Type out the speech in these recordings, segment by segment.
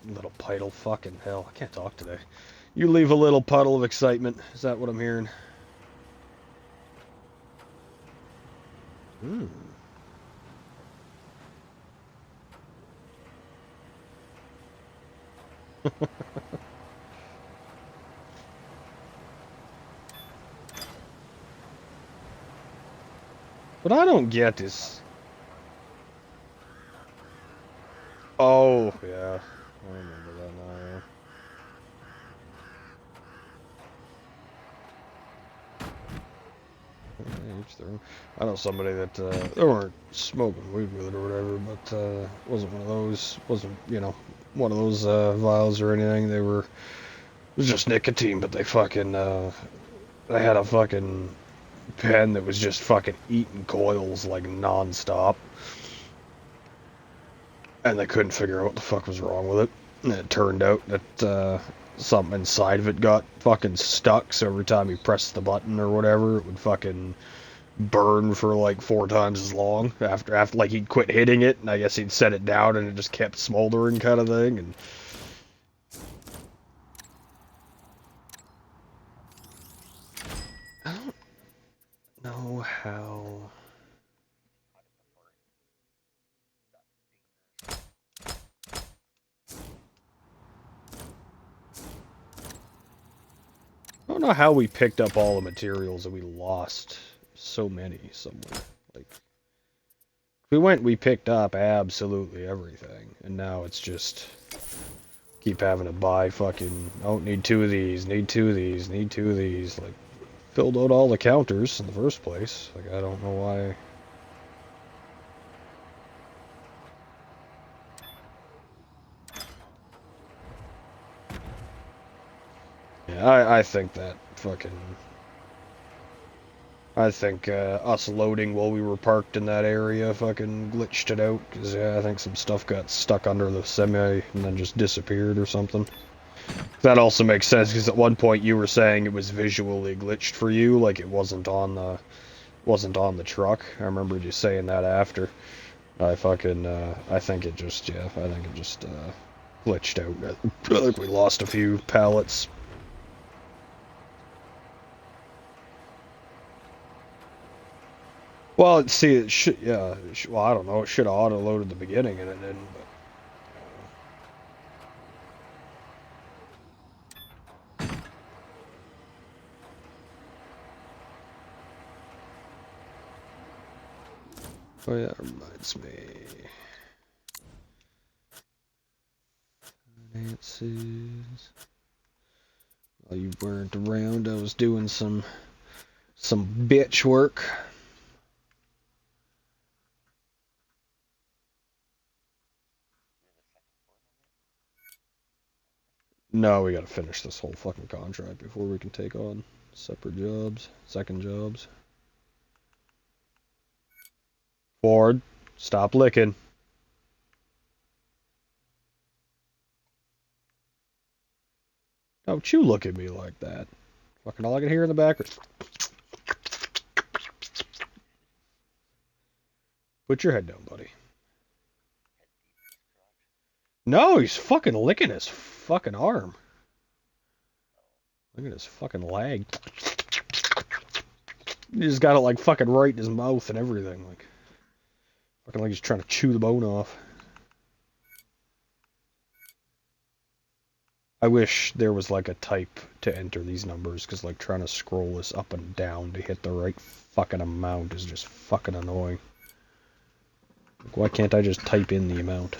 Little puddle, fucking hell. I can't talk today. You leave a little puddle of excitement. Is that what I'm hearing? Hmm. What I don't get is... Oh, yeah. I remember that now, yeah. Yeah, each their own. I know somebody that, they weren't smoking weed with it or whatever, but, wasn't one of those, wasn't, you know, one of those, vials or anything. They were, it was just nicotine, but they fucking, they had a fucking pen that was just fucking eating coils, like, non-stop. And they couldn't figure out what the fuck was wrong with it. And it turned out that, something inside of it got fucking stuck, so every time you pressed the button or whatever, it would fucking burn for like 4 times as long after like he'd quit hitting it, and I guess he'd set it down and it just kept smoldering kind of thing. And I don't know how. I don't know how we picked up all the materials and we lost so many somewhere. Like, we picked up absolutely everything, and now it's just keep having to buy fucking, oh, need 2 of these, need 2 of these, need 2 of these. Like, filled out all the counters in the first place. Like, I don't know why. Yeah, I think that fucking... I think us loading while we were parked in that area fucking glitched it out, because yeah, I think some stuff got stuck under the semi and then just disappeared or something. That also makes sense, because at one point you were saying it was visually glitched for you, like it wasn't on the truck. I remember you saying that after. I fucking, I think it just, yeah, I think it just glitched out. I think we lost a few pallets. Well, see, it should, yeah, well, I don't know, it should have auto-loaded the beginning and it didn't, but... Oh yeah, that reminds me. Finances. While you weren't around, I was doing some bitch work. No, we gotta finish this whole fucking contract before we can take on separate jobs, second jobs. Ford, stop licking. Don't you look at me like that. Fucking all I can hear in the background. Put your head down, buddy. No, he's fucking licking his fucking arm. Look at his fucking leg. He just got it like fucking right in his mouth and everything. Like, fucking like he's trying to chew the bone off. I wish there was like a type to enter these numbers, because like trying to scroll this up and down to hit the right fucking amount is just fucking annoying. Like, why can't I just type in the amount?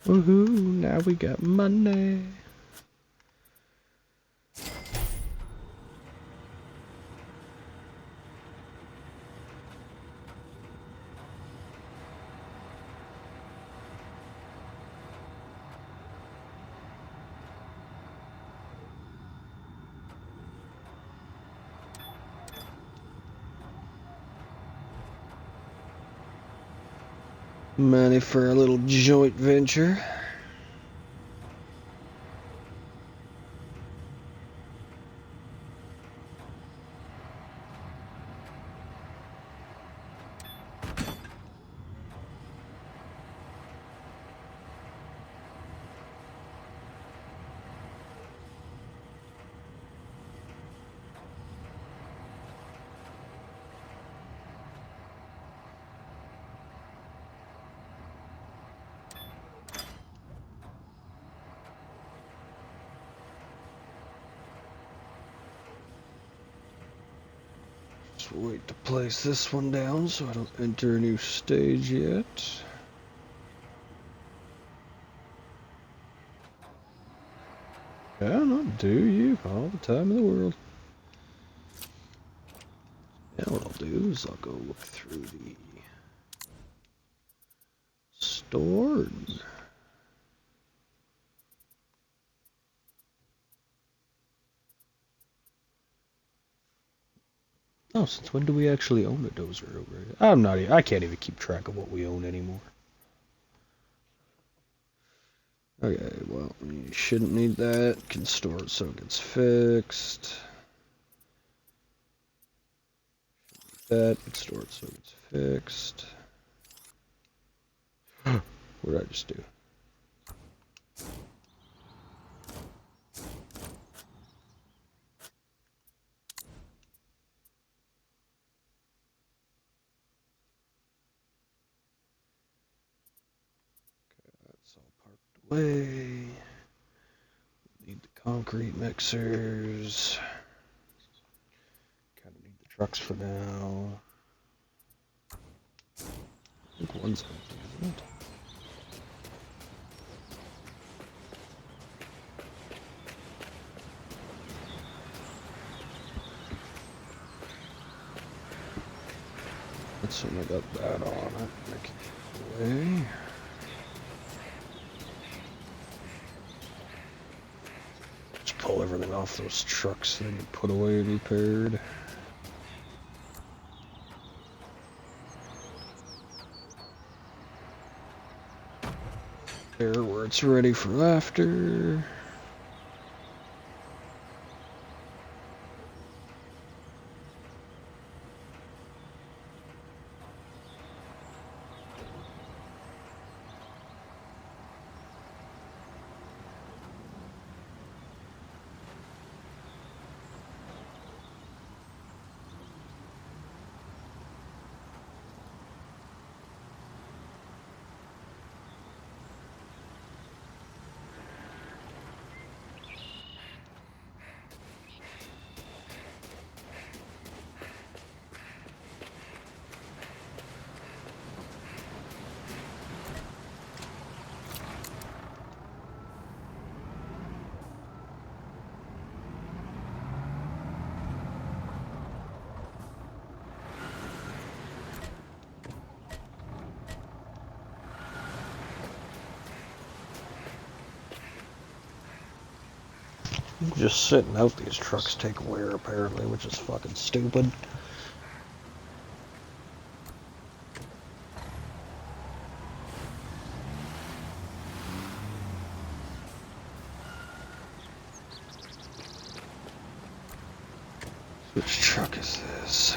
Woohoo, now we got money. Money for a little joint venture. Just wait to place this one down so I don't enter a new stage yet. Yeah, not do you all the time in the world. Now what I'll do is I'll go look through the store. Oh, since when do we actually own a dozer over here? I can't even keep track of what we own anymore. Okay, well, you shouldn't need that. Can store it so it gets fixed. That, can store it so it gets fixed. What did I just do? That's all parked away. Need the concrete mixers. Kind of need the trucks for now. I think one's empty, isn't it? That's when I got that on it. Make it away. Just pull everything off those trucks they get put away and repaired. There where it's ready for after. Just sitting out these trucks take wear apparently, which is fucking stupid. Which truck is this?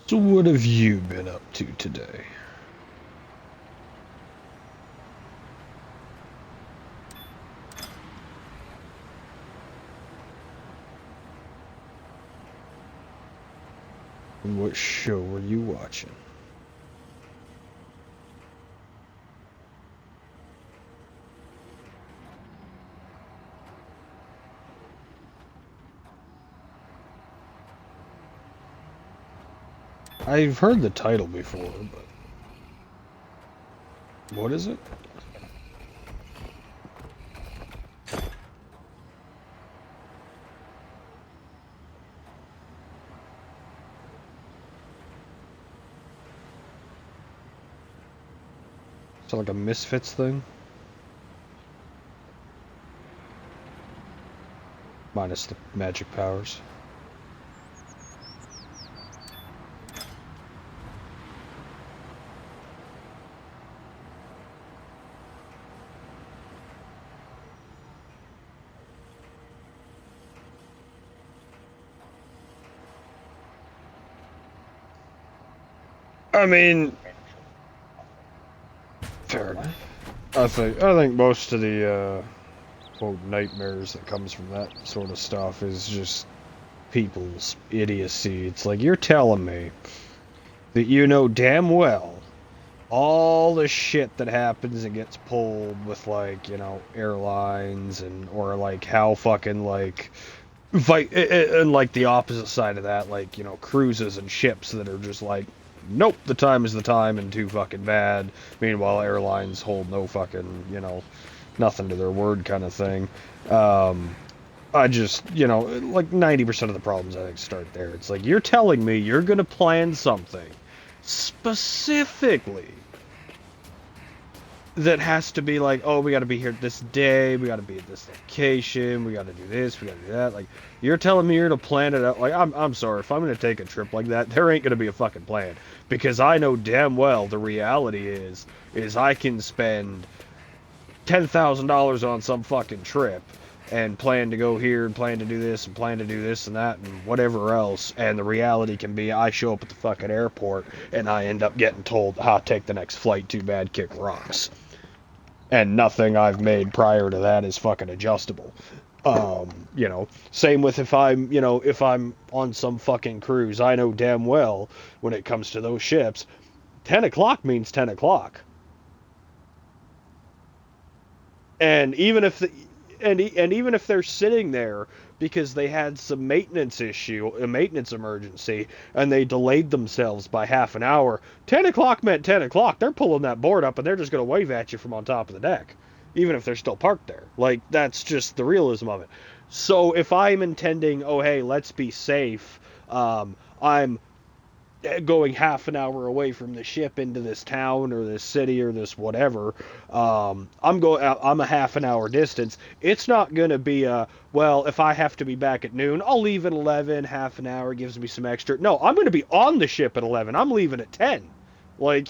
So what have you been up to today? And what show were you watching? I've heard the title before, but what is it? Is it like a Misfits thing? Minus the magic powers. I mean, fair enough. I think most of the quote nightmares that comes from that sort of stuff is just people's idiocy. It's like you're telling me that you know damn well all the shit that happens and gets pulled with like, airlines and or like how fucking like and like the opposite side of that, like, cruises and ships that are just like, nope, the time is the time and too fucking bad. Meanwhile, airlines hold no fucking, nothing to their word kind of thing. Um, I just, like 90% of the problems I think start there. It's like, you're telling me you're going to plan something specifically that has to be like, oh, we got to be here this day, we got to be at this location, we got to do this, we got to do that. Like, you're telling me you're to plan it out. Like, I'm sorry, if I'm gonna take a trip like that, there ain't gonna be a fucking plan because I know damn well the reality is I can spend $10,000 on some fucking trip and plan to go here and plan to do this and plan to do this and that and whatever else, and the reality can be I show up at the fucking airport and I end up getting told, take the next flight, too bad, kick rocks, and nothing I've made prior to that is fucking adjustable. Same with if I'm on some fucking cruise, I know damn well when it comes to those ships, 10 o'clock means 10 o'clock. And even if the, and even if they're sitting there because they had some maintenance issue, a maintenance emergency, and they delayed themselves by half an hour, 10 o'clock meant 10 o'clock. They're pulling that board up and they're just going to wave at you from on top of the deck, even if they're still parked there. Like, that's just the realism of it. So if I'm intending, oh, hey, let's be safe, I'm going half an hour away from the ship into this town or this city or this whatever, I'm a half an hour distance. It's not going to be well, if I have to be back at noon, I'll leave at 11. Half an hour gives me some extra. No, I'm going to be on the ship at 11. I'm leaving at 10. Like,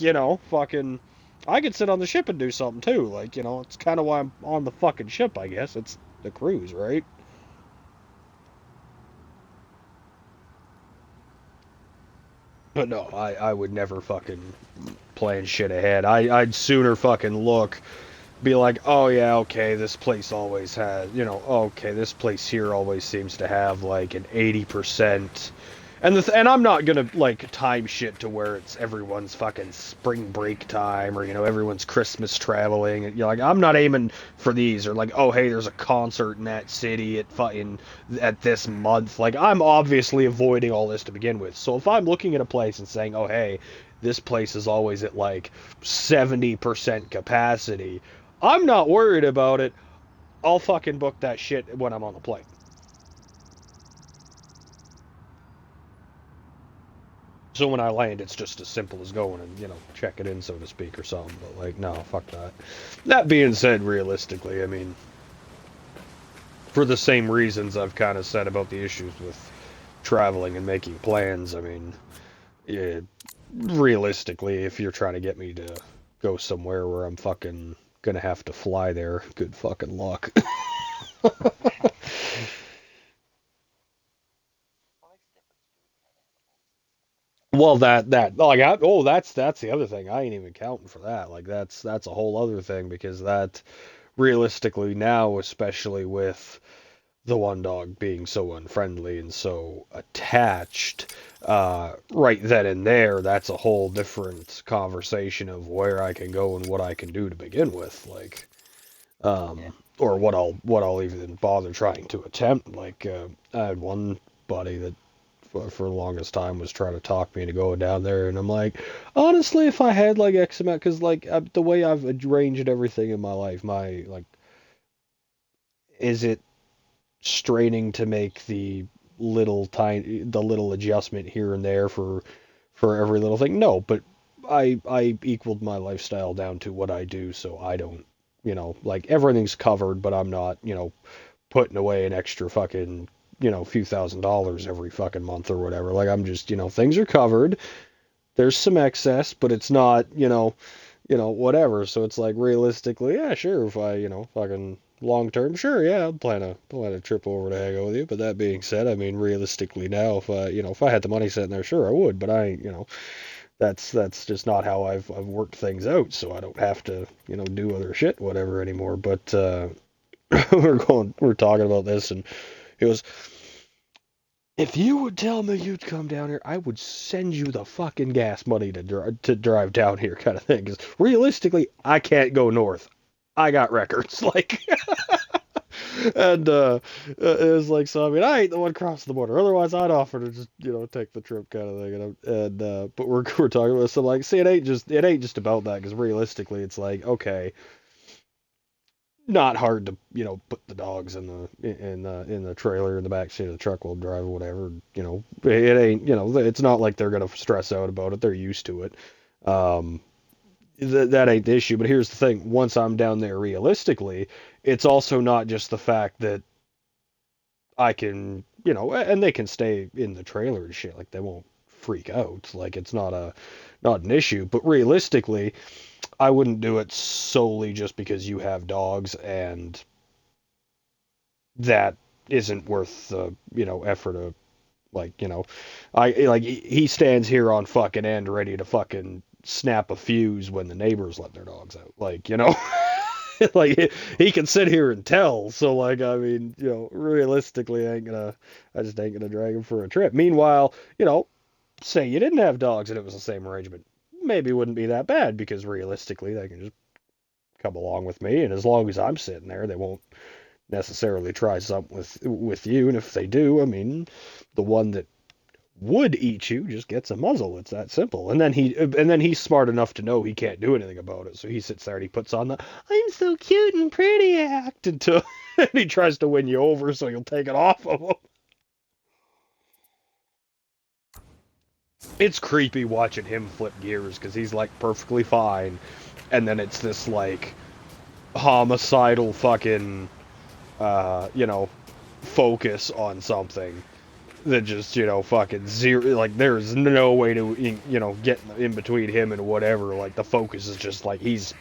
fucking, I could sit on the ship and do something too. Like, it's kind of why I'm on the fucking ship, I guess. It's the cruise, right? But no, I would never fucking plan shit ahead. I'd sooner fucking look, be like, oh yeah, okay, this place always has, okay, this place here always seems to have like an 80%. And I'm not gonna like time shit to where it's everyone's fucking spring break time or everyone's Christmas traveling. Like, I'm not aiming for these or like, oh hey, there's a concert in that city at fucking at this month. Like, I'm obviously avoiding all this to begin with. So if I'm looking at a place and saying, oh hey, this place is always at like 70% capacity, I'm not worried about it. I'll fucking book that shit when I'm on the plane. So when I land, it's just as simple as going and, check it in, so to speak, or something. But, like, no, fuck that. That being said, realistically, I mean, for the same reasons I've kind of said about the issues with traveling and making plans, I mean, yeah, realistically, if you're trying to get me to go somewhere where I'm fucking gonna have to fly there, good fucking luck. Well, that like oh that's the other thing. I ain't even counting for that. Like that's a whole other thing because that realistically now, especially with the one dog being so unfriendly and so attached, right then and there, that's a whole different conversation of where I can go and what I can do to begin with, like, Yeah. or what I'll even bother trying to attempt. Like, I had one buddy that for the longest time was trying to talk me into going down there, and I'm like, honestly, if I had like X amount, because like the way I've arranged everything in my life, my like, is it straining to make the little adjustment here and there for every little thing. No, but I equaled my lifestyle down to what I do, so I don't, like everything's covered, but I'm not, putting away an extra fucking, few $1,000s every fucking month or whatever. Like I'm just, things are covered. There's some excess, but it's not, whatever. So it's like realistically, yeah, sure, if I, fucking long term, sure, yeah, I'd plan a trip over to hang out with you. But that being said, I mean, realistically now, if I had the money sitting there, sure, I would. But that's just not how I've worked things out. So I don't have to, do other shit, whatever anymore. But we're talking about this, and it was if you would tell me you'd come down here, I would send you the fucking gas money to drive down here, kind of thing. Because realistically, I can't go north. I got records, like, and it was like, so I mean, I ain't the one crossing the border. Otherwise, I'd offer to just take the trip, kind of thing. But we're talking about so like, see, it ain't just about that. Because realistically, it's like, okay, not hard to put the dogs in the trailer in the back seat of the truck while drive or whatever. It ain't it's not like they're gonna stress out about it. They're used to it. Um, that ain't the issue. But here's the thing: once I'm down there, realistically, it's also not just the fact that I can and they can stay in the trailer and shit. Like they won't freak out. Like it's not an issue. But realistically, I wouldn't do it solely just because you have dogs and that isn't worth the effort of like I like he stands here on fucking end ready to fucking snap a fuse when the neighbors let their dogs out, like like he can sit here and tell. So like I mean realistically I just ain't gonna drag him for a trip. Meanwhile, say you didn't have dogs and it was the same arrangement, maybe it wouldn't be that bad because realistically they can just come along with me, and as long as I'm sitting there they won't necessarily try something with you. And if they do, I mean, the one that would eat you just gets a muzzle. It's that simple. And then he's smart enough to know he can't do anything about it. So he sits there and he puts on the "I'm so cute and pretty" act until and he tries to win you over, so you'll take it off of him. It's creepy watching him flip gears because he's like perfectly fine, and then it's this like homicidal fucking focus on something that just fucking zero, like there's no way to get in between him and whatever. Like the focus is just like he's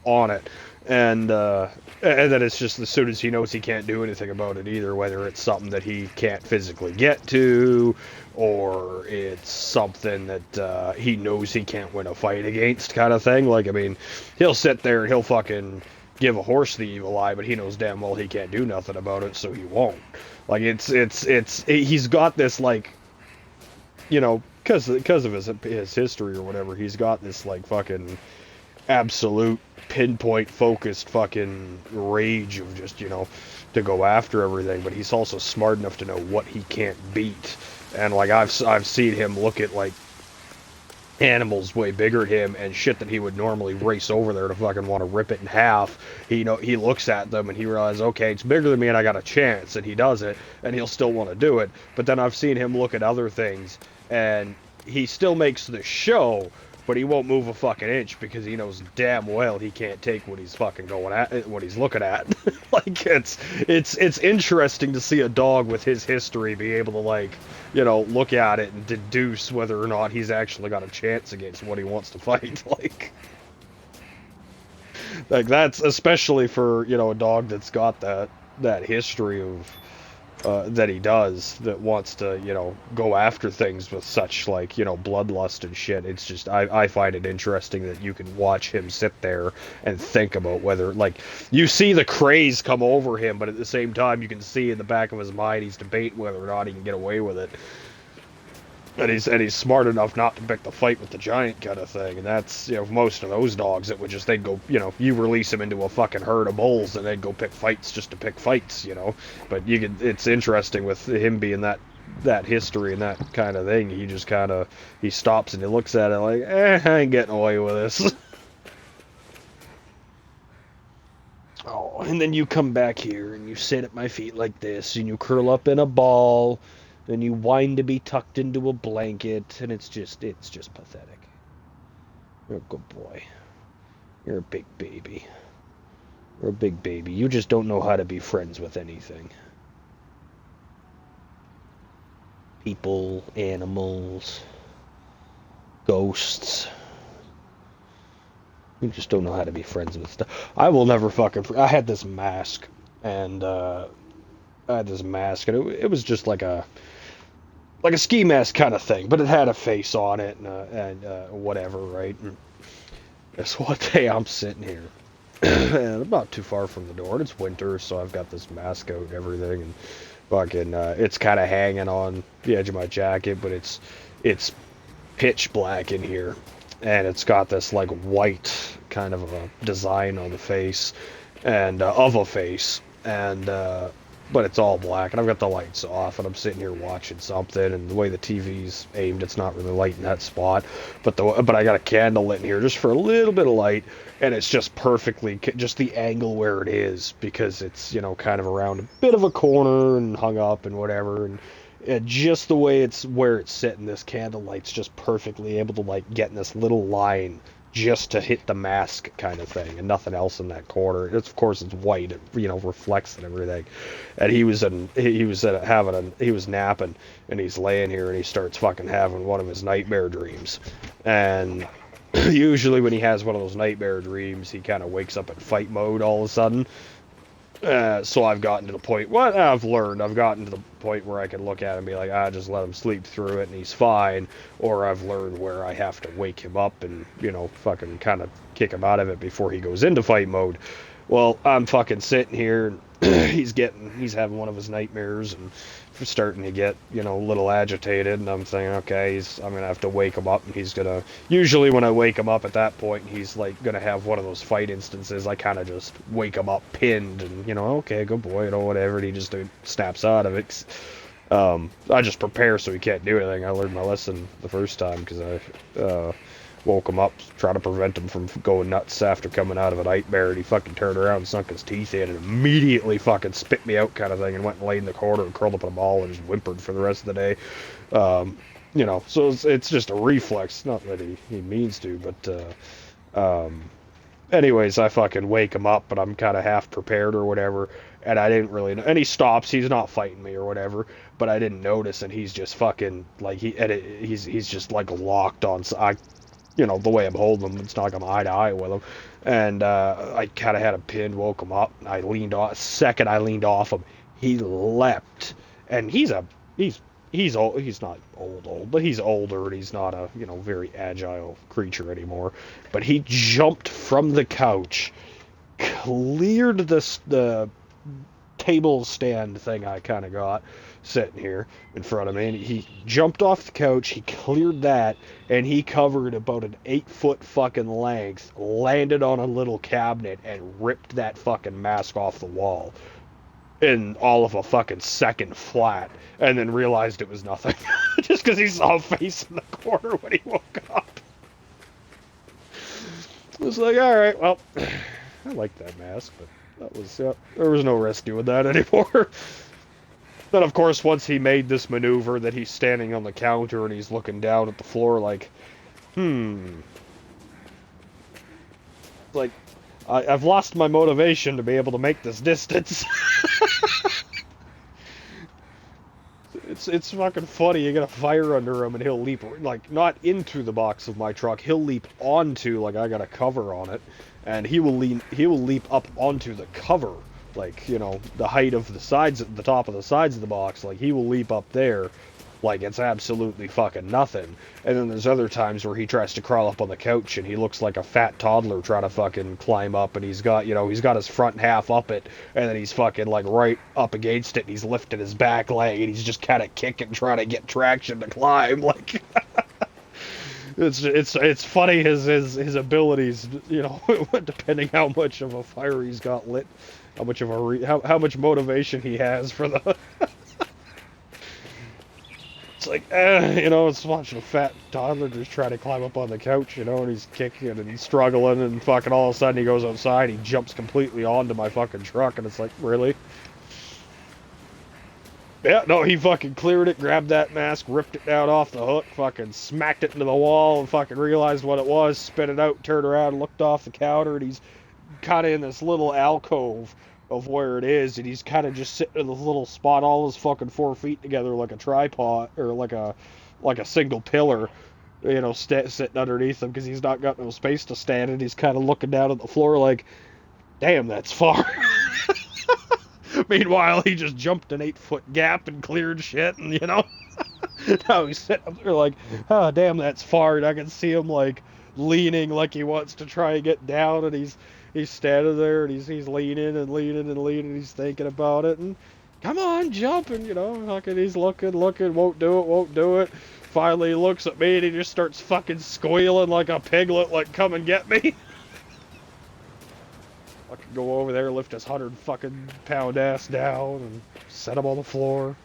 on it, and then it's just as soon as he knows he can't do anything about it either, whether it's something that he can't physically get to or it's something that he knows he can't win a fight against, kind of thing. Like I mean, he'll sit there and he'll fucking give a horse the evil eye, but he knows damn well he can't do nothing about it, so he won't. Like he's got this like because of his history or whatever, he's got this like fucking absolute pinpoint focused fucking rage of just to go after everything. But he's also smart enough to know what he can't beat, and like I've seen him look at like animals way bigger than him and shit that he would normally race over there to fucking want to rip it in half. He looks at them and he realizes, okay, it's bigger than me and I got a chance, and he does it, and he'll still want to do it. But then I've seen him look at other things and he still makes the show, but he won't move a fucking inch because he knows damn well he can't take what he's fucking going at, what he's looking at. Like it's interesting to see a dog with his history be able to like look at it and deduce whether or not he's actually got a chance against what he wants to fight. Like that's especially for a dog that's got that history of that he does that wants to, you know, go after things with such, like, you know, bloodlust and shit. It's just, I find it interesting that you can watch him sit there and think about whether, like, you see the craze come over him, but at the same time you can see in the back of his mind he's debating whether or not he can get away with it. And he's smart enough not to pick the fight with the giant kind of thing. And that's, you know, most of those dogs, it would just, they'd go, you know, you release them into a fucking herd of bulls and they'd go pick fights just to pick fights, you know. But you can, it's interesting with him being that history and that kind of thing. He just kind of, he stops and he looks at it like, I ain't getting away with this. Oh, and then you come back here and you sit at my feet like this and you curl up in a ball and you whine to be tucked into a blanket, and it's just pathetic. You're a good boy. You're a big baby. You're a big baby. You just don't know how to be friends with anything. People, animals, ghosts. You just don't know how to be friends with stuff. I will never fucking... I had this mask, and it was just like a ski mask kind of thing, but it had a face on it and whatever, right? And this one day I'm sitting here, and I'm not too far from the door, and it's winter, so I've got this mask out and everything, and fucking, it's kind of hanging on the edge of my jacket, but it's pitch black in here, and it's got this like white kind of a design on the face, and of a face, and but it's all black, and I've got the lights off, and I'm sitting here watching something, and the way the TV's aimed, it's not really light in that spot, but I got a candle lit in here just for a little bit of light, and it's just perfectly, just the angle where it is, because it's, you know, kind of around a bit of a corner, and hung up, and whatever, and just the way it's, where it's sitting, this candle light's just perfectly able to, like, get in this little line, just to hit the mask kind of thing, and nothing else in that corner. It's, of course, it's white, it, you know, reflects and everything. And he was napping, and he's laying here, and he starts fucking having one of his nightmare dreams. And usually when he has one of those nightmare dreams, he kind of wakes up in fight mode all of a sudden. So I've gotten to the point, I've gotten to the point where I can look at him and be like, just let him sleep through it and he's fine. Or I've learned where I have to wake him up and, you know, fucking kind of kick him out of it before he goes into fight mode. Well, I'm fucking sitting here and he's having one of his nightmares and starting to get, you know, a little agitated, and I'm thinking, okay, I'm gonna have to wake him up, and he's gonna, usually when I wake him up at that point, he's like gonna have one of those fight instances, I kind of just wake him up pinned, and, you know, okay, good boy, you know, whatever, and he just snaps out of it. I just prepare so he can't do anything. I learned my lesson the first time, because I woke him up, trying to prevent him from going nuts after coming out of a nightmare, and he fucking turned around and sunk his teeth in and immediately fucking spit me out kind of thing, and went and laid in the corner and curled up in a ball and just whimpered for the rest of the day. You know, so it's just a reflex, not that he means to, but anyways, I fucking wake him up, but I'm kind of half prepared or whatever, and I didn't really know, and he stops, he's not fighting me or whatever, but I didn't notice, and he's just fucking, like, he's just, like, locked on, you know, the way I'm holding him, it's not like I'm eye to eye with him. And I kind of had him pinned, woke him up, and I leaned off. Second I leaned off him, he leapt. And he's old, he's not old, but he's older, and he's not a, you know, very agile creature anymore. But he jumped from the couch, cleared the table stand thing I kind of got sitting here in front of me, and he jumped off the couch, he cleared that, and he covered about an 8-foot fucking length, landed on a little cabinet, and ripped that fucking mask off the wall in all of a fucking second flat, and then realized it was nothing. Just because he saw a face in the corner when he woke up. I was like, alright, well, I like that mask, but that was, there was no risk doing that anymore. Then, of course, once he made this maneuver that he's standing on the counter and he's looking down at the floor like, like, I've lost my motivation to be able to make this distance. It's fucking funny. You get a fire under him and he'll leap, like, not into the box of my truck. He'll leap onto, like, I got a cover on it, and he will leap up onto the cover like, you know, the height of the sides, the top of the sides of the box, like, he will leap up there like it's absolutely fucking nothing. And then there's other times where he tries to crawl up on the couch and he looks like a fat toddler trying to fucking climb up, and he's got, you know, he's got his front half up it, and then he's fucking like right up against it, and he's lifting his back leg, and he's just kind of kicking, trying to get traction to climb. Like, it's funny his abilities, you know, depending how much of a fire he's got lit, how much of a how much motivation he has for the. It's like, you know, it's watching a fat toddler just try to climb up on the couch, you know, and he's kicking and he's struggling, and fucking all of a sudden he goes outside, he jumps completely onto my fucking truck, and it's like, really? Yeah, no, he fucking cleared it, grabbed that mask, ripped it down off the hook, fucking smacked it into the wall, and fucking realized what it was, spit it out, turned around, looked off the counter, and he's kind of in this little alcove of where it is, and he's kind of just sitting in this little spot, all his fucking 4 feet together, like a tripod or like a single pillar, you know, sitting underneath him because he's not got no space to stand, and he's kind of looking down at the floor like, damn, that's far. Meanwhile, he just jumped an 8-foot gap and cleared shit, and you know, now he's sitting up there like, oh damn, that's far, and I can see him like leaning like he wants to try and get down, and he's standing there, and he's leaning and leaning and leaning, he's thinking about it, and come on, jump, and you know, fucking he's looking, won't do it. Finally, he looks at me and he just starts fucking squealing like a piglet, like, come and get me. I could go over there, lift his 100 fucking pound ass down, and set him on the floor.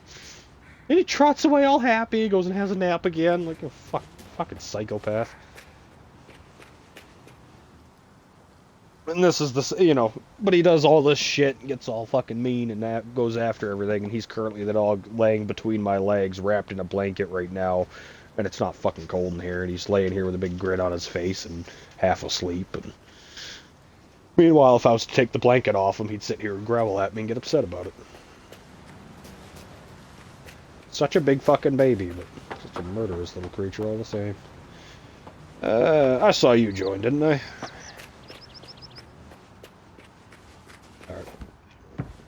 And he trots away all happy, goes and has a nap again, like a fucking psychopath. And this is the, you know, but he does all this shit and gets all fucking mean and that goes after everything. And he's currently the dog laying between my legs, wrapped in a blanket right now. And it's not fucking cold in here. And he's laying here with a big grin on his face and half asleep. And meanwhile, if I was to take the blanket off him, he'd sit here and growl at me and get upset about it. Such a big fucking baby, but such a murderous little creature all the same. I saw you join, didn't I? Alright.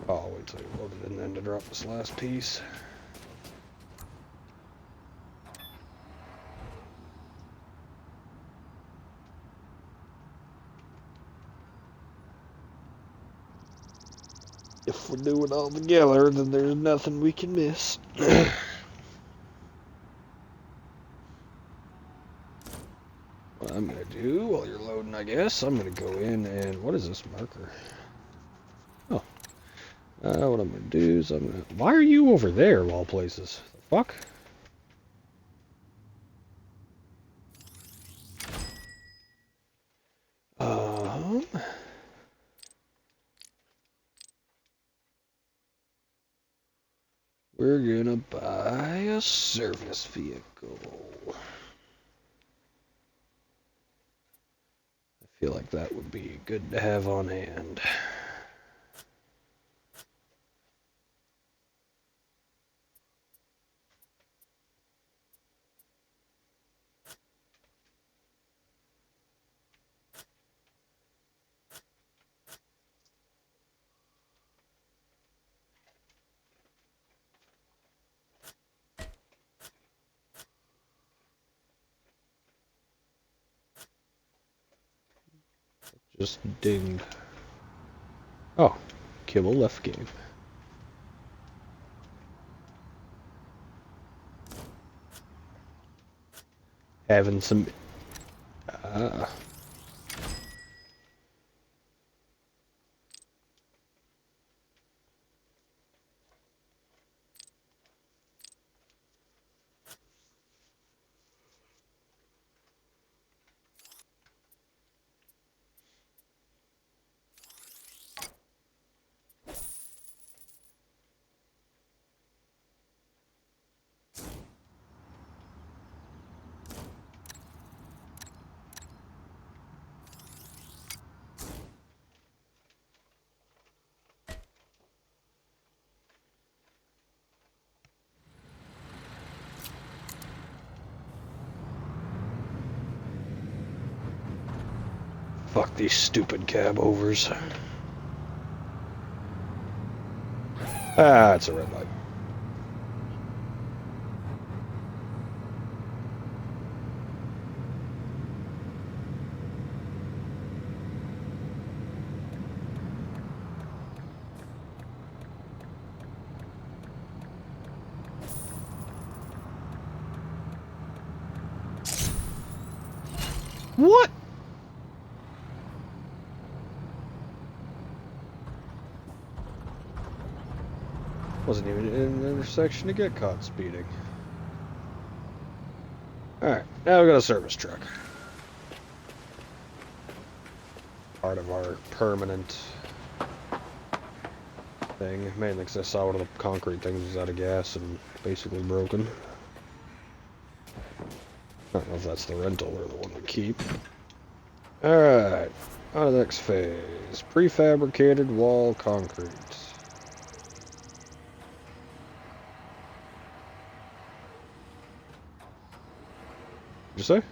I'll wait till you load it in then to drop this last piece. If we do it all together, then there's nothing we can miss. What I'm going to do while you're loading, I guess, I'm going to go in and... What is this marker? Oh. What I'm going to do is I'm going to... Why are you over there, of all places? The fuck? We're gonna buy a service vehicle. I feel like that would be good to have on hand. Just dinged. Oh, Kibble left game. Having some... Fuck these stupid cab overs. Ah, it's a red light. What? Wasn't even in an intersection to get caught speeding. Alright, now we got a service truck. Part of our permanent thing. Mainly because I saw one of the concrete things was out of gas and basically broken. I don't know if that's the rental or the one we keep. Alright, on to the next phase. Prefabricated wall concrete. What'd you say?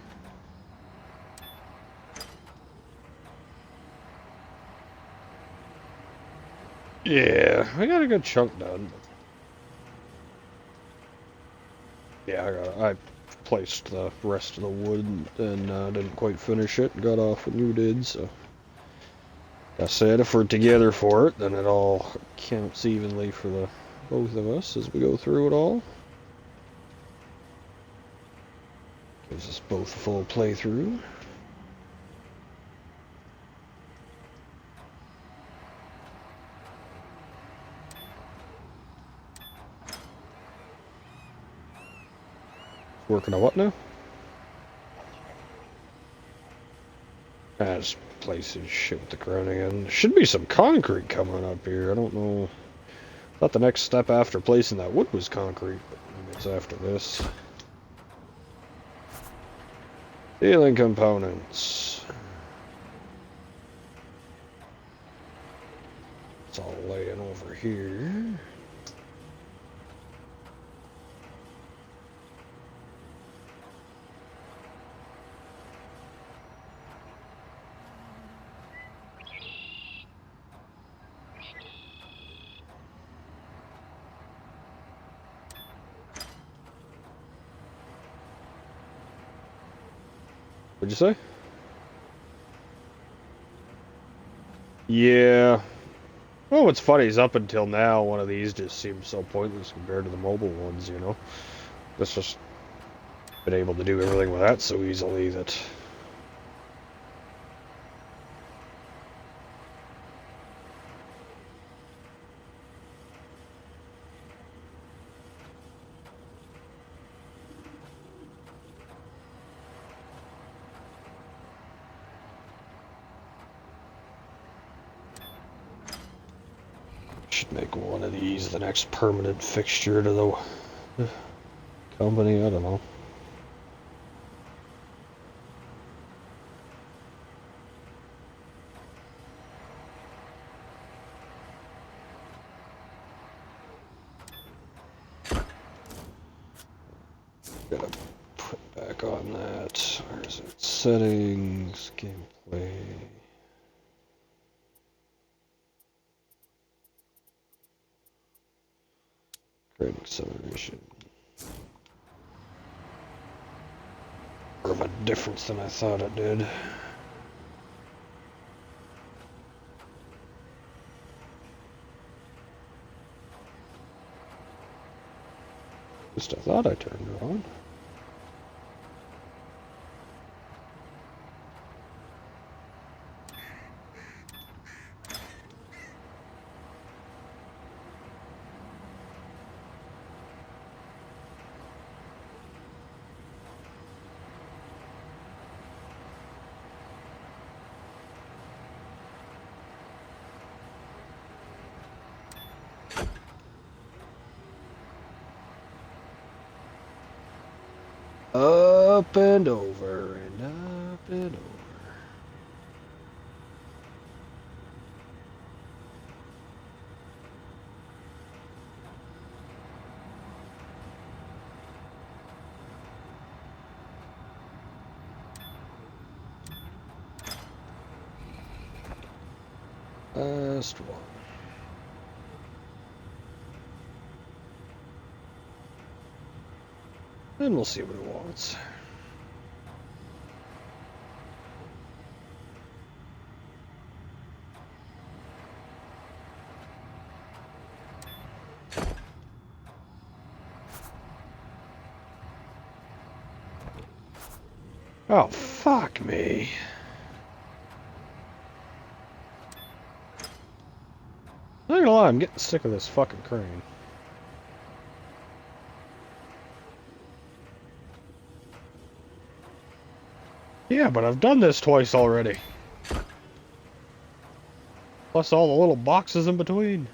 Yeah, I got a good chunk done. Yeah, I placed the rest of the wood and didn't quite finish it. Got off when you did, so I said if we're together for it, then it all counts evenly for the both of us as we go through it all. Gives us both a full playthrough. Working on what now? I just placing shit with the ground again. Should be some concrete coming up here. I don't know. Thought the next step after placing that wood was concrete, but maybe it's after this. Ceiling components. It's all laying over here. What'd you say? Yeah. Well, what's funny is up until now, one of these just seems so pointless compared to the mobile ones, you know? It's just been able to do everything with that so easily that... Should make one of these the next permanent fixture to the company, I don't know. Gotta put back on that. Where is it? Settings, gameplay. Great acceleration. More of a difference than I thought it did. Just I thought I turned it on. Up and over and up and over. Last one. And we'll see what it wants. Oh, fuck me. I'm not gonna lie, I'm getting sick of this fucking crane. Yeah, but I've done this twice already. Plus all the little boxes in between.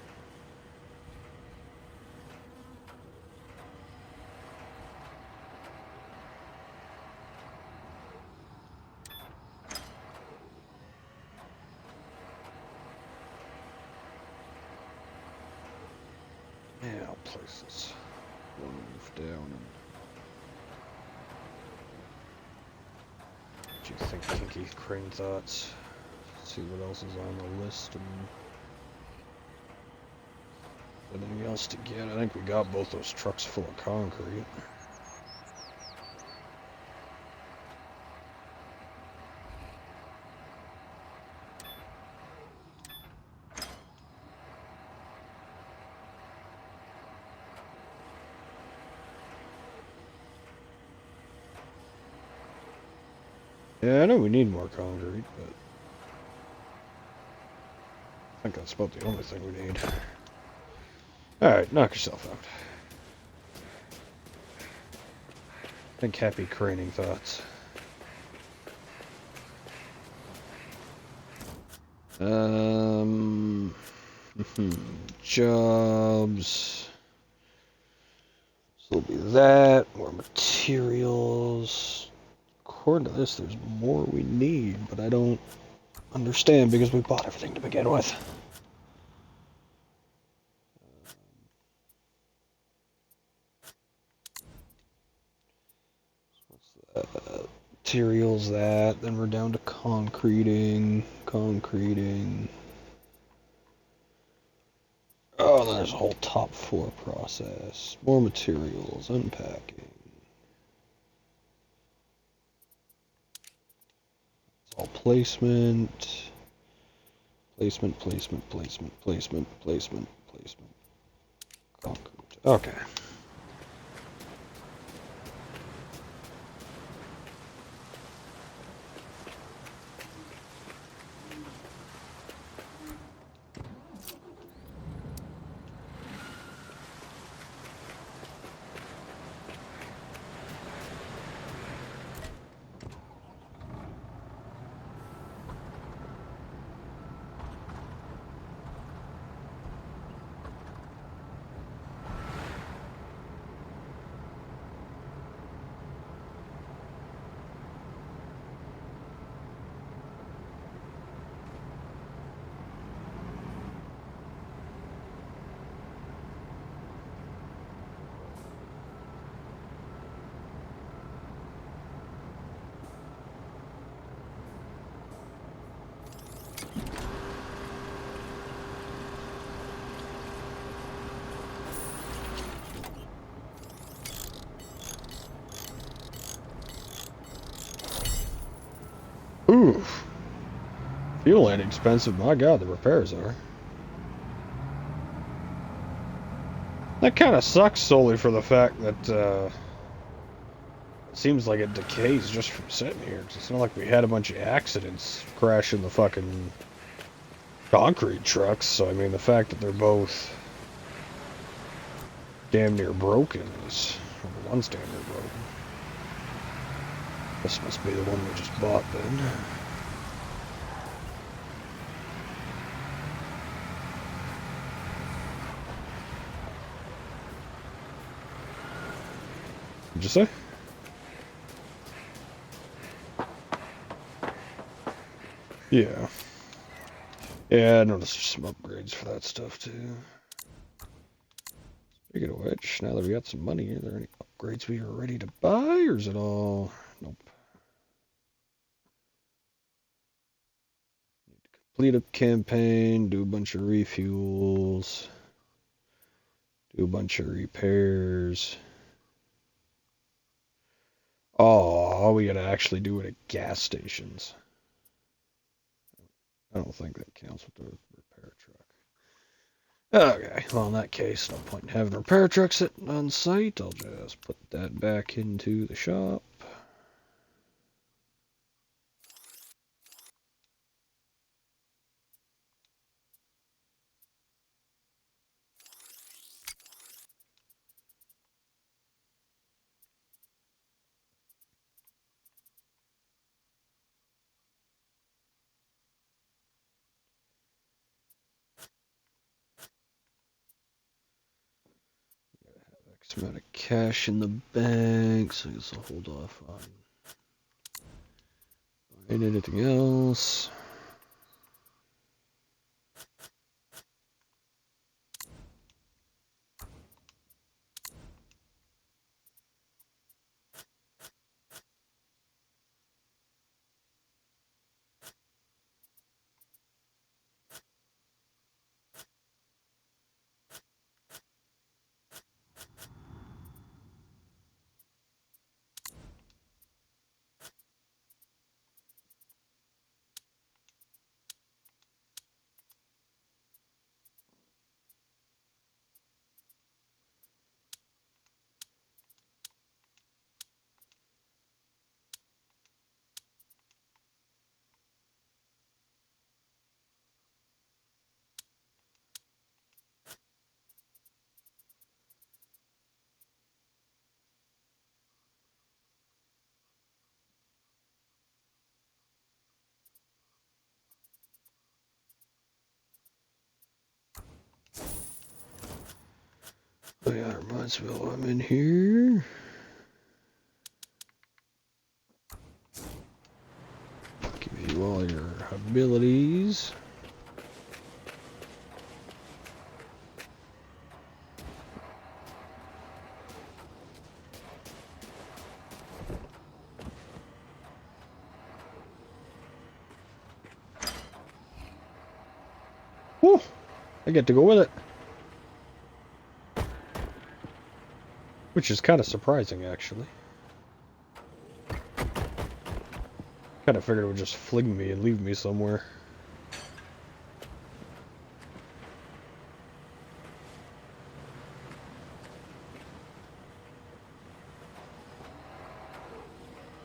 Yeah, I'll place this one roof down and... What do you think, kinky crane thoughts? See what else is on the list and... anything else to get? I think we got both those trucks full of concrete. Yeah, I know we need more concrete, but I think that's about the only thing we need. Alright, knock yourself out. Think happy craning thoughts. Jobs. So it'll be that, more materials. According to this, there's more we need, but I don't understand because we bought everything to begin with. Materials that, then we're down to concreting. Oh, then there's a whole top floor process. More materials, unpacking. It's all placement. Placement. Concrete. Okay. Oof. Fuel ain't expensive. My God, the repairs are. That kind of sucks solely for the fact that it seems like it decays just from sitting here. It's not like we had a bunch of accidents crashing the fucking concrete trucks. So, I mean, the fact that they're both damn near broken is... Well, one's damn near broken. This must be the one we just bought then. What'd you say? Yeah. Yeah, I noticed there's some upgrades for that stuff too. Speaking of which, now that we got some money, are there any upgrades we are ready to buy, or is it all... Nope. Complete a campaign, do a bunch of refuels, do a bunch of repairs. Oh, we gotta actually do it at gas stations. I don't think that counts with the repair truck. Okay, well in that case, no point in having repair trucks sitting on site. I'll just put that back into the shop. X amount of cash in the bank, so I guess I'll hold off on buying anything else. Oh yeah, reminds me while I'm in here. Give you all your abilities. Woo! I get to go with it. Which is kind of surprising, actually. Kind of figured it would just fling me and leave me somewhere.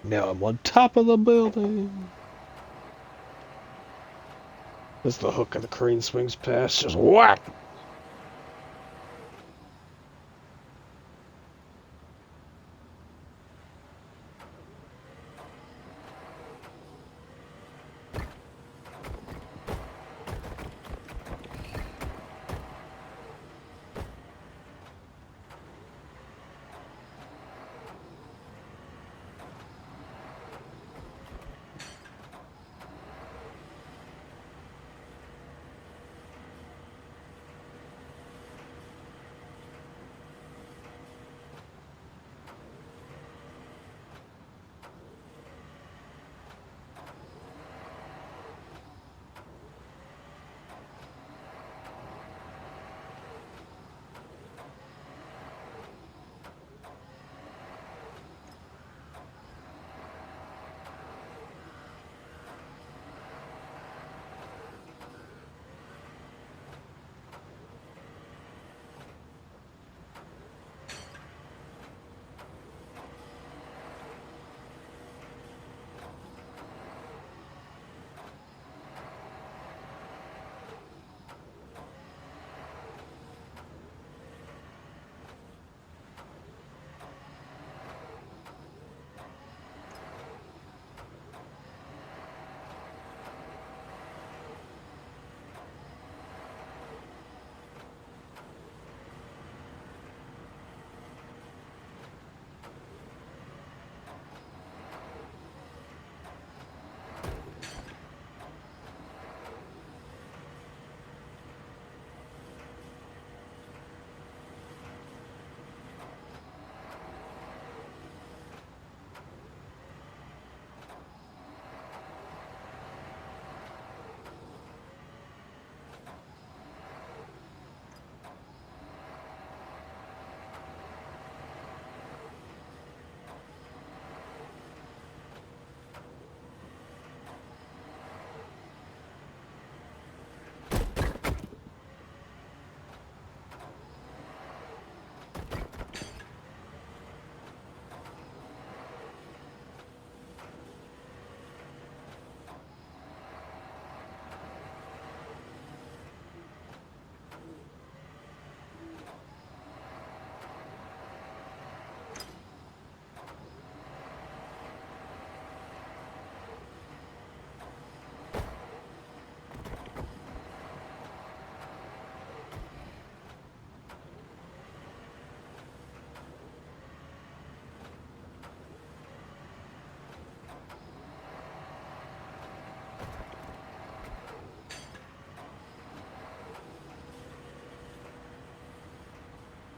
Now I'm on top of the building. As the hook of the crane swings past, just whack!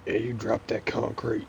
Yeah, you dropped that concrete.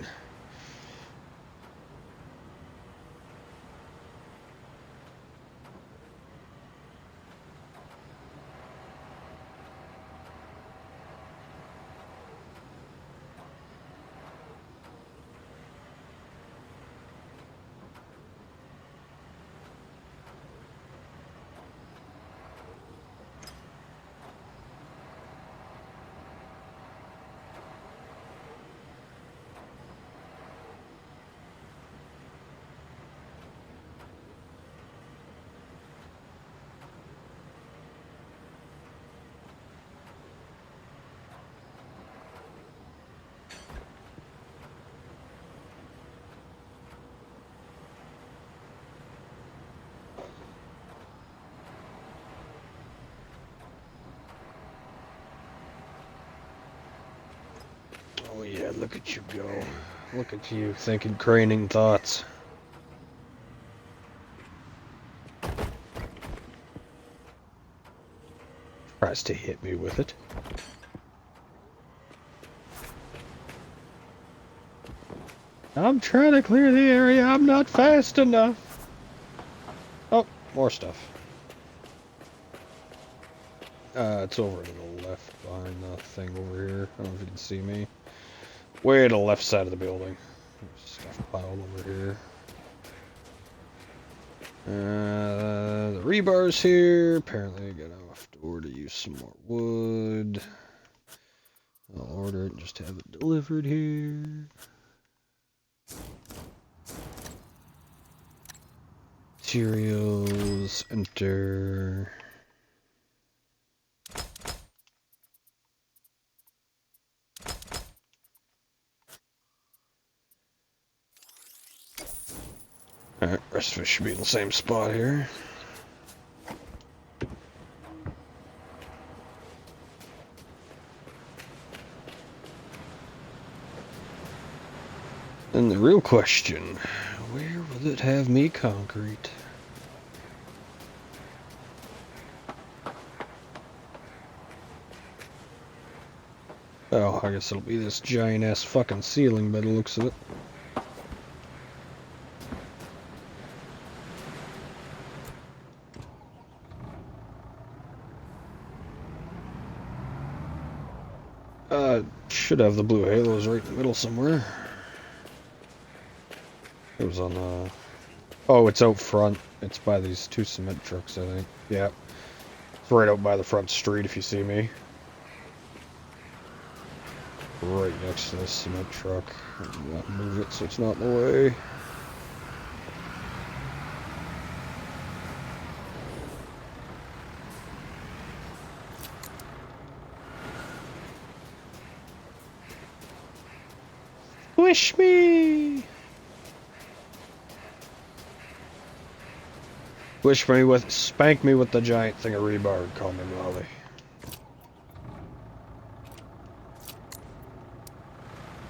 Oh yeah, look at you go. Look at you thinking craning thoughts. Tries to hit me with it. I'm trying to clear the area. I'm not fast enough. Oh, more stuff. It's over to the left behind the thing over here. I don't know if you can see me. Way to the left side of the building. There's stuff piled over here. The rebar's here. Apparently I got enough door to use some more wood. I'll order it and just have it delivered here. Materials, enter. Alright, rest of it should be in the same spot here. And the real question, where will it have me concrete? Oh, I guess it'll be this giant ass fucking ceiling by the looks of it. Should have the blue halos right in the middle somewhere. It was on the... Oh, it's out front. It's by these two cement trucks, I think. Yeah. It's right out by the front street if you see me. Right next to this cement truck. Move it so it's not in the way. Wish me! Wish me with... Spank me with the giant thing of rebar and call me Molly.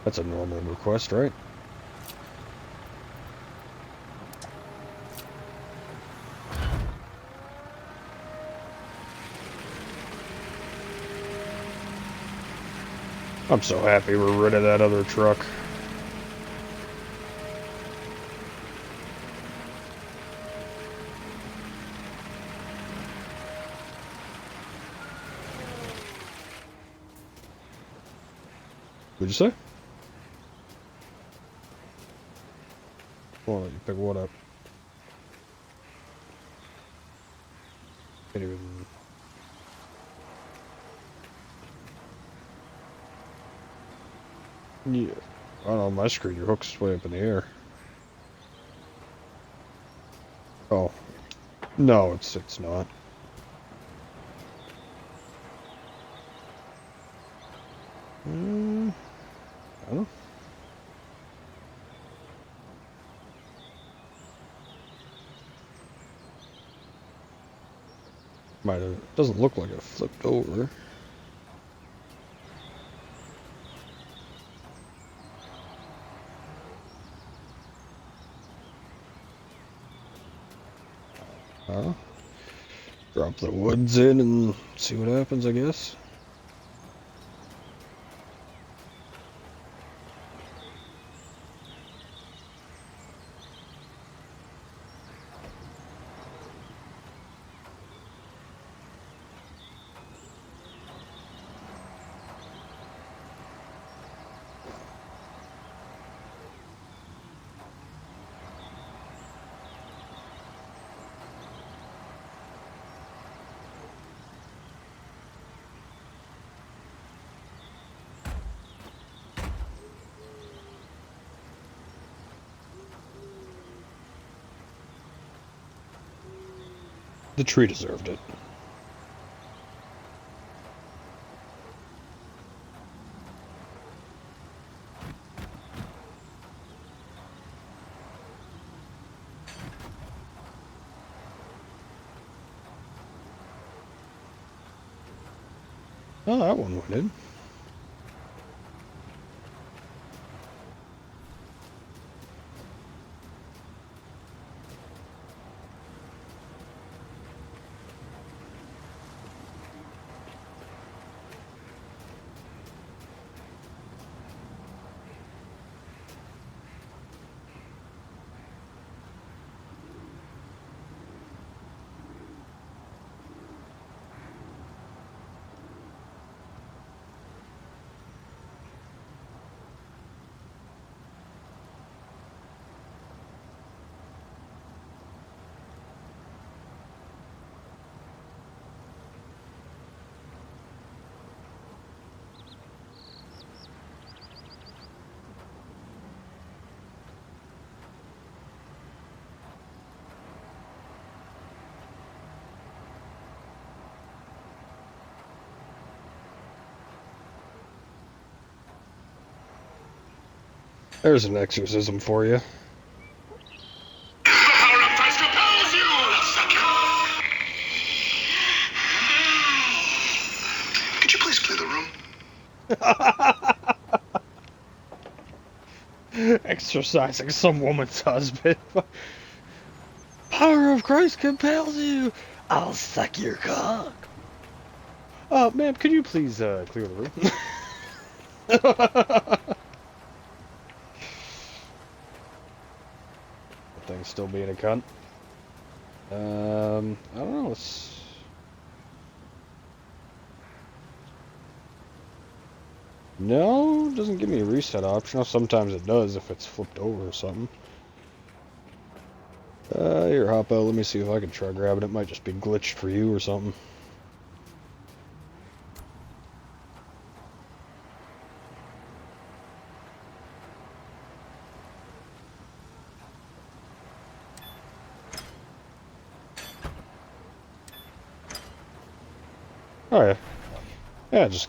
That's a normal request, right? I'm so happy we're rid of that other truck. What'd you say? Well, you pick what up? Can't even... Yeah. I don't know, on my screen your hook's way up in the air. Oh. No, it's not. I don't know. Might have... Doesn't look like it flipped over. Drop the woods in and see what happens, I guess. The tree deserved it. Oh, that one went in. There's an exorcism for you. The power of Christ compels you! Could you please clear the room? Exorcising some woman's husband. Power of Christ compels you. I'll suck your cock. Ma'am, could you please clear the room? That thing's still being a cunt. I don't know. Let's... No, it doesn't give me a reset option. Sometimes it does if it's flipped over or something. Here, hop out. Let me see if I can try grabbing it. It might just be glitched for you or something. Oh yeah. Yeah, just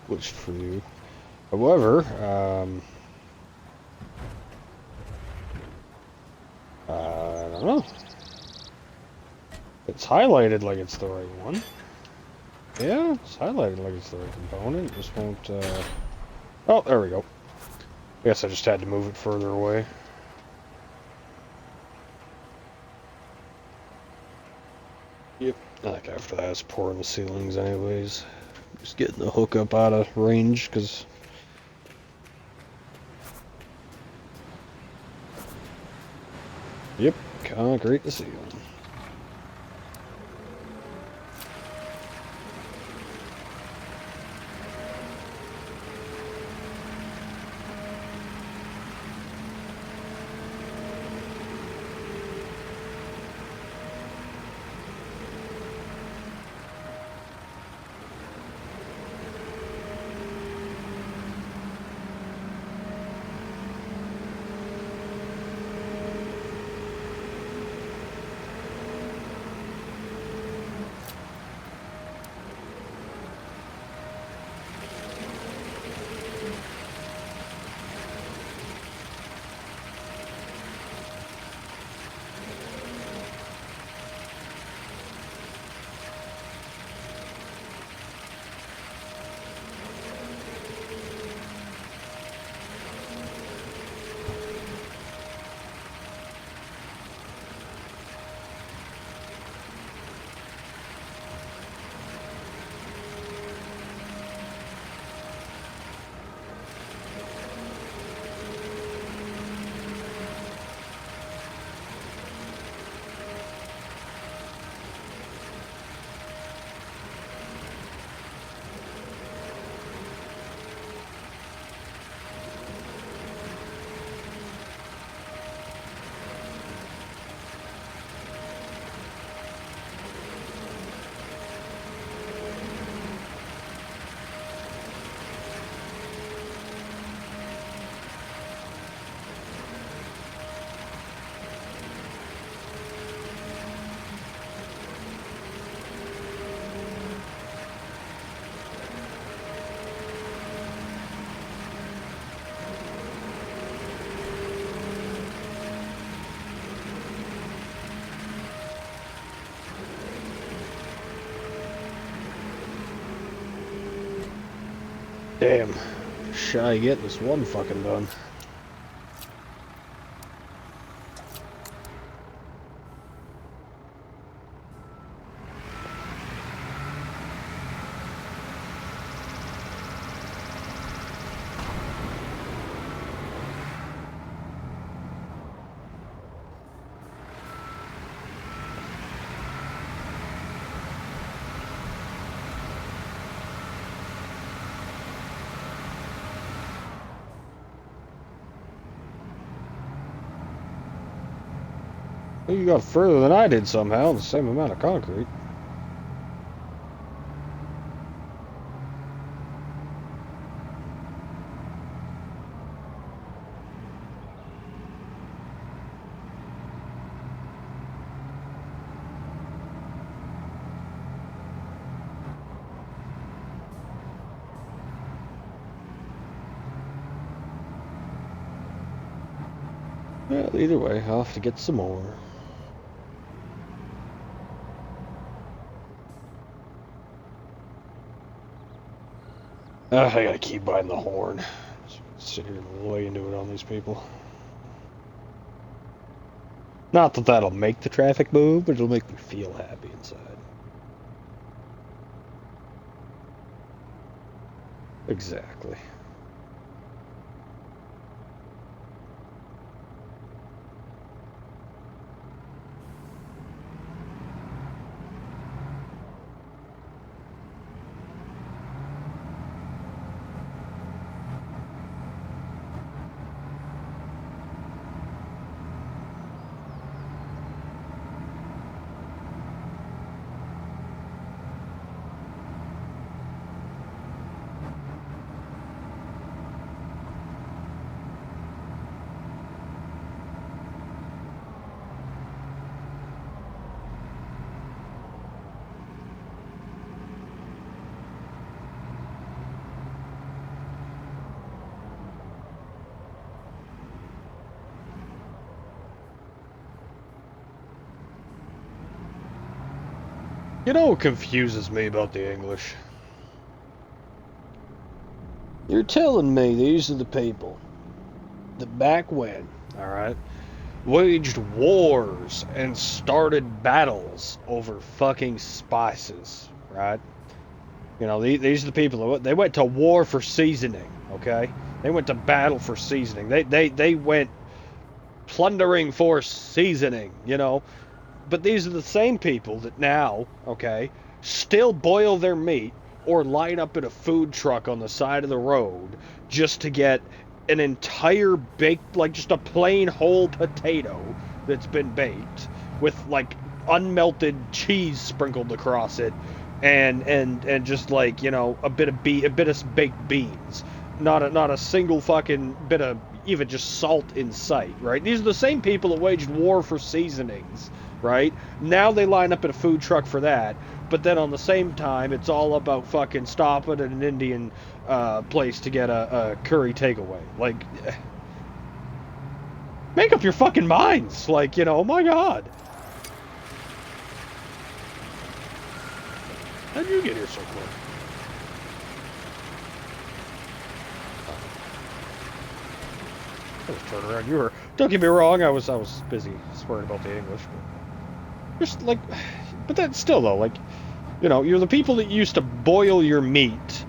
glitched for you. However, I don't know. It's highlighted like it's the right one. Yeah, it's highlighted like it's the right component. It just won't, Oh, there we go. I guess I just had to move it further away. Yep. I think after that, it's pouring the ceilings anyways. Just getting the hook up out of range, because... Yep, concrete the ceiling. Damn. Shy getting this one fucking done. You got further than I did somehow, the same amount of concrete. Well, either way, I'll have to get some more. I gotta keep biting the horn. Just sit here and lay into it on these people. Not that that'll make the traffic move, but it'll make me feel happy inside. Exactly. You know what confuses me about the English? You're telling me these are the people that back when, alright, waged wars and started battles over fucking spices, right? You know, these are the people that they went to war for seasoning, okay? They went to battle for seasoning. They went plundering for seasoning, you know? But these are the same people that now, okay, still boil their meat or line up in a food truck on the side of the road just to get an entire baked, like just a plain whole potato that's been baked with like unmelted cheese sprinkled across it and just like, you know, a bit of baked beans. Not a single fucking bit of even just salt in sight, right? These are the same people that waged war for seasonings, right? Now they line up at a food truck for that, but then on the same time, it's all about fucking stopping at an Indian place to get a curry takeaway. Like, make up your fucking minds. Like, you know, oh my god. How'd you get here so quick? Turn around. You were. Don't get me wrong. I was busy swearing about the English. But just like, but that's still though. Like, you know, you're the people that used to boil your meat.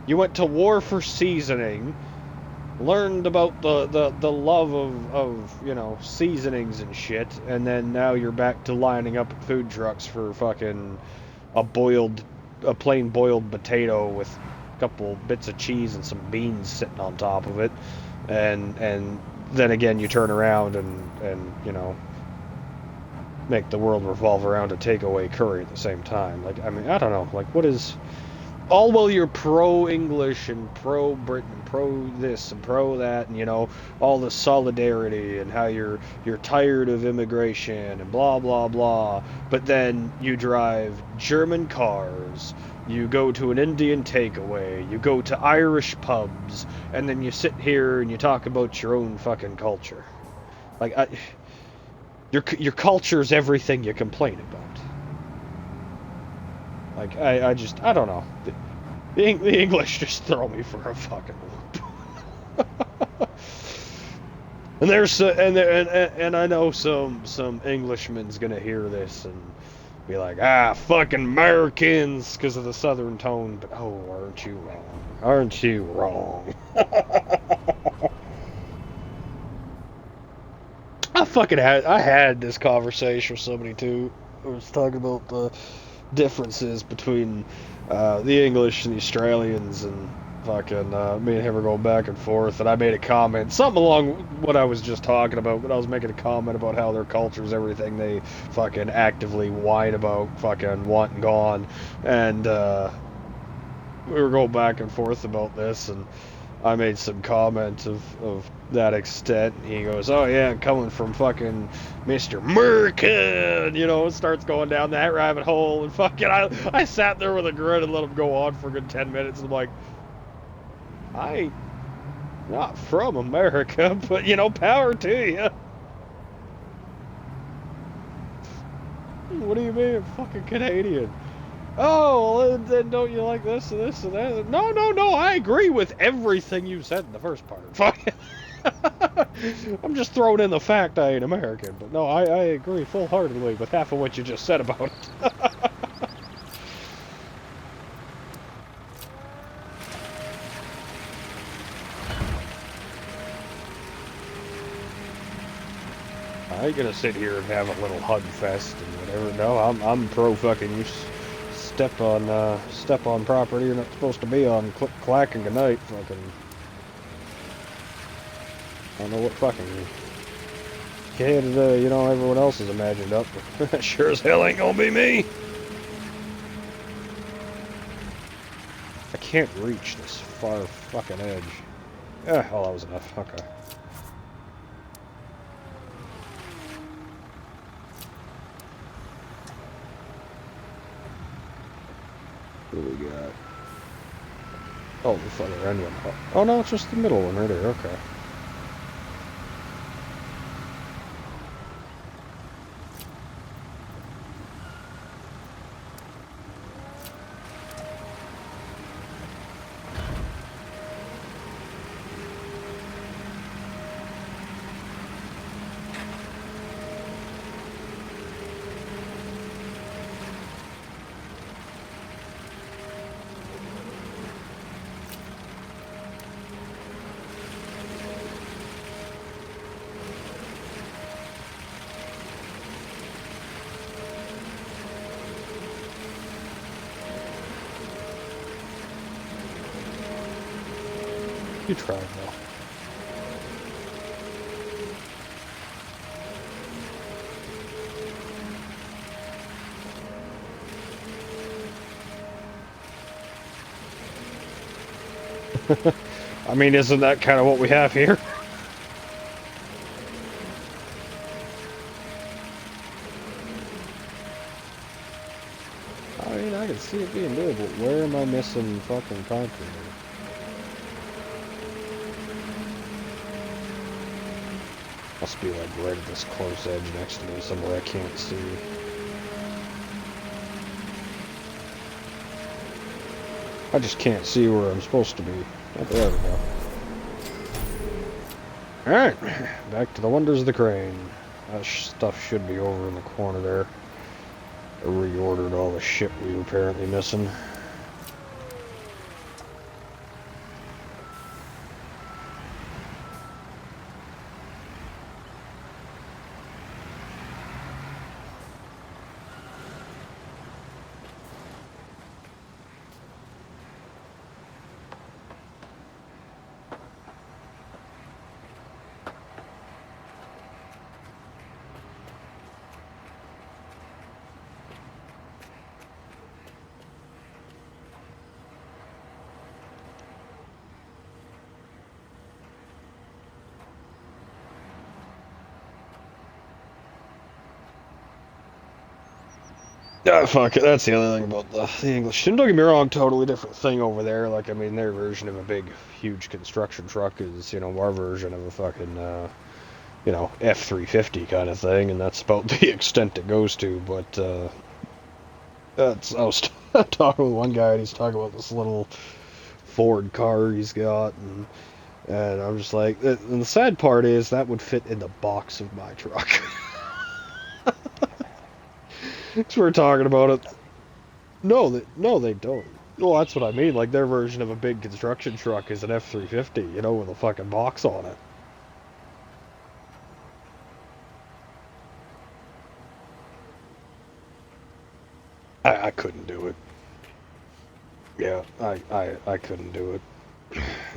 You went to war for seasoning. Learned about the love of you know seasonings and shit, and then now you're back to lining up at food trucks for fucking a plain boiled potato with a couple bits of cheese and some beans sitting on top of it. And then again you turn around and you know make the world revolve around a takeaway curry at the same time. Like, I mean, I don't know, like, what is all while you're pro English and pro Britain, pro this and pro that, and you know all the solidarity and how you're tired of immigration and blah blah blah, but then you drive German cars, you go to an Indian takeaway, you go to Irish pubs, and then you sit here and you talk about your own fucking culture. Like, your culture's everything you complain about. Like, I don't know. The English just throw me for a fucking loop. And there's and I know some Englishman's gonna hear this and be like, fucking Americans, because of the southern tone. But oh, aren't you wrong? Aren't you wrong? I had this conversation with somebody too. I was talking about the differences between the English and the Australians, and fucking me and him were going back and forth, and I made a comment, something along what I was just talking about, but I was making a comment about how their culture is everything they fucking actively whine about fucking wanting gone, and we were going back and forth about this, and I made some comments of that extent, and he goes, oh yeah, coming from fucking Mr. American, you know, starts going down that rabbit hole, and fucking, I sat there with a grin and let him go on for a good 10 minutes, and I'm like, I ain't not from America, but, you know, power to you. What do you mean, I'm fucking Canadian? Oh, well, then don't you like this and this and that? No, I agree with everything you said in the first part. Fuck. I'm just throwing in the fact I ain't American, but no, I agree full-heartedly with half of what you just said about it. I ain't gonna sit here and have a little hug fest and whatever. No, I'm pro fucking you step on property you're not supposed to be on. Click clack and goodnight. Fucking. I don't know what fucking kid, you know, everyone else is imagined up, but that sure as hell ain't gonna be me. I can't reach this far fucking edge. Oh, that was enough. Okay. What do we got? Oh, the further end one. Oh no, it's just the middle one right there. Okay. You tried though. I mean, isn't that kind of what we have here? I mean, I can see it being doable. Where am I missing fucking concrete? Must be like right at this close edge next to me, somewhere I can't see. I just can't see where I'm supposed to be. Oh, there we go. Alright, back to the wonders of the crane. That stuff should be over in the corner there. I reordered all the shit we were apparently missing. Ah, fuck it. That's the other thing about the English. And don't get me wrong, totally different thing over there. Like, I mean, their version of a big, huge construction truck is, you know, our version of a fucking, you know, F-350 kind of thing, and that's about the extent it goes to. But that's talking with one guy, and he's talking about this little Ford car he's got, and I'm just like, and the sad part is that would fit in the box of my truck. So we're talking about it. No, they don't. Well, that's what I mean. Like their version of a big construction truck is an F-350, you know, with a fucking box on it. I couldn't do it. Yeah, I couldn't do it.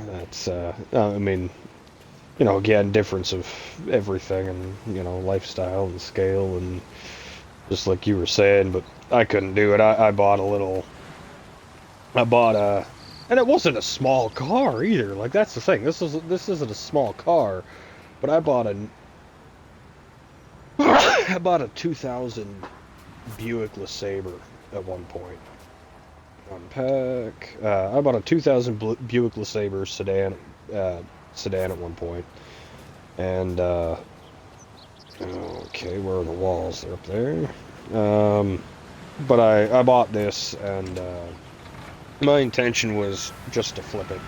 That's I mean, you know, again, difference of everything and, you know, lifestyle and scale and just like you were saying, but I couldn't do it. I bought a, and it wasn't a small car either. Like that's the thing. This isn't a small car, but I bought a 2000 Buick LeSabre at one point. Unpack. I bought a 2000 Buick LeSabre sedan at one point, and okay, where are the walls? They're up there. But I bought this, and my intention was just to flip it.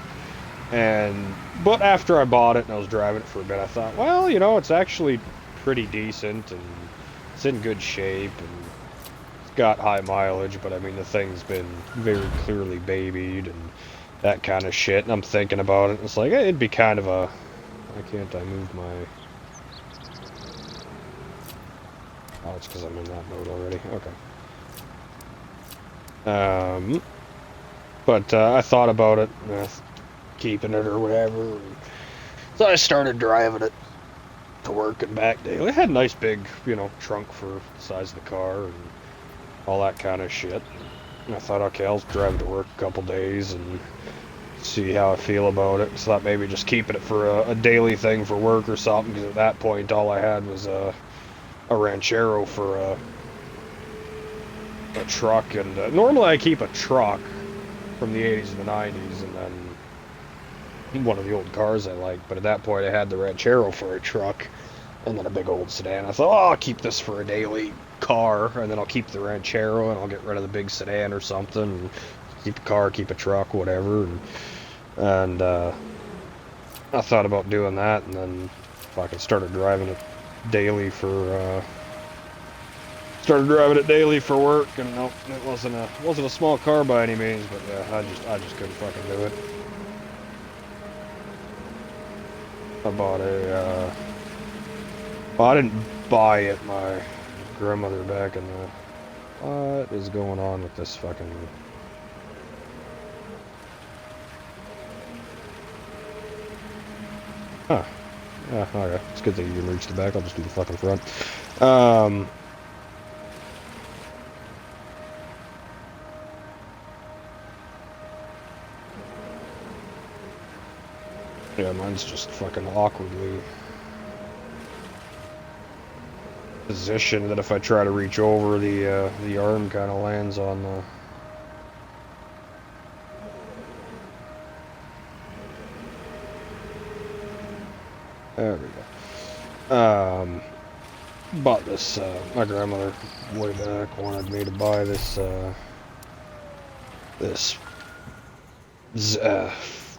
But after I bought it and I was driving it for a bit, I thought, well, you know, it's actually pretty decent and it's in good shape and it's got high mileage, but I mean, the thing's been very clearly babied and that kind of shit. And I'm thinking about it, and it's like, it'd be kind of a... Why can't I move my... Oh, it's because I'm in that mode already. Okay. But I thought about it, keeping it or whatever. So I started driving it to work and back daily. It had a nice big, you know, trunk for the size of the car and all that kind of shit. And I thought, okay, I'll drive it to work a couple days and see how I feel about it. So I thought maybe just keeping it for a daily thing for work or something, because at that point all I had was a Ranchero for a truck. And normally I keep a truck from the 80s and the 90s, and then one of the old cars I liked, but at that point I had the Ranchero for a truck, and then a big old sedan. I thought, oh, I'll keep this for a daily car, and then I'll keep the Ranchero, and I'll get rid of the big sedan or something, and keep a car, keep a truck, whatever, and I thought about doing that, and then fucking started driving it daily for work, and nope, it wasn't a small car by any means, but yeah, I just couldn't fucking do it. I bought well, I didn't buy it. My grandmother back in the... What is going on with this fucking... Huh. Yeah, okay. It's good that you can reach the back. I'll just do the fucking front. Yeah, mine's just fucking awkwardly positioned that if I try to reach over, the arm kind of lands on the... There we go. Bought this, my grandmother way back wanted me to buy this,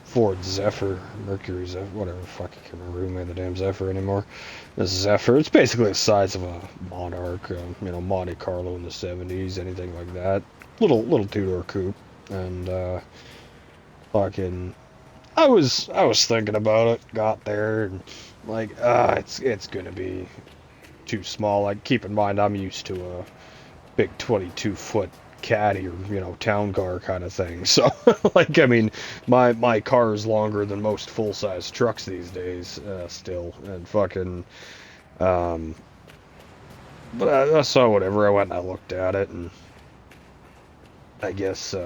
Ford Zephyr, Mercury Zephyr, whatever, fuck, I can't remember who made the damn Zephyr anymore. This Zephyr, it's basically the size of a Monarch, you know, Monte Carlo in the 70s, anything like that. Little two-door coupe, and, fucking, I was thinking about it, got there, and, like, it's gonna be too small. Like, keep in mind, I'm used to a big 22-foot caddy or, you know, town car kind of thing. So, like, I mean, my car is longer than most full-size trucks these days, still, and fucking, but I saw whatever, I went and I looked at it, and I guess,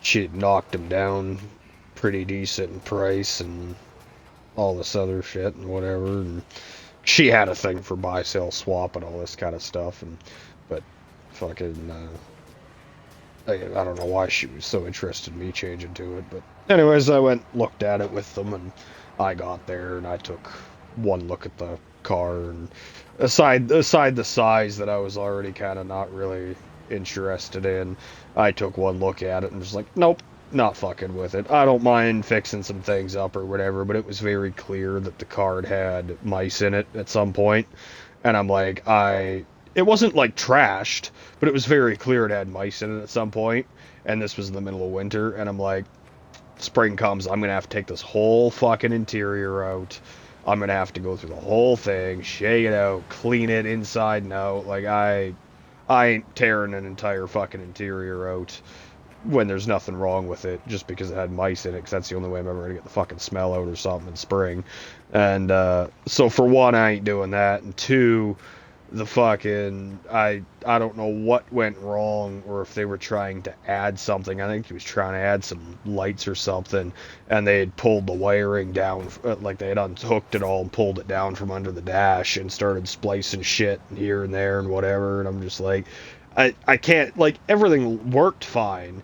she knocked him down pretty decent in price, and all this other shit, and whatever, and she had a thing for buy, sell, swap, and all this kind of stuff, but fucking, I don't know why she was so interested in me changing to it, but anyways, I went, looked at it with them, and I got there, and I took one look at the car, and aside the size that I was already kind of not really interested in. I took one look at it and was like, nope, not fucking with it. I don't mind fixing some things up or whatever, but it was very clear that the card had mice in it at some point, and I'm like, it wasn't like trashed, but it was very clear it had mice in it at some point, and this was in the middle of winter, and I'm like, spring comes, I'm gonna have to take this whole fucking interior out. I'm gonna have to go through the whole thing, shake it out, clean it inside and out. Like I ain't tearing an entire fucking interior out when there's nothing wrong with it just because it had mice in it, because that's the only way I'm ever gonna get the fucking smell out or something in spring. And so for one, I ain't doing that, and two, the fucking I don't know what went wrong, or if they were trying to add something. I think he was trying to add some lights or something, and they had pulled the wiring down, like they had unhooked it all and pulled it down from under the dash and started splicing shit here and there and whatever. And I'm just like, I can't, like, everything worked fine,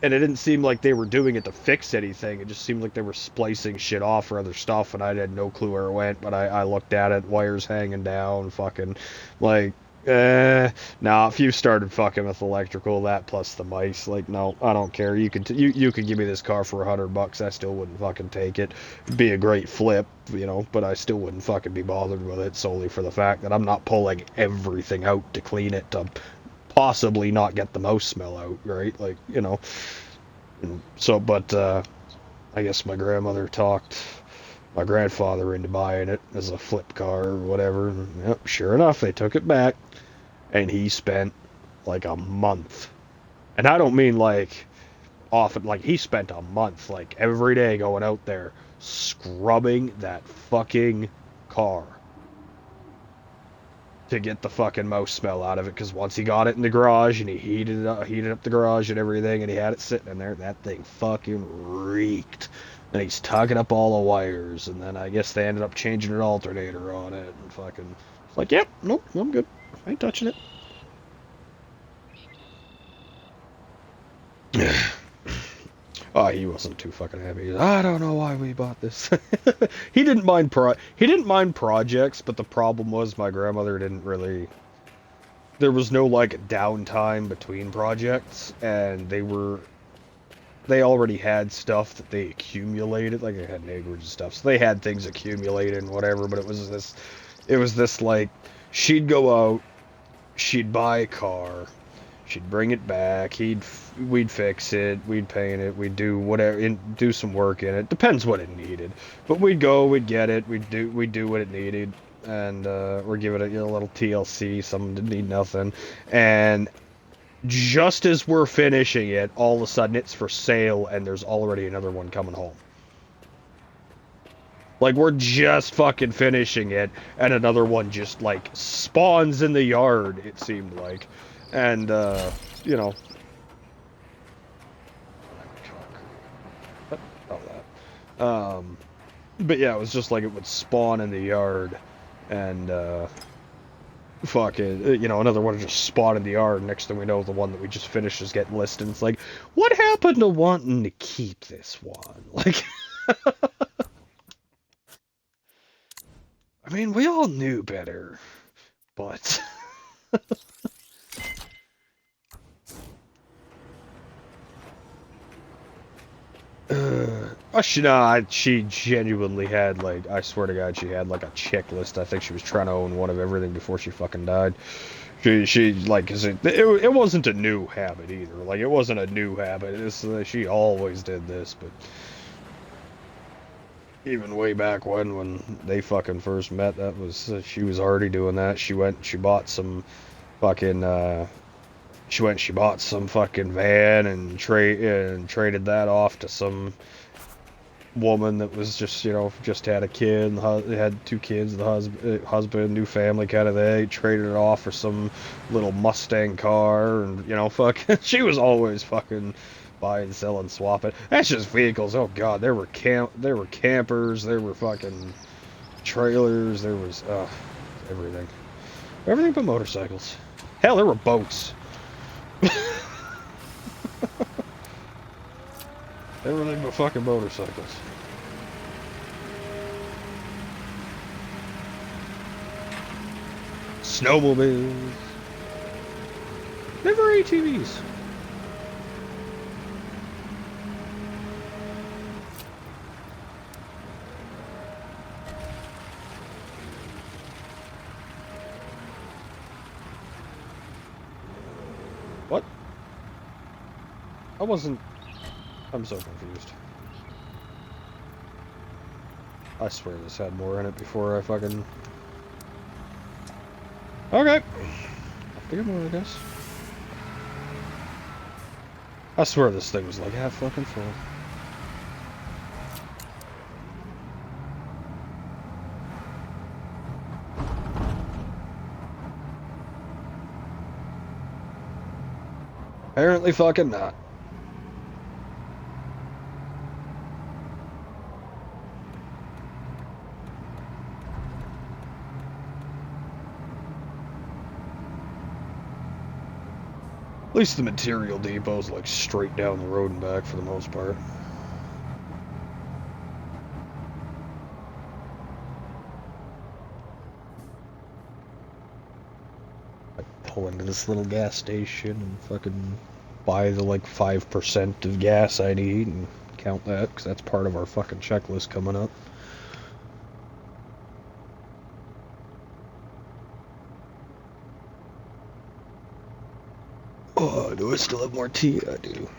and it didn't seem like they were doing it to fix anything. It just seemed like they were splicing shit off for other stuff, and I had no clue where it went. But I looked at it, wires hanging down, fucking, like, nah. If you started fucking with electrical, that plus the mice, like, no, I don't care. You could give me this car for $100, I still wouldn't fucking take it. It'd be a great flip, you know, but I still wouldn't fucking be bothered with it solely for the fact that I'm not pulling everything out to clean it to possibly not get the mouse smell out, right? Like, you know. And so, but I guess my grandmother talked my grandfather into buying it as a flip car or whatever. And, yep, sure enough, they took it back, and he spent like a month. And I don't mean like often, like he spent a month, like every day going out there scrubbing that fucking car to get the fucking mouse smell out of it, because once he got it in the garage and he heated up the garage and everything, and he had it sitting in there, that thing fucking reeked. And he's tugging up all the wires, and then I guess they ended up changing an alternator on it, and fucking, it's like, yep, nope, I'm good, I ain't touching it. Oh, he wasn't too fucking happy. I don't know why we bought this. He didn't mind projects, but the problem was my grandmother didn't really. There was no like downtime between projects, and they already had stuff that they accumulated. Like they had neighborhoods and stuff, so they had things accumulated and whatever. But it was this like, she'd go out, she'd buy a car, she'd bring it back. We'd fix it. We'd paint it. We'd do whatever, do some work in it. Depends what it needed. But we'd go. We'd get it. We'd do what it needed, and or give it a, you know, little TLC. Some didn't need nothing. And just as we're finishing it, all of a sudden it's for sale, and there's already another one coming home. Like, we're just fucking finishing it, and another one just, like, spawns in the yard, it seemed like. And, you know. Oh, that. But yeah, it was just like it would spawn in the yard, and, fucking, you know, another one would just spawn in the yard. Next thing we know, the one that we just finished is getting listed. It's like, what happened to wanting to keep this one? Like, I mean, we all knew better, but she genuinely had, like, I swear to God, she had like a checklist. I think she was trying to own one of everything before she fucking died. She like, 'cause it wasn't a new habit either. Like, it wasn't a new habit. She always did this, but even way back when they fucking first met, that was she was already doing that. She bought some fucking she bought some fucking van and traded that off to some woman that was just, you know, just had a kid and had two kids, the husband, new family kind of thing. Traded it off for some little Mustang car, and, you know, fucking she was always fucking buying, selling, swapping. That's just vehicles. Oh god, there were campers, there were fucking trailers, there was everything but motorcycles. Hell, there were boats. Everything but fucking motorcycles. Snowmobiles. Never ATVs? What? I'm so confused. I swear this had more in it before I fucking... Okay. Have to get more, I guess. I swear this thing was like half fucking full. Apparently fucking not. At least the material depot's like straight down the road and back for the most part. I pull into this little gas station and fucking buy the like 5% of gas I need and count that, because that's part of our fucking checklist coming up. Oh, do I still have more tea? I do.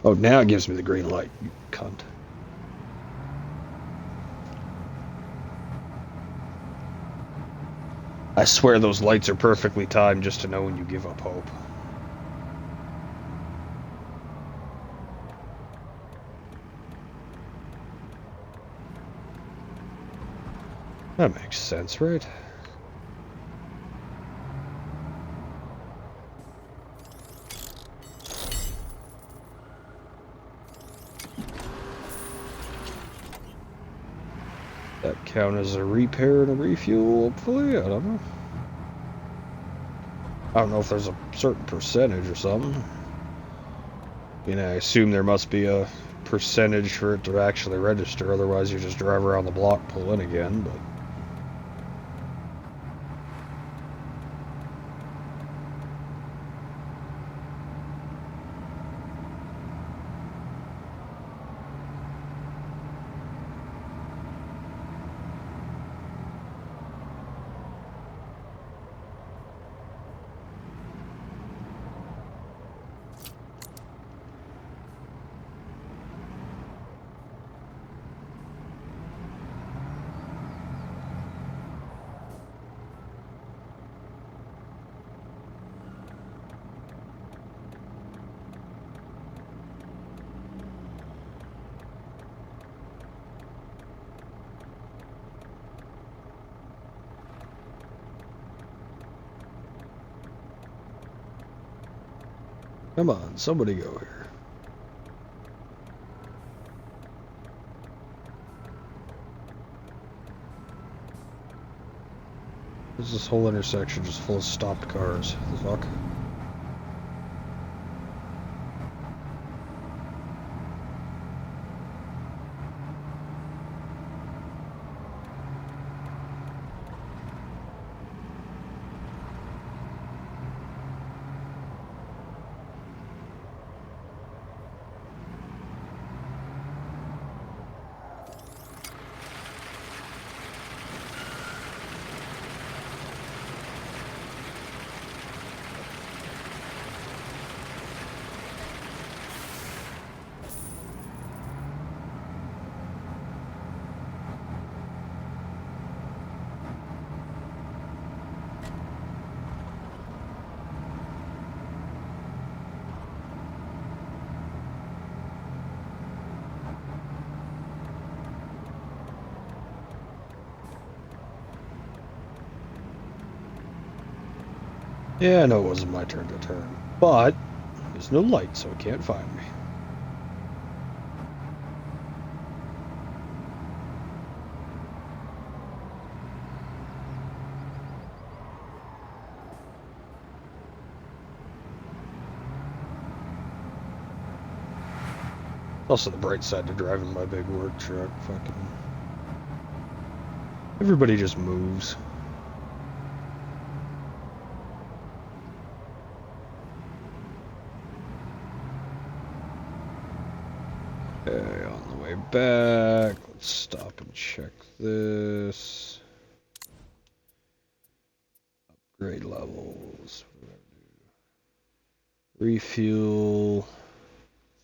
Oh, now it gives me the green light, you cunt. I swear those lights are perfectly timed just to know when you give up hope. That makes sense, right? That count as a repair and a refuel, hopefully? I don't know. I don't know if there's a certain percentage or something. You know, I assume there must be a percentage for it to actually register, otherwise you just drive around the block, pull in again, but... Come on, somebody go here. There's this whole intersection just full of stopped cars. The fuck? Yeah, I know it wasn't my turn to turn, but there's no light, so it can't find me. Also, the bright side to driving my big work truck. Fucking. Everybody just moves. Okay, on the way back, let's stop and check this. Upgrade levels. Refuel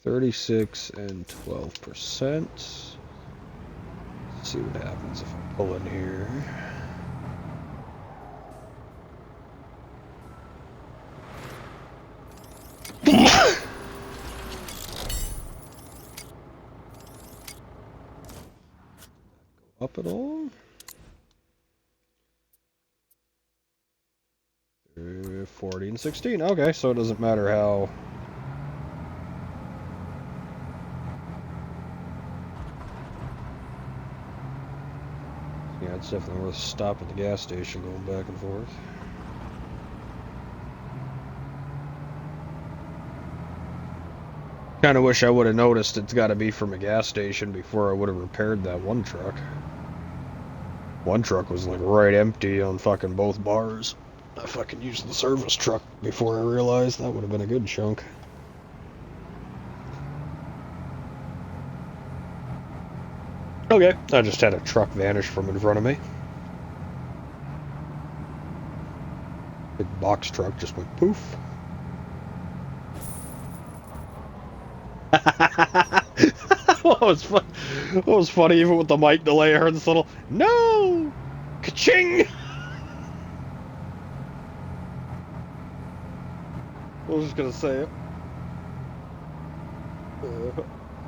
36 and 12%. Let's see what happens if I pull in here. Up at all? 40 and 16. Okay, so it doesn't matter how. Yeah, it's definitely worth stopping at the gas station going back and forth. Kind of wish I would have noticed it's got to be from a gas station before I would have repaired that one truck. One truck was like right empty on fucking both bars. I fucking used the service truck before I realized that would have been a good chunk. Okay, I just had a truck vanish from in front of me. Big box truck just went poof. What was funny, even with the mic delay, I heard this little no, ka-ching. I was just gonna say it.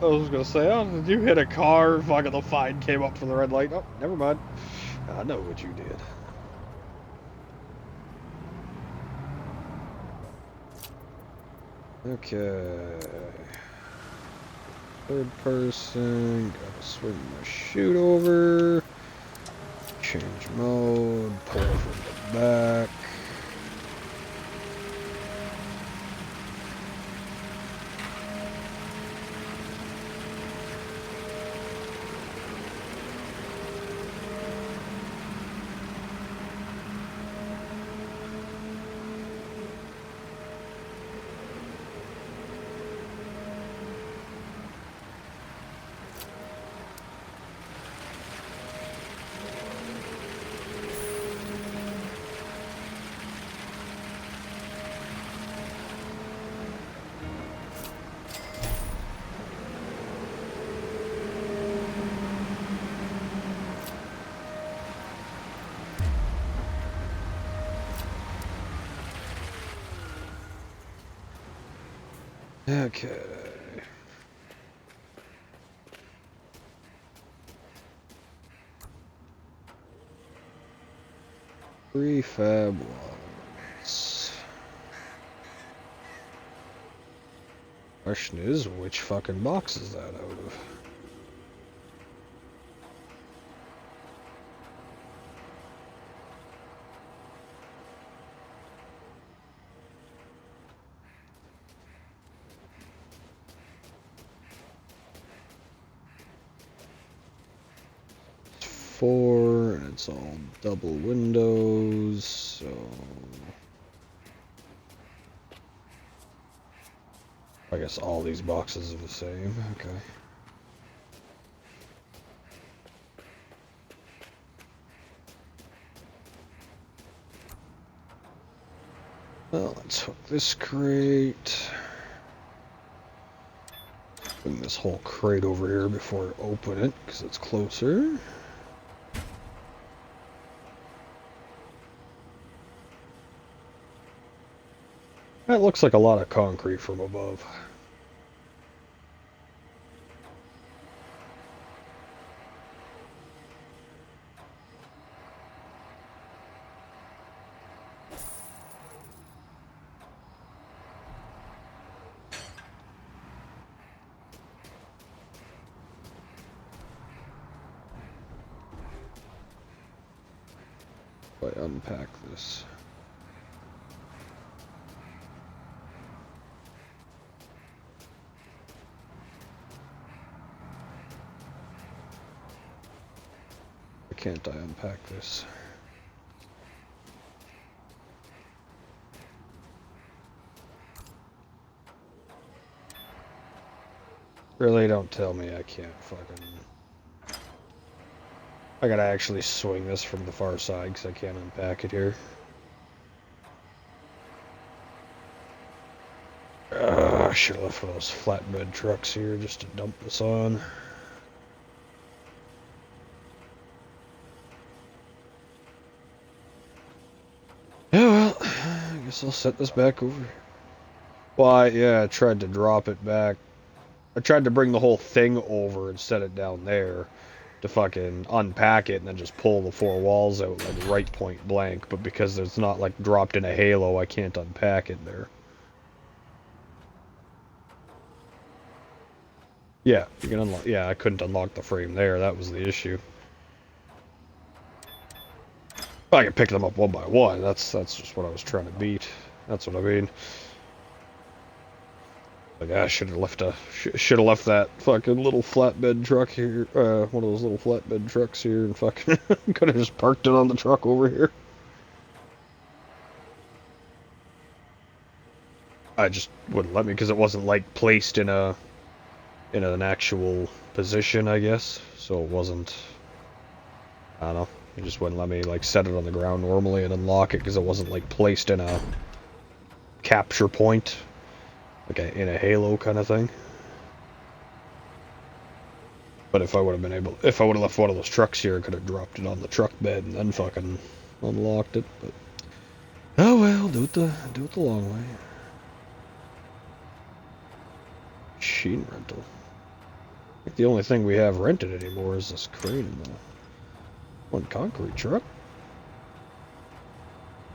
Oh, did you hit a car? Fucking the fine came up for the red light. Oh, never mind. I know what you did. Okay. Third person. Gotta swing my chute over. Change mode. Pull from the back. Okay. Prefab logs. Question is, which fucking box is that out of? Four, and it's all double windows, so I guess all these boxes are the same. Okay. Well, let's hook this crate. Bring this whole crate over here before I open it, because it's closer. That looks like a lot of concrete from above. If I unpack this. can't I unpack this? Really, don't tell me I can't fucking... I gotta actually swing this from the far side because I can't unpack it here. I should have left one of those flatbed trucks here just to dump this on. Yeah, well, I guess I'll set this back over. Well, yeah, I tried to drop it back. I tried to bring the whole thing over and set it down there to fucking unpack it and then just pull the four walls out like right point blank. But because it's not like dropped in a halo, I can't unpack it there. Yeah, you can unlock. Yeah, I couldn't unlock the frame there. That was the issue. I can pick them up one by one. That's just what I was trying to beat. That's what I mean. Like I should have left that fucking little flatbed truck here. One of those little flatbed trucks here, and fucking could have just parked it on the truck over here. I just wouldn't let me because it wasn't like placed in an actual position, I guess. So it wasn't. I don't know. It just wouldn't let me like set it on the ground normally and unlock it because it wasn't like placed in a capture point, like in a halo kind of thing. But if I would have left one of those trucks here, I could have dropped it on the truck bed and then fucking unlocked it. But oh well, do it the long way. Machine rental. I think the only thing we have rented anymore is this crane and the one concrete truck.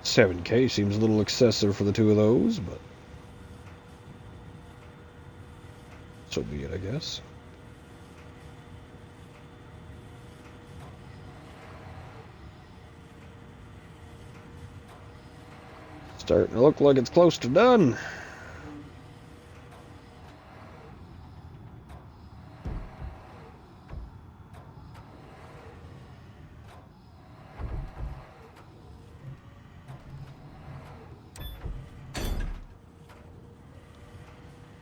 7K seems a little excessive for the two of those, but so be it, I guess. Starting to look like it's close to done.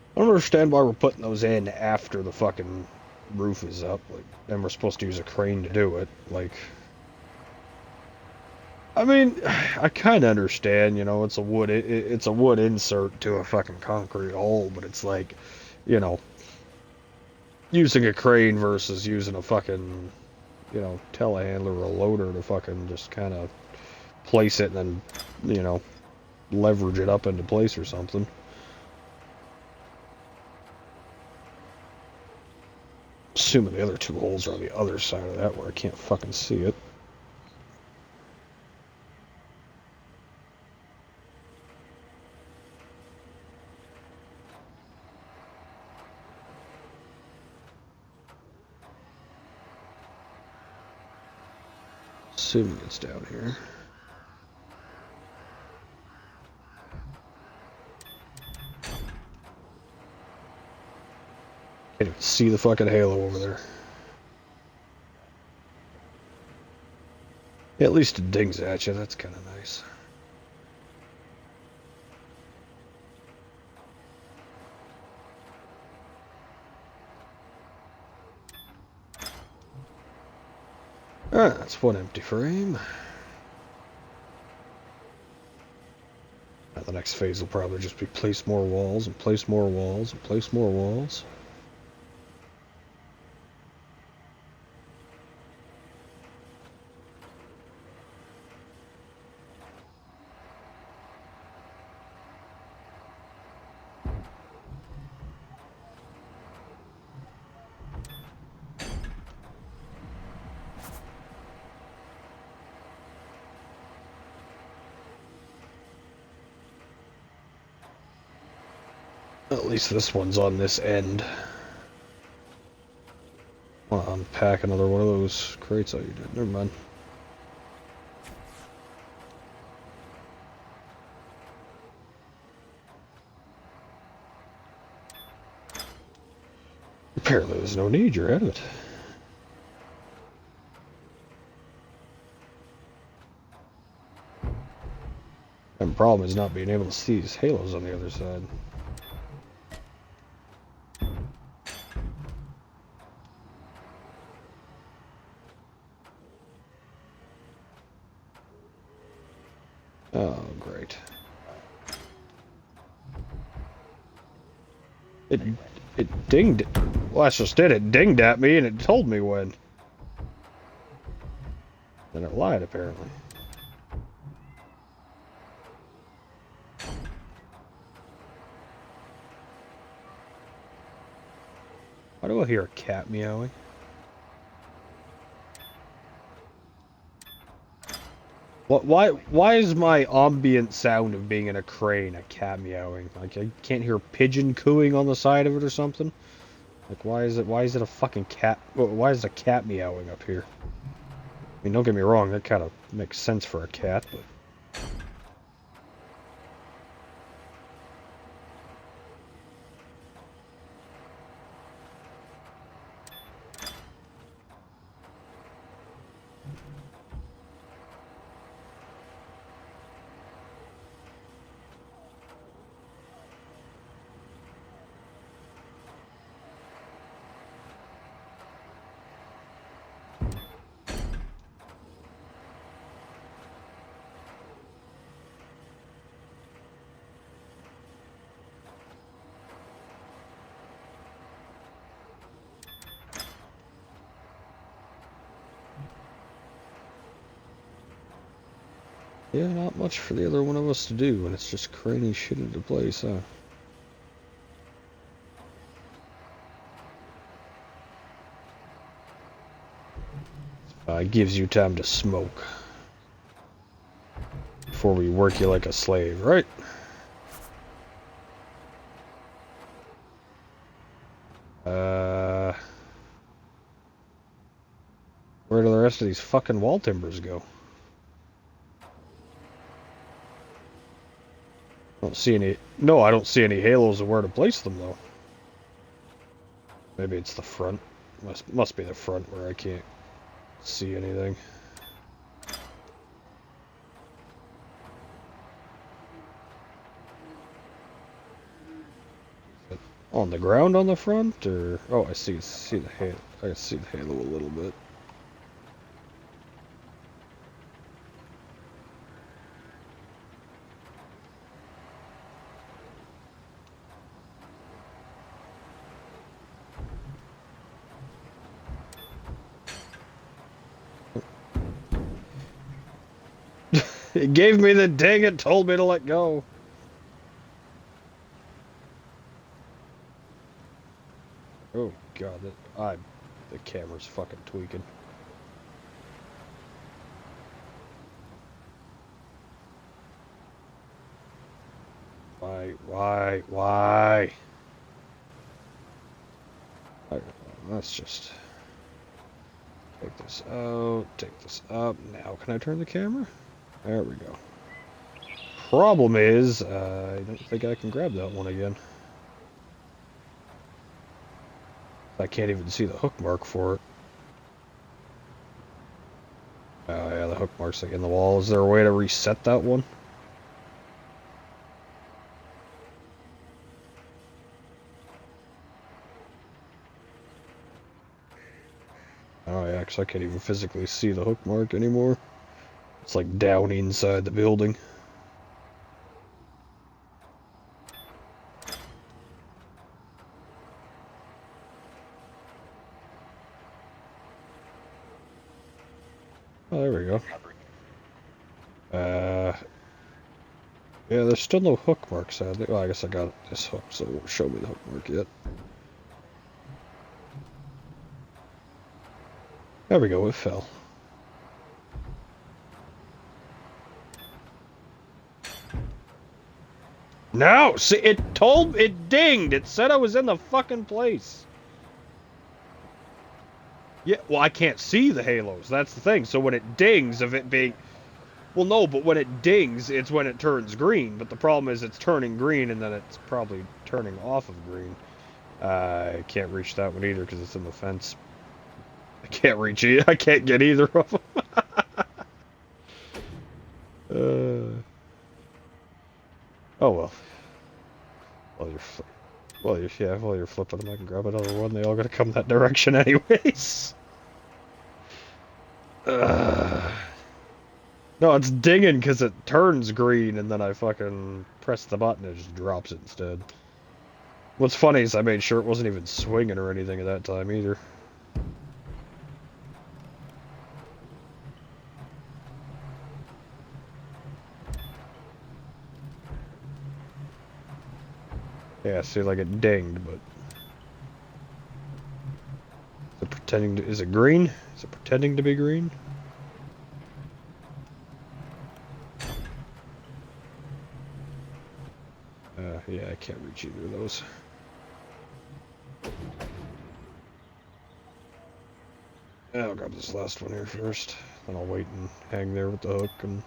I don't understand why we're putting those in after the fucking roof is up. Like, then we're supposed to use a crane to do it. Like, I mean, I kind of understand, you know, it's a wood, it's a wood insert to a fucking concrete hole, but it's like, you know, using a crane versus using a fucking, you know, telehandler or a loader to fucking just kind of place it and then, you know, leverage it up into place or something. Assuming the other two holes are on the other side of that where I can't fucking see it. Assuming it's down here. Can't even see the fucking halo over there. Yeah, at least it dings at you. That's kind of nice. Alright, that's one empty frame. Now the next phase will probably just be place more walls and place more walls and place more walls. At least this one's on this end. I'll unpack another one of those crates. Oh, you did. Never mind. Apparently there's no need. You're out of it. problem is not being able to see these halos on the other side. Oh, great. It dinged. Well, that's just it. It dinged at me and it told me when. Then it lied, apparently. Why do I hear a cat meowing? Why is my ambient sound of being in a crane a cat meowing? Like, I can't hear pigeon cooing on the side of it or something? Like, why is it a fucking cat? Why is a cat meowing up here? I mean, don't get me wrong, that kind of makes sense for a cat, but... Yeah, not much for the other one of us to do when it's just craning shit into place, huh? It gives you time to smoke. Before we work you like a slave, right? Where do the rest of these fucking wall timbers go? I don't see any... No, I don't see any halos of where to place them, though. Maybe it's the front. Must be the front where I can't see anything. On the ground on the front, or... Oh, I see the halo. I see the halo a little bit. It gave me the ding, it told me to let go. Oh god, the camera's fucking tweaking. Why? Let's just take this out, take this up. Now can I turn the camera? There we go. Problem is, I don't think I can grab that one again. I can't even see the hook mark for it. Oh yeah, the hook mark's like in the wall. Is there a way to reset that one? Oh yeah, 'cause I can't even physically see the hook mark anymore. It's like down inside the building. Oh, there we go. Yeah, there's still no hook mark, sadly. Well, I guess I got this hook, so it won't show me the hook mark yet. There we go, it fell. No! See, it dinged! It said I was in the fucking place! Yeah, well, I can't see the halos, that's the thing. So when it dings, of it being... Well, no, but when it dings, it's when it turns green. But the problem is it's turning green, and then it's probably turning off of green. I can't reach that one either, because it's in the fence. I can't reach it. I can't get either of them. Oh well. While you're, while you're flipping them, I can grab another one. They all gotta come that direction anyways. No, it's dinging because it turns green, and then I fucking press the button, and it just drops it instead. What's funny is I made sure it wasn't even swinging or anything at that time either. Yeah, see, like it dinged, but... Is it pretending to... Is it green? Is it pretending to be green? Yeah, I can't reach either of those. Yeah, I'll grab this last one here first. Then I'll wait and hang there with the hook and...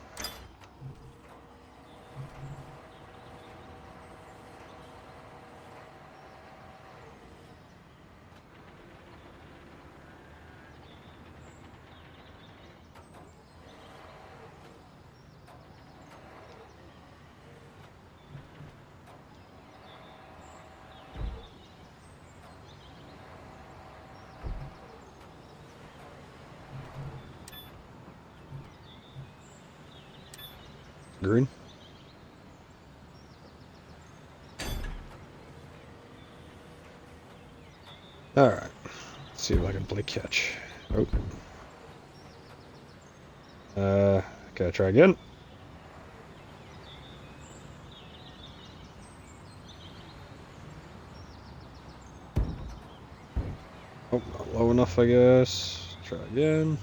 Green? Alright. Let's see if I can play catch. Oh. Okay, try again. Oh, not low enough, I guess. Try again.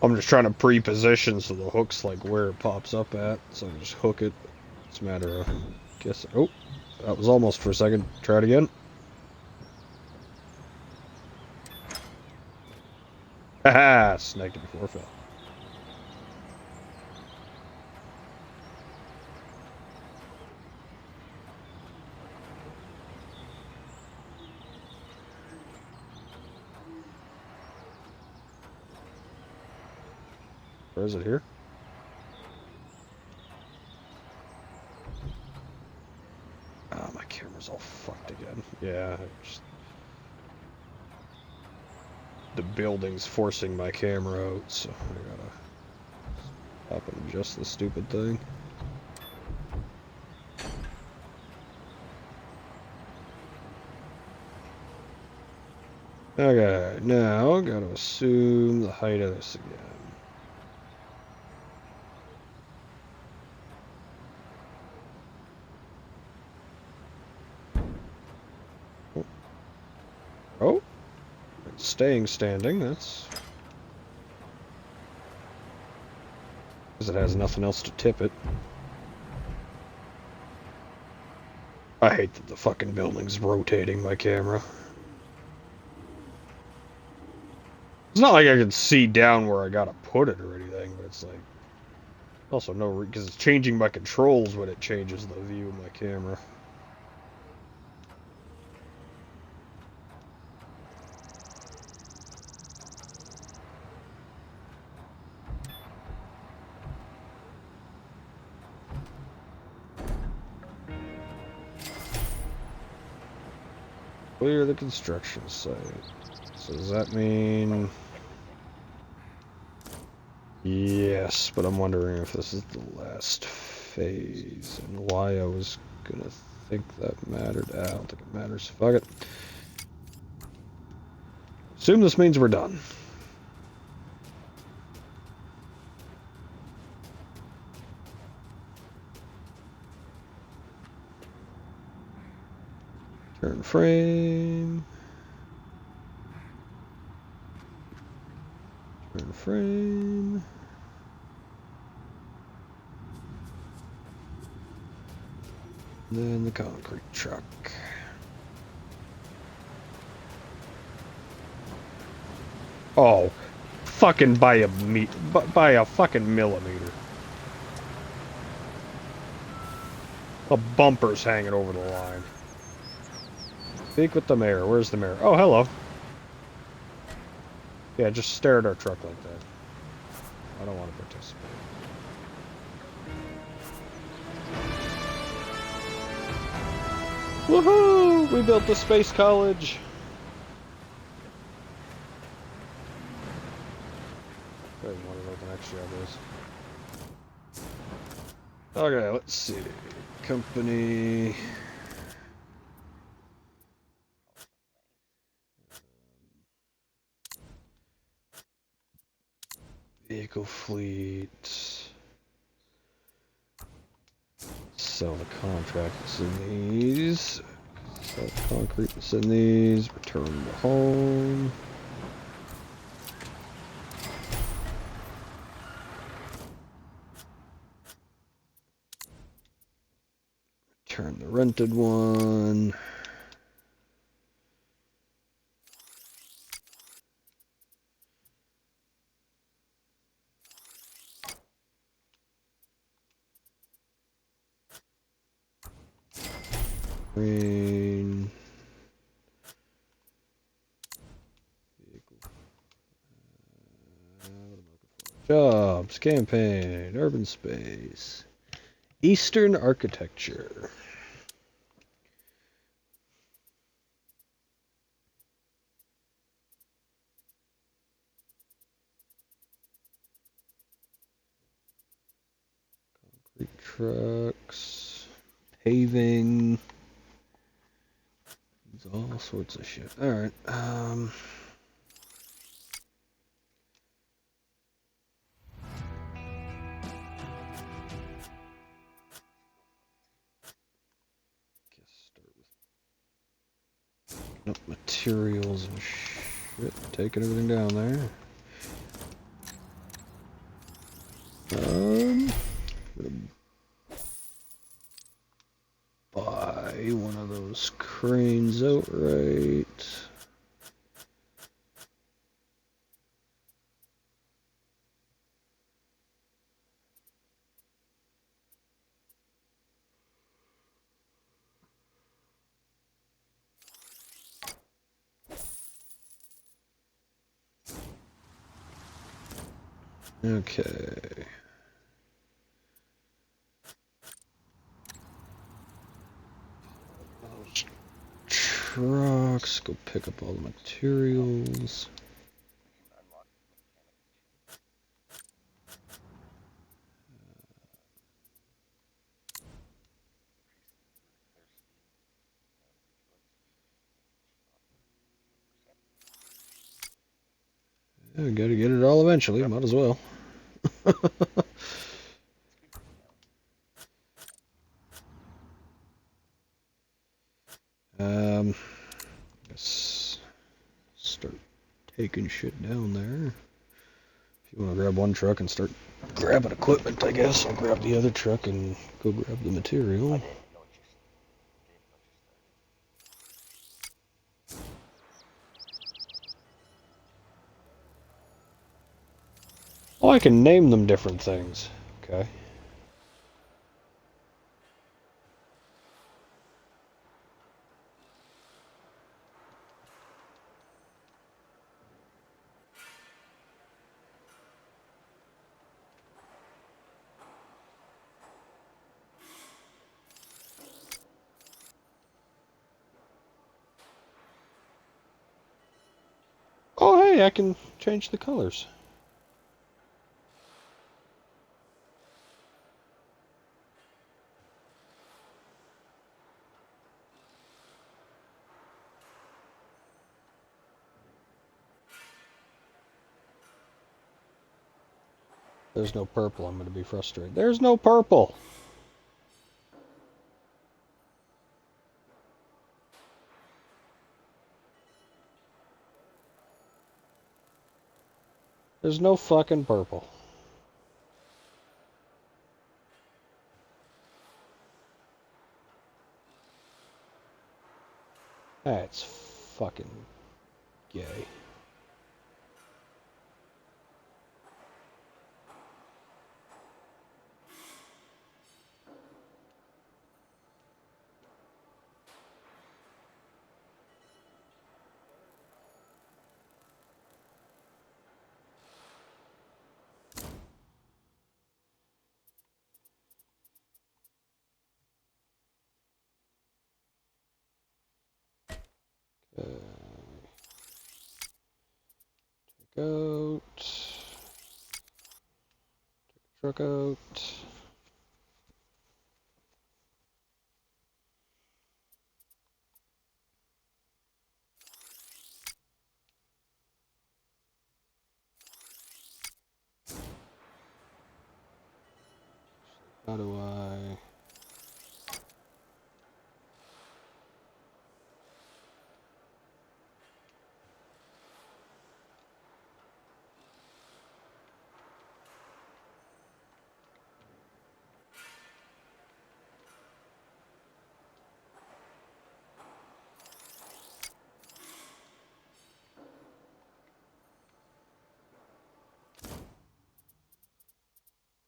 I'm just trying to pre-position so the hook's like where it pops up at, so I can just hook it. It's a matter of guessing. Oh, that was almost for a second. Try it again. Haha, snagged it before it fell. Where is it here? Ah, my camera's all fucked again. Yeah, just... The building's forcing my camera out, so I gotta stop and adjust the stupid thing. Okay, now gotta assume the height of this again. Oh, it's staying standing, that's... Because it has nothing else to tip it. I hate that the fucking building's rotating my camera. It's not like I can see down where I gotta put it or anything, but it's like... Also no because it's changing my controls when it changes the view of my camera. Clear the construction site. So does that mean... Yes, but I'm wondering if this is the last phase and why I was gonna think that mattered. I don't think it matters. Fuck it. Assume this means we're done. Turn frame. Turn frame. Then the concrete truck. Oh, fucking by a fucking millimeter. The bumper's hanging over the line. Speak with the mayor. Where's the mayor? Oh, hello. Yeah, just stare at our truck like that. I don't want to participate. Woohoo! We built the space college. I want to know what the next job is. Okay, let's see. Company. Vehicle fleet. Sell the contract that's in these. Sell the concrete that's in these. Return to home. Return the rented one. Green. Jobs, campaign, urban space, Eastern architecture. Concrete trucks, paving, all sorts of shit. All right. Up materials and shit. Taking everything down there. Gonna buy one of those cranes outright. Okay. Trucks, go pick up all the materials. Yeah, gotta get it all eventually, might as well. Let's start taking shit down there. If you want to grab one truck and start grabbing equipment, I guess I'll grab the other truck and go grab the material. Oh, I can name them different things. Okay. Oh, hey, I can change the colors. There's no purple. I'm going to be frustrated. There's no purple. There's no fucking purple. That's fucking gay. Take out. Truck out. How do I...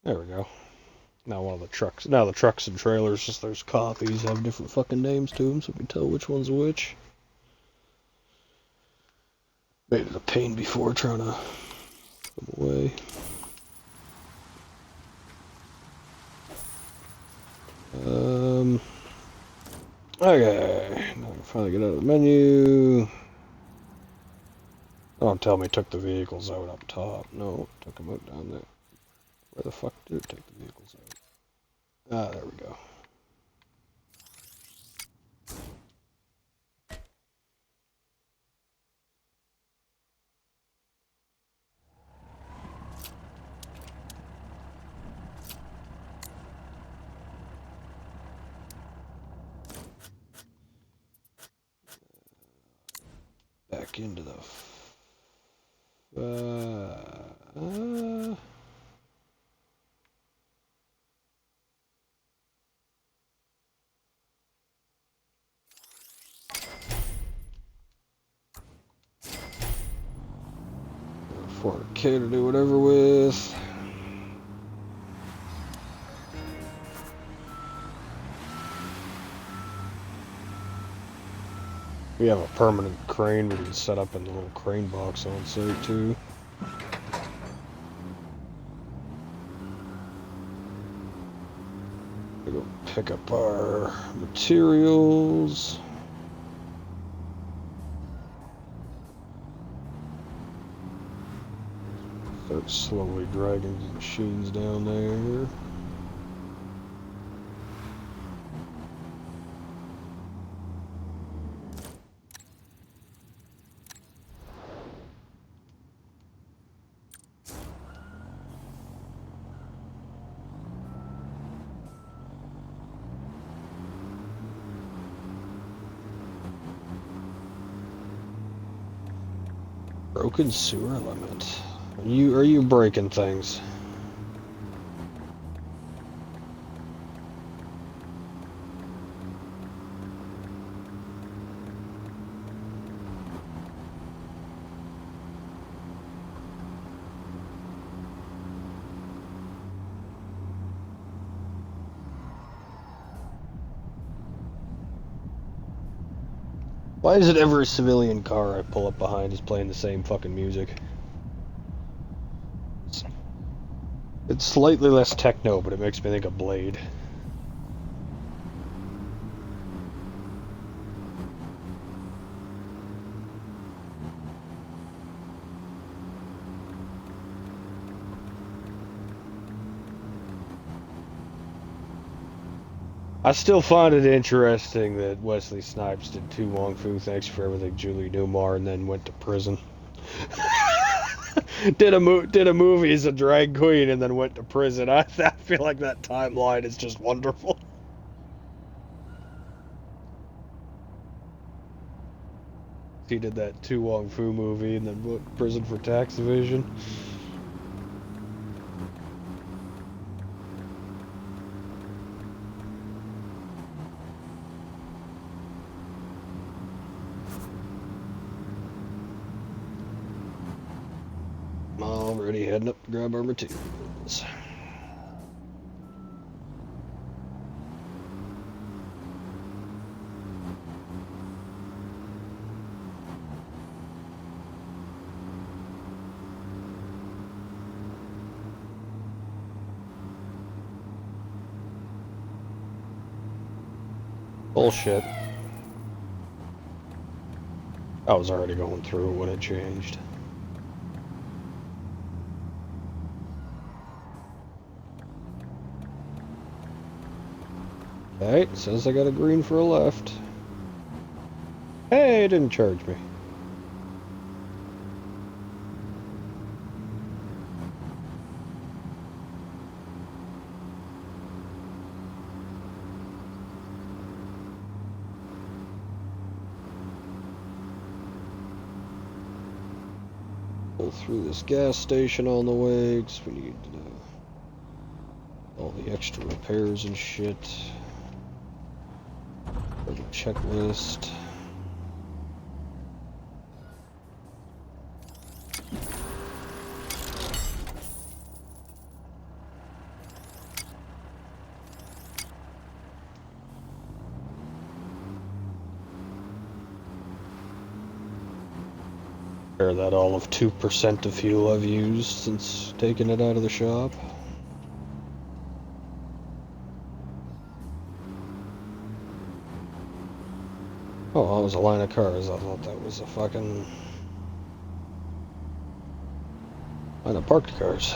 There we go. Now one of the trucks, now the trucks and trailers, just there's copies, have different fucking names to them, so we can tell which one's which. Made it a pain before trying to put them away. Okay, now I can finally get out of the menu. Don't tell me it took the vehicles out up top. No, it took them out down there. Where the fuck did it take the vehicles out? Ah, there we go. Back into the... $400K to do whatever with. We have a permanent crane we can set up in the little crane box on site too. We go pick up our materials. Start slowly dragging the machines down there. Broken sewer element. Are you breaking things? Why is it every civilian car I pull up behind is playing the same fucking music? It's slightly less techno, but it makes me think of Blade. I still find it interesting that Wesley Snipes did Tu Wong Fu, Thanks for Everything, Julie Newmar, and then went to prison. did a movie as a drag queen and then went to prison. I feel like that timeline is just wonderful. He did that Tu Wong Fu movie and then went to prison for tax evasion. Already heading up to grab our materials. Bullshit. I was already going through it when it changed. Okay, it says I got a green for a left. Hey, it didn't charge me. Pull through this gas station on the way, because we need all the extra repairs and shit. Checklist. Compare that all of 2% of fuel I've used since taking it out of the shop. Oh, that was a line of cars. I thought that was a fucking line of parked cars.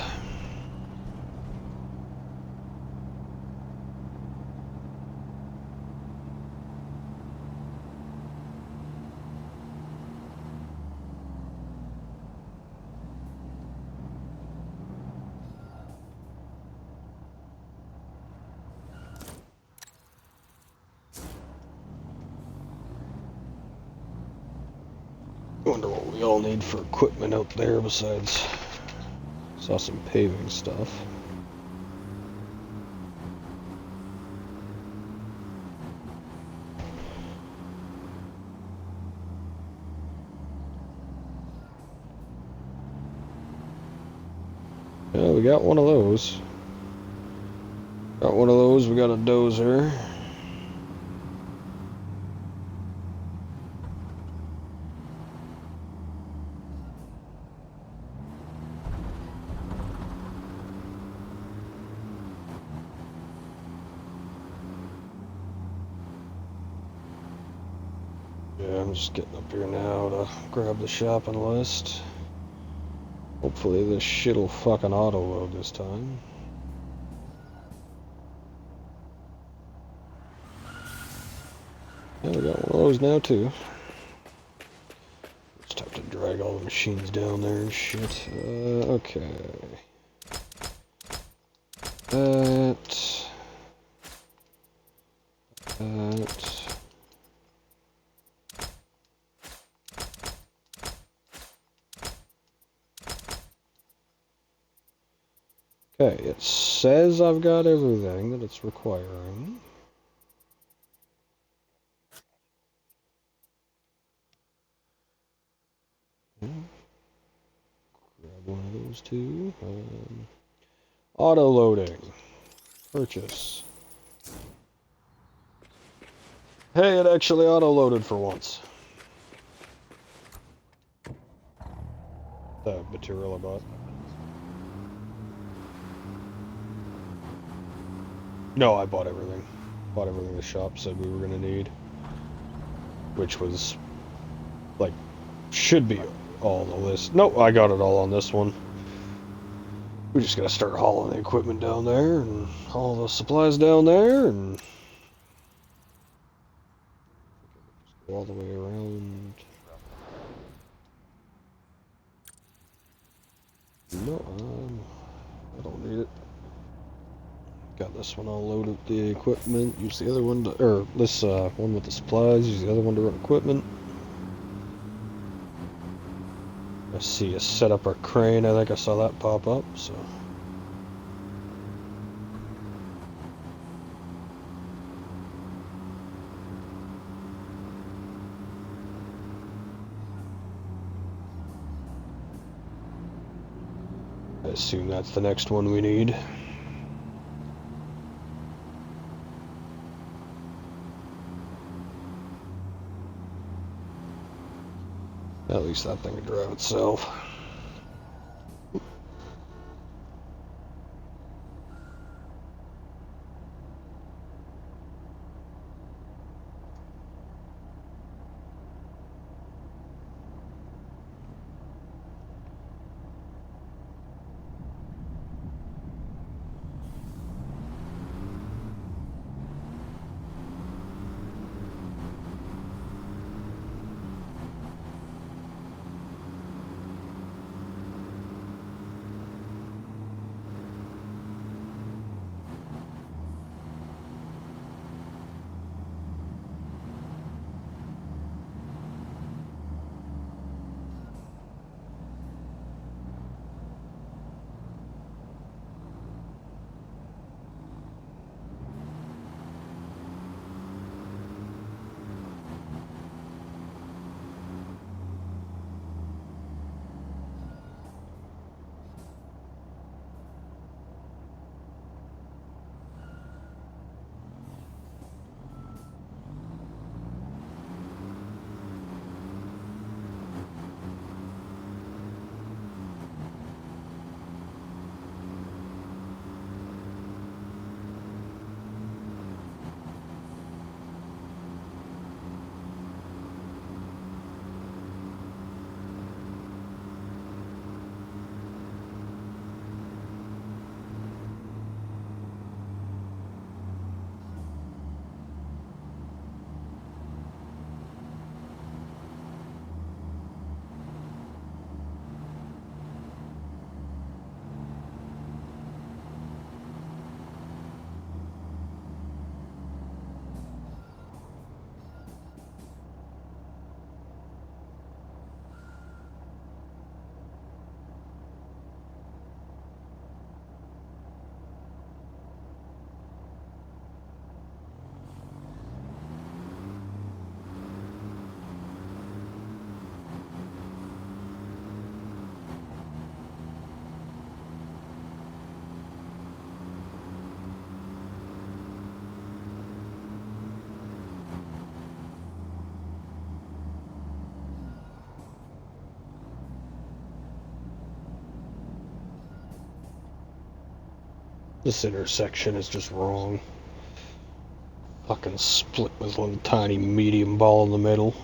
I wonder what we all need for equipment out there besides... Saw some paving stuff. Yeah, we got one of those. Got one of those, we got a dozer. Yeah, I'm just getting up here now to grab the shopping list. Hopefully this shit'll fucking auto-load this time. Yeah, we got one of those now too. Just have to drag all the machines down there and shit. Okay. That. Okay, it says I've got everything that it's requiring. Grab one of those two. Auto loading. Purchase. Hey, it actually auto loaded for once. The material I bought. No, I bought everything. Bought everything the shop said we were gonna need. Which was, like, should be all on the list. Nope, I got it all on this one. We just gotta start hauling the equipment down there and all the supplies down there and just go all the way around. No, I don't need it. Got this one all loaded with the equipment. Use the other one to, or this one with the supplies. Use the other one to run equipment. I see us set up our crane. I think I saw that pop up. So. I assume that's the next one we need. At least that thing can drive itself. This intersection is just wrong. Fucking split with one tiny medium ball in the middle.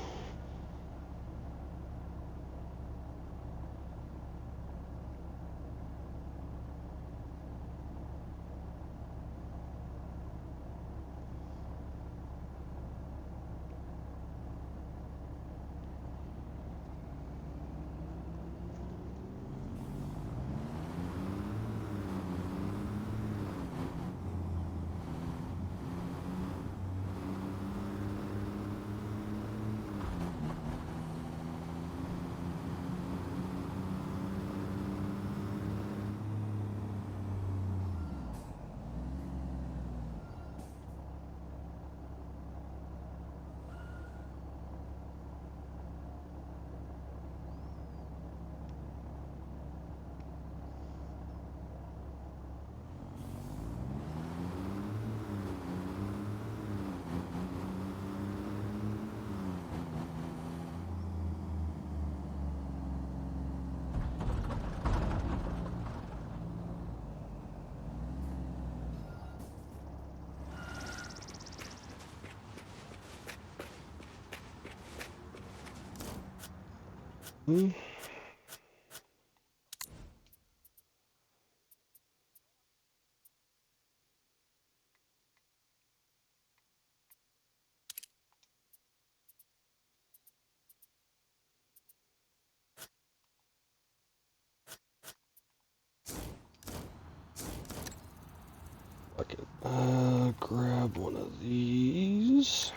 Hmm. Okay. Grab one of these.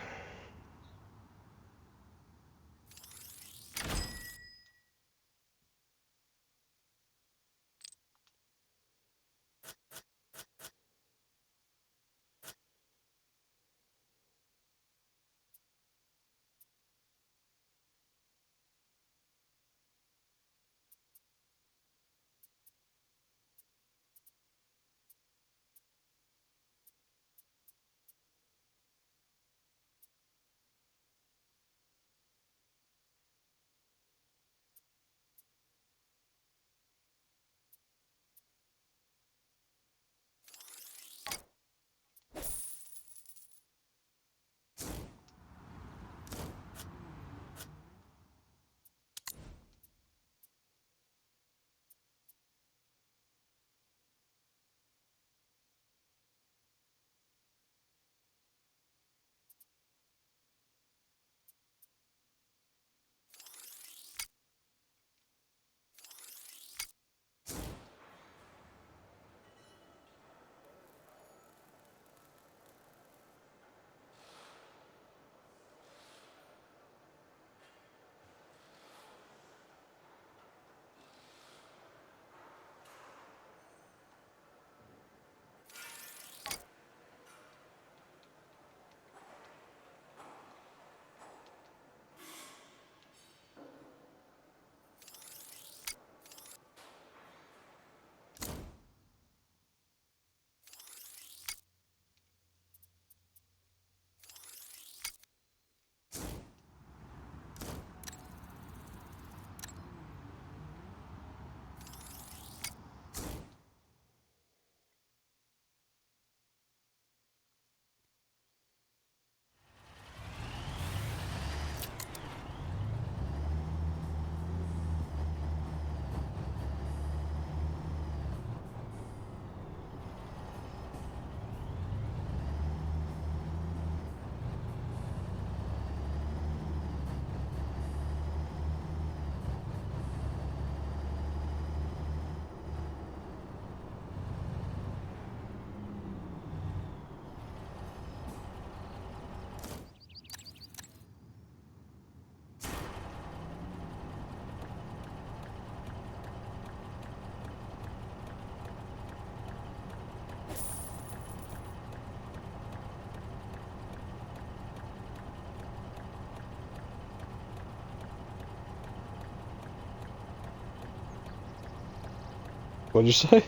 What'd you say?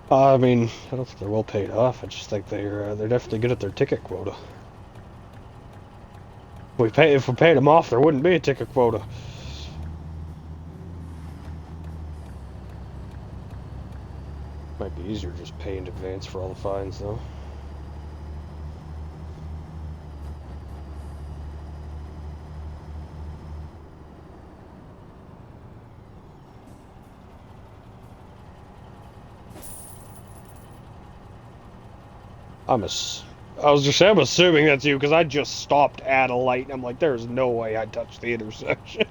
I mean, I don't think they're well paid off. I just think they're definitely good at their ticket quota. If we paid them off, there wouldn't be a ticket quota. Easier just pay in advance for all the fines, though. I was just saying, I'm assuming that's you, because I just stopped at a light, and I'm like, there's no way I touched the intersection.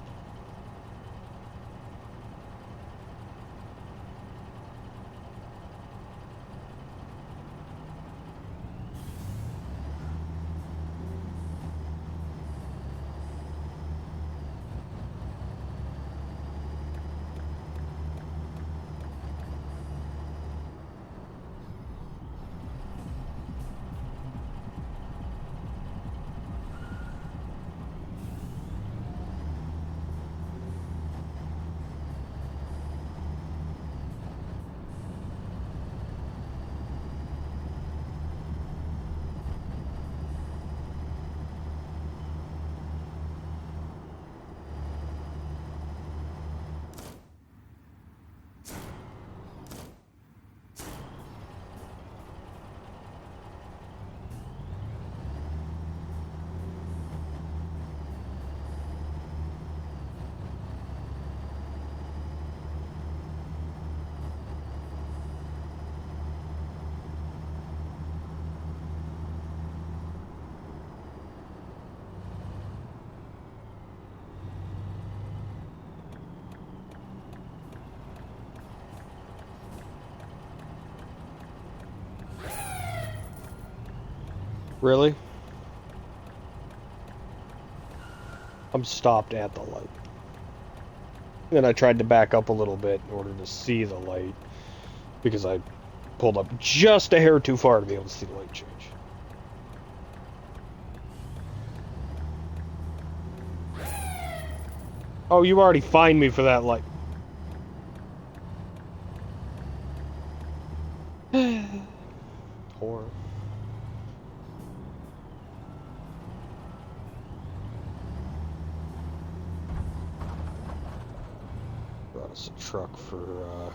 Really? I'm stopped at the light. Then I tried to back up a little bit in order to see the light, because I pulled up just a hair too far to be able to see the light change. Oh, you already fined me for that light. Whore. Brought us a truck for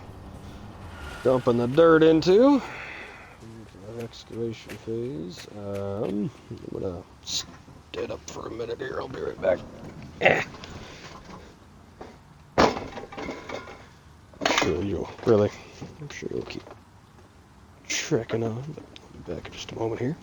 dumping the dirt into. For the excavation phase. I'm gonna stand up for a minute here. I'll be right back. Really? I'm sure you'll keep trekking on, but I'll be back in just a moment here.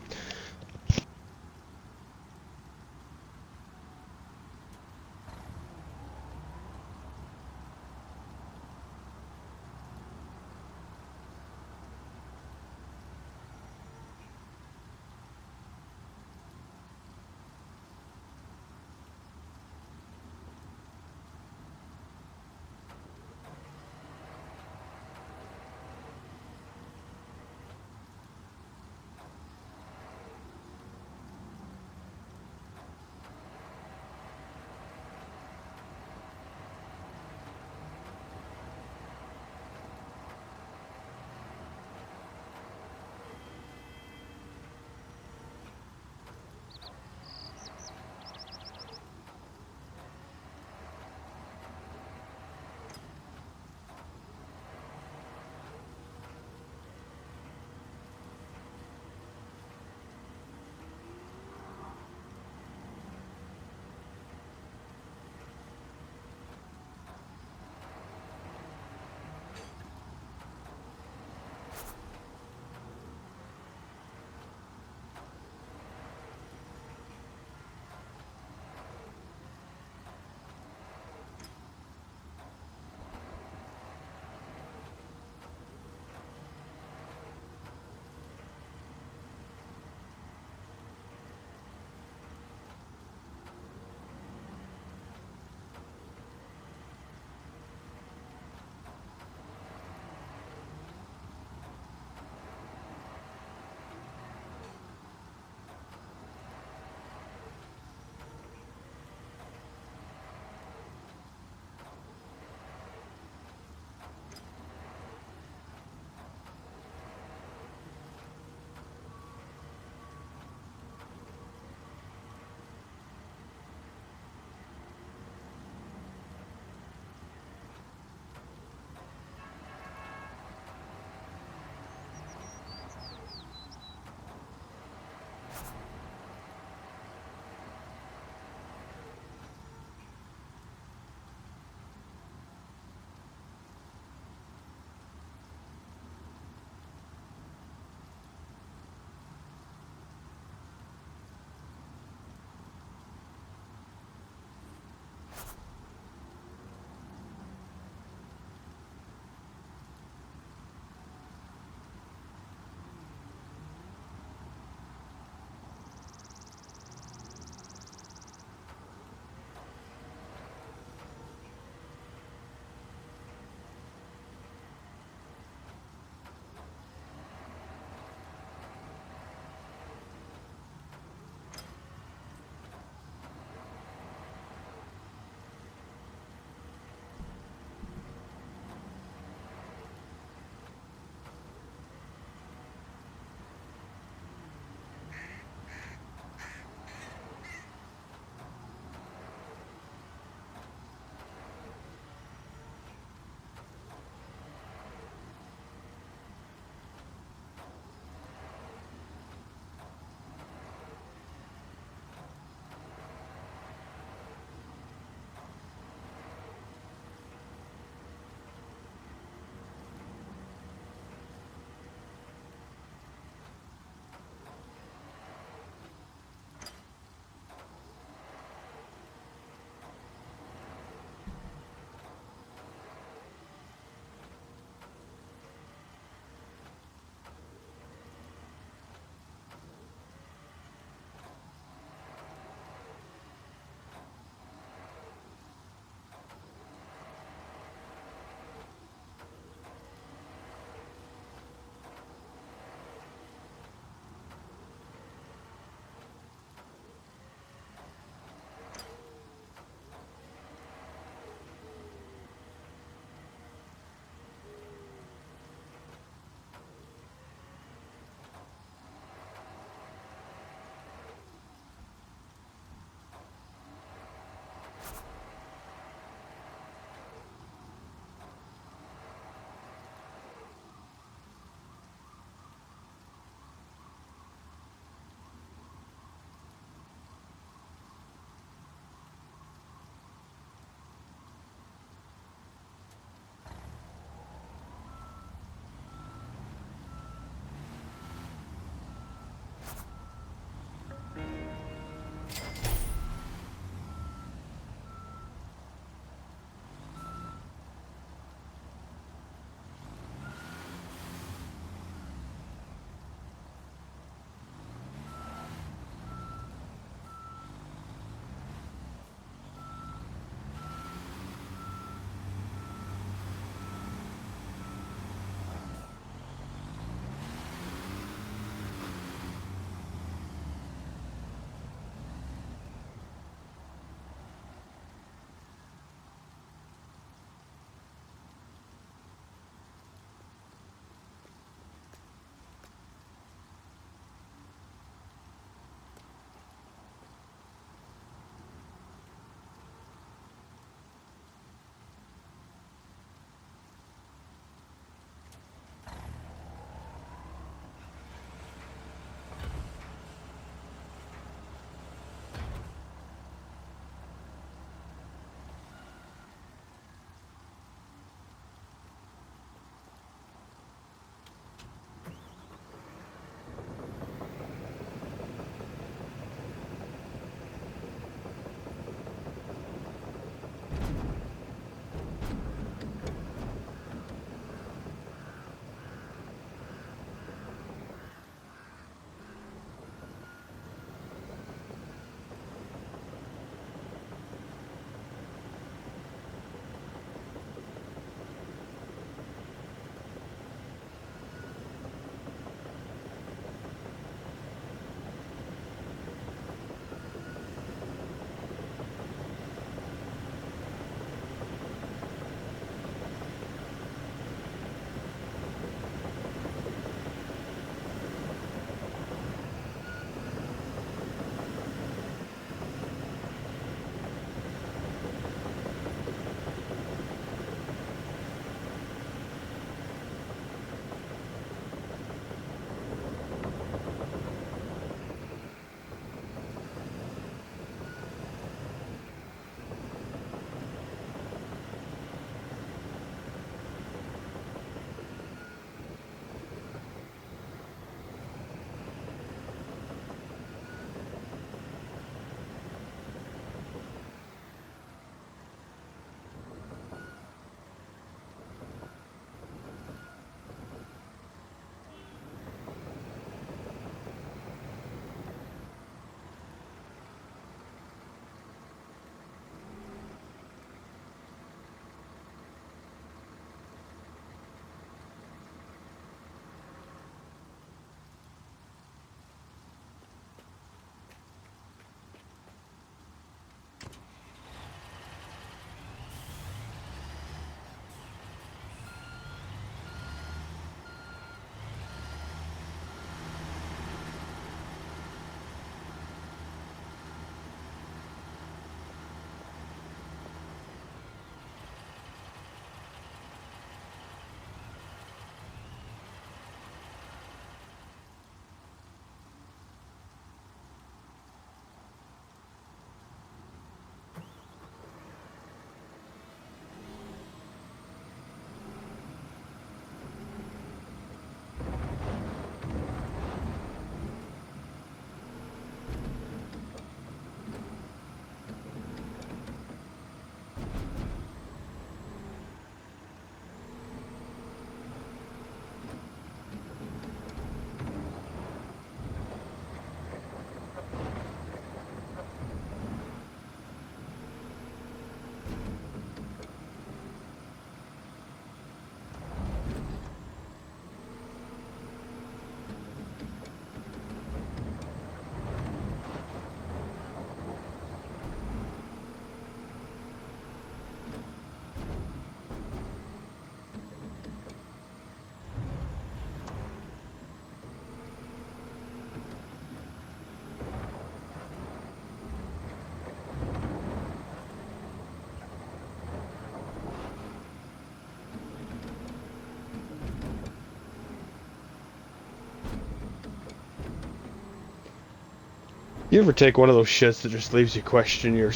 You ever take one of those shits that just leaves you questioning your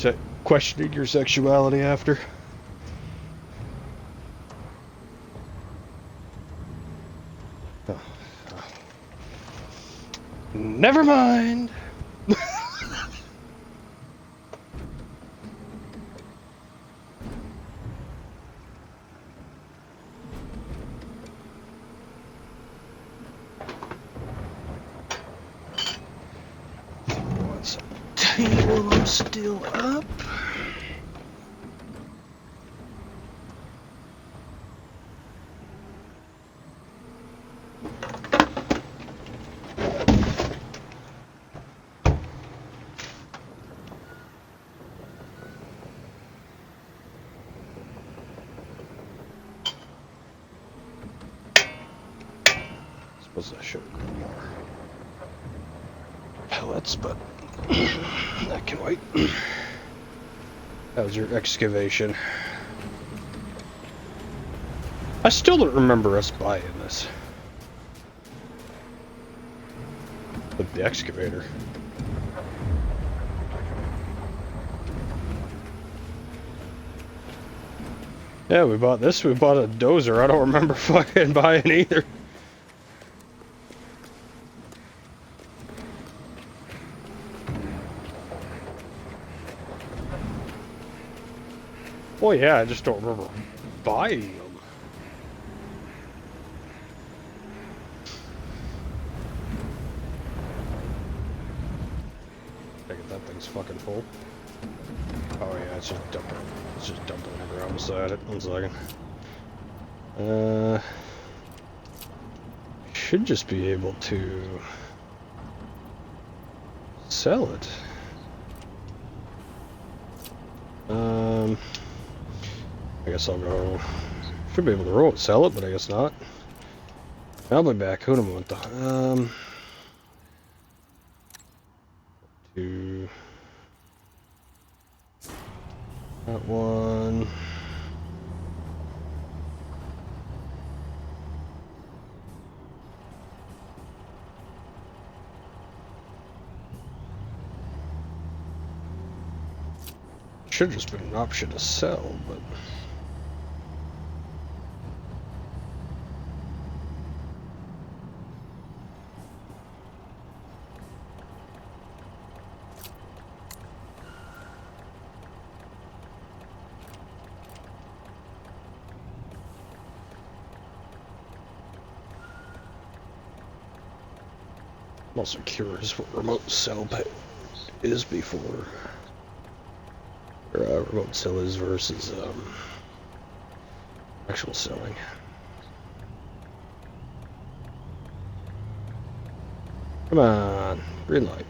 sexuality after? Oh. Never mind. Want some tea while I'm still up? Suppose I should have grown more pellets, but that can wait. That was your excavation. I still don't remember us buying this. With the excavator. Yeah, we bought this. We bought a dozer. I don't remember fucking buying either. Well, yeah, I just don't remember buying them. Take it, that thing's fucking full. Oh yeah, it's just dumping. It's just dumping the ground beside it. 1 second. Should just be able to sell it. I guess I'll go. Should be able to sell it, but I guess not. I'll be back. Who do I want the? To that one. Should just be an option to sell, but. I'm also curious what remote sell is before, or remote sell is versus actual selling. Come on, green light.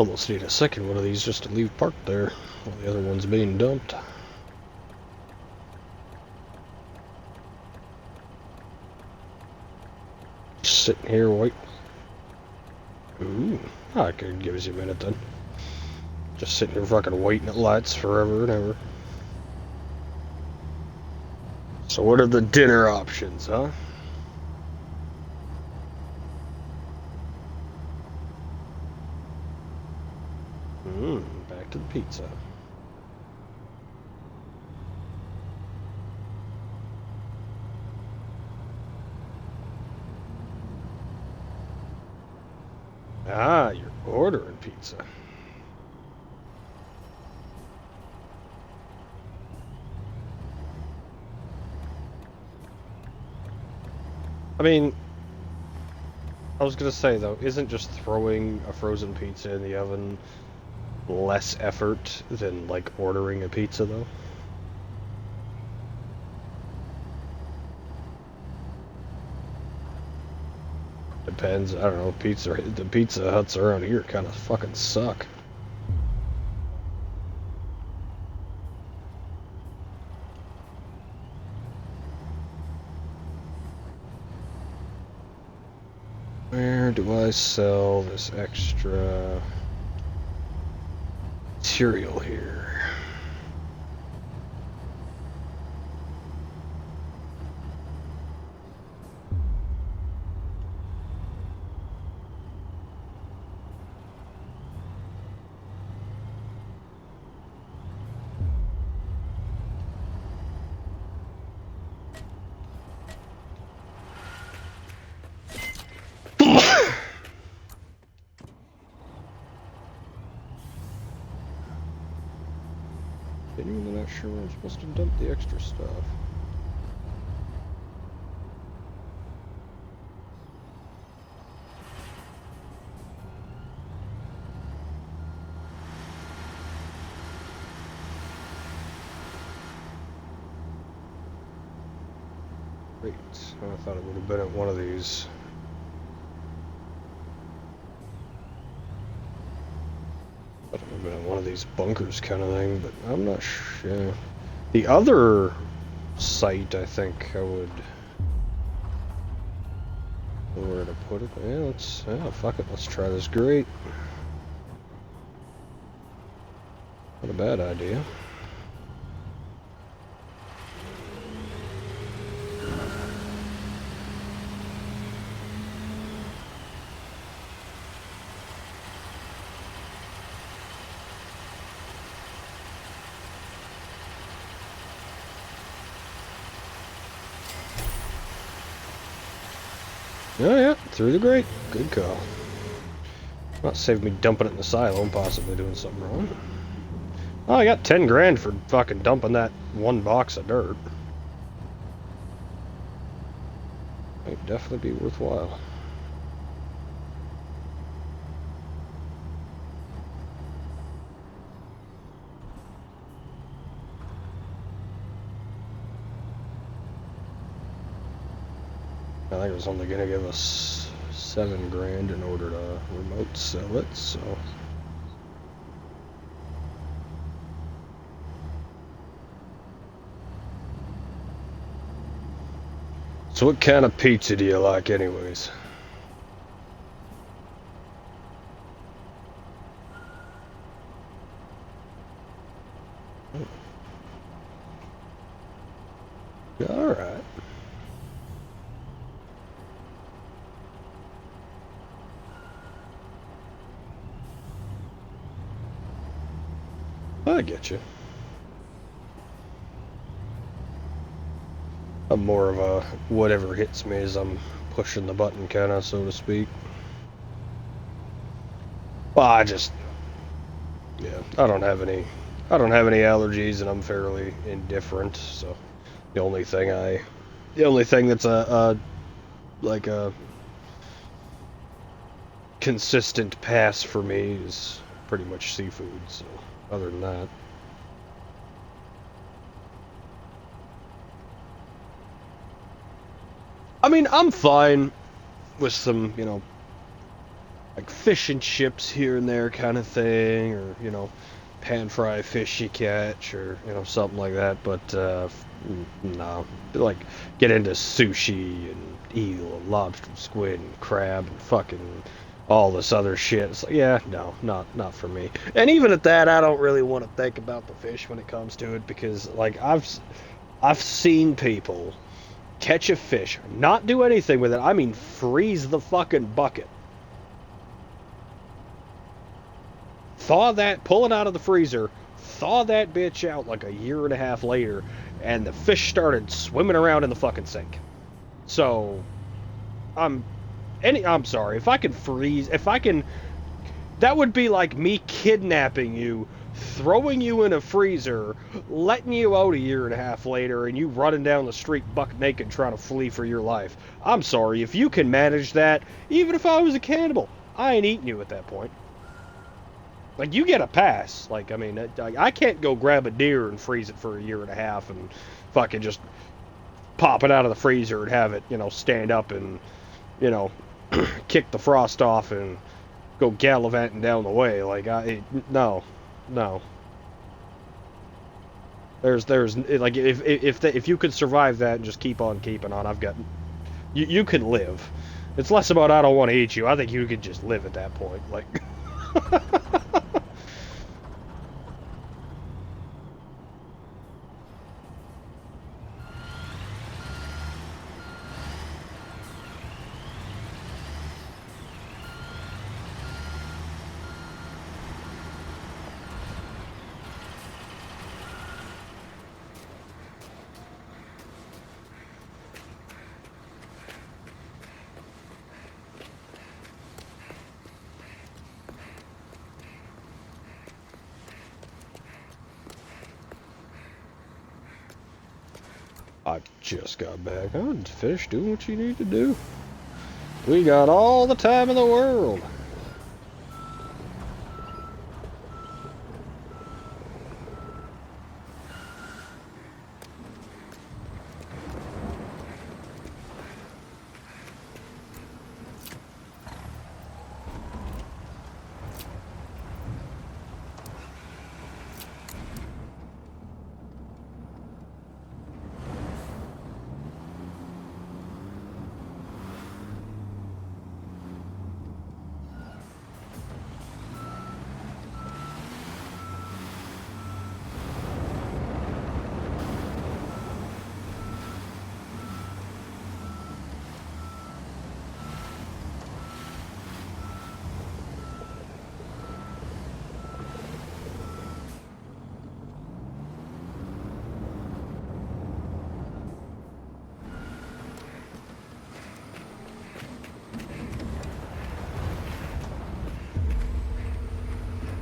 Almost need a second one of these just to leave parked there while the other one's being dumped. Just sitting here waiting. Ooh, I could give us a minute then. Just sitting here fucking waiting at lights forever and ever. So what are the dinner options, huh? Back to the pizza. Ah, you're ordering pizza. I mean, I was gonna say though, isn't just throwing a frozen pizza in the oven less effort than like ordering a pizza though? Depends. I don't know. The Pizza Huts around here kind of fucking suck. Where do I sell this extra material here? Genuinely not sure where I'm supposed to dump the extra stuff. Great. I thought it would have been at one of these. I thought it would have been at one of these bunkers kind of thing, but I'm not sure. The other site, I think I would... Where to put it? Yeah, fuck it. Let's try this grate. Not a bad idea. Oh yeah, through the grate. Good call. Not save me dumping it in the silo and possibly doing something wrong. Oh, I got 10 grand for fucking dumping that one box of dirt. Might definitely be worthwhile. I think it was only gonna give us 7 grand in order to remote sell it, so. So what kind of pizza do you like anyways? Alright. I get you. I'm more of a whatever hits me as I'm pushing the button kind of, so to speak. Well, yeah, I don't have any allergies and I'm fairly indifferent, so the only thing that's like a consistent pass for me is pretty much seafood, so other than that. I mean, I'm fine with some, like fish and chips here and there kind of thing, or pan fry fish you catch, or something like that. But no, like get into sushi and eel and lobster and squid and crab and fucking all this other shit. It's like, yeah, no, not for me. And even at that, I don't really want to think about the fish when it comes to it, because like I've seen people catch a fish, not do anything with it. I mean, freeze the fucking bucket, thaw that, pull it out of the freezer, thaw that bitch out like a year and a half later, and the fish started swimming around in the fucking sink. So, I'm sorry, if I can freeze, if I can, that would be like me kidnapping you, throwing you in a freezer, letting you out a year and a half later, and you running down the street buck naked trying to flee for your life. I'm sorry, if you can manage that, even if I was a cannibal, I ain't eating you at that point. Like, you get a pass. Like, I mean, I can't go grab a deer and freeze it for a year and a half and fucking just pop it out of the freezer and have it, stand up and, you know, kick the frost off and go gallivanting down the way. Like, no. There's like, if you could survive that and just keep on keeping on, you can live. It's less about I don't want to eat you. I think you could just live at that point. Like, I just got back. Oh, fish, do what you need to do. We got all the time in the world.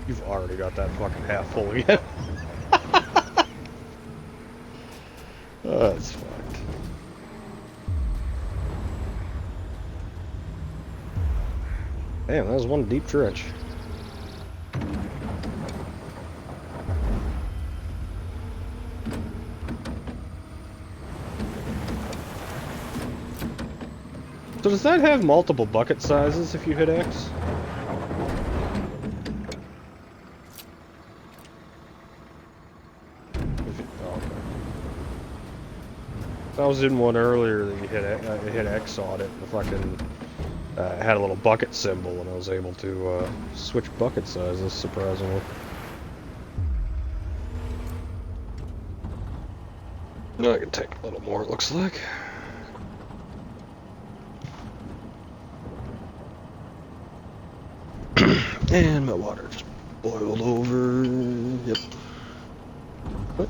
You've already got that fucking half full again. Oh, that's fucked. Damn, that was one deep trench. So does that have multiple bucket sizes if you hit X? I was in one earlier that you hit X on it. The fucking had a little bucket symbol, and I was able to switch bucket sizes, surprisingly. No, I can take a little more, it looks like. And my water just boiled over. Yep. But,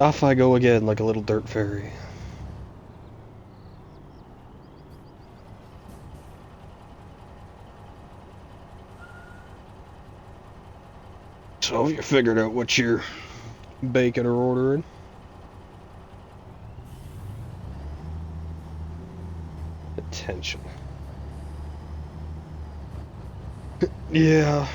off I go again like a little dirt fairy. So you figured out what you're baking or ordering? Attention. Yeah.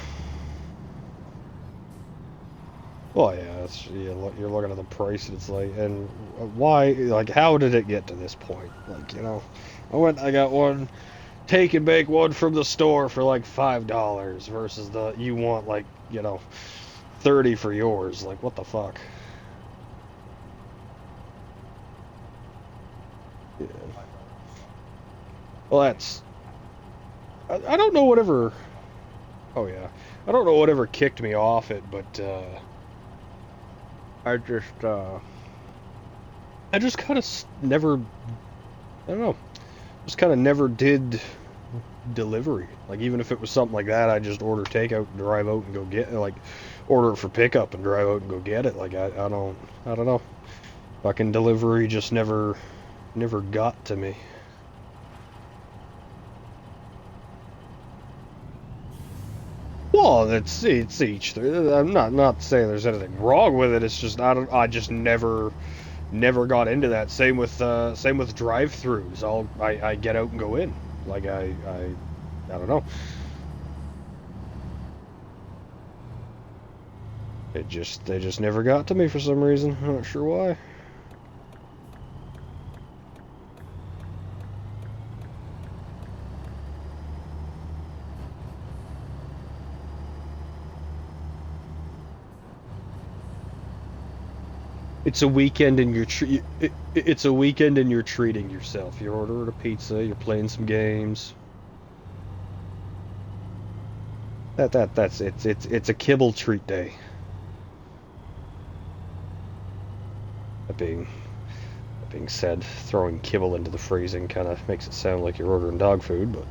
Well, yeah, you're looking at the price, and it's like, and why, like, how did it get to this point? Like, I got one take and bake one from the store for like $5 versus you want like, 30 for yours. Like, what the fuck? Yeah. Well, I don't know whatever. Oh yeah, I don't know whatever kicked me off it, but I just I just kind of never. I don't know. Just kind of never did delivery. Like even if it was something like that, I just order takeout and drive out and go get it. Like order it for pickup and drive out and go get it. Like I don't know. Fucking delivery just never got to me. Well, it's each. I'm not saying there's anything wrong with it. It's just I just never got into that. Same with drive-throughs. I get out and go in. Like I don't know. They just never got to me for some reason. I'm not sure why. It's a weekend and it's a weekend and you're treating yourself. You're ordering a pizza, you're playing some games. That's it's a kibble treat day. That being said, throwing kibble into the phrasing kind of makes it sound like you're ordering dog food, but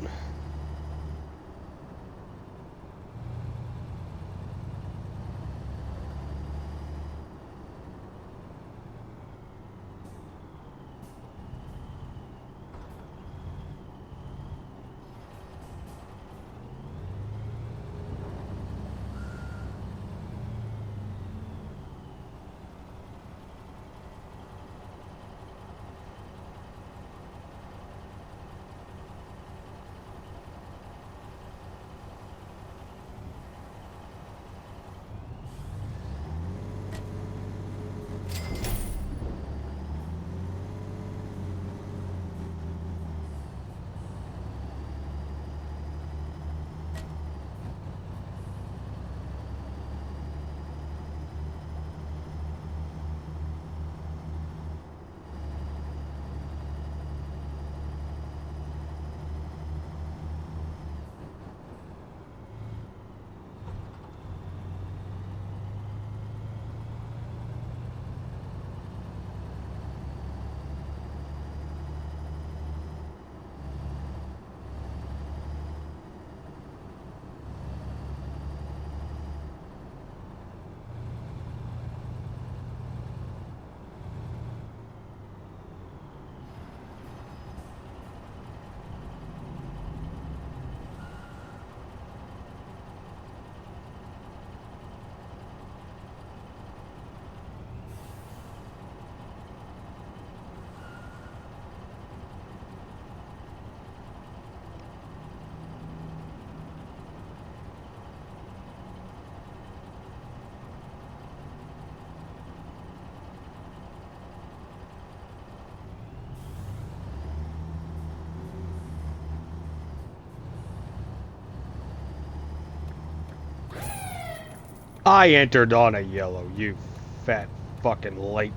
I entered on a yellow, you fat fucking light.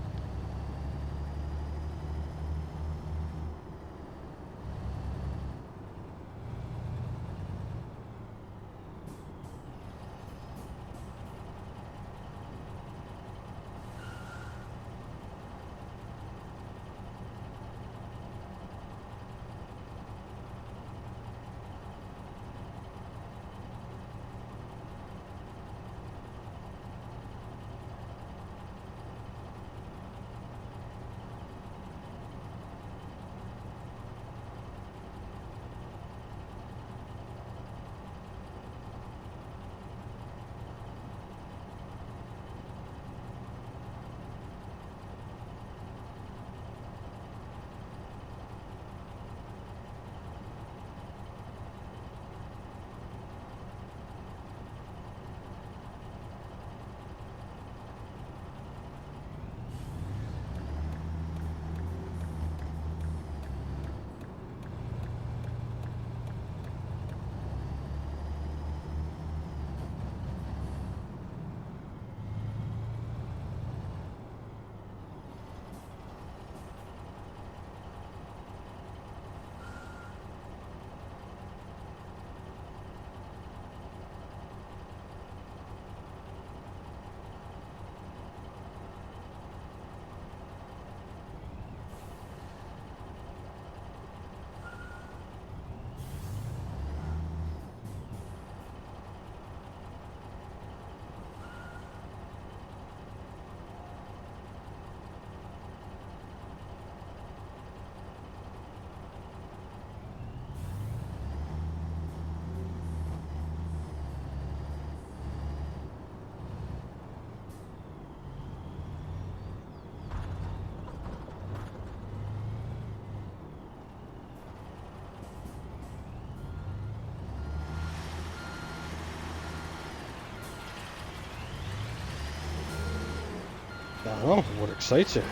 don't know. What excites you?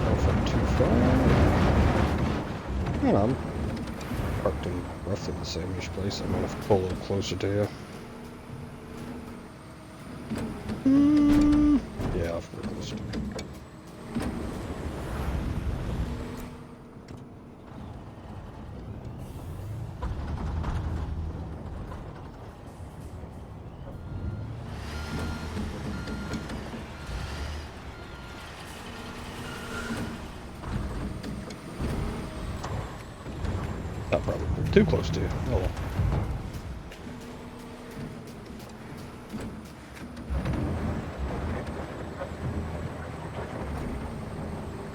Nothing too far. I don't know. I'm parked in roughly the same-ish place. I might have to pull a little closer to you. Yeah, I'll pull closer to you. Not probably too close to you. Oh well.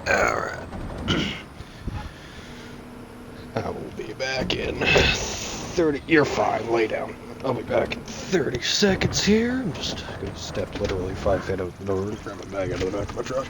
Alright. I will be back in 30. You're fine. Lay down. I'll be back in 30 seconds here. I'm just gonna step literally 5 feet out the door and grab a bag out of the back of my truck.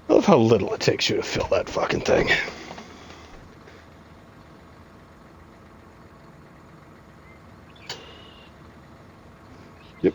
I love how little it takes you to fill that fucking thing. Yep.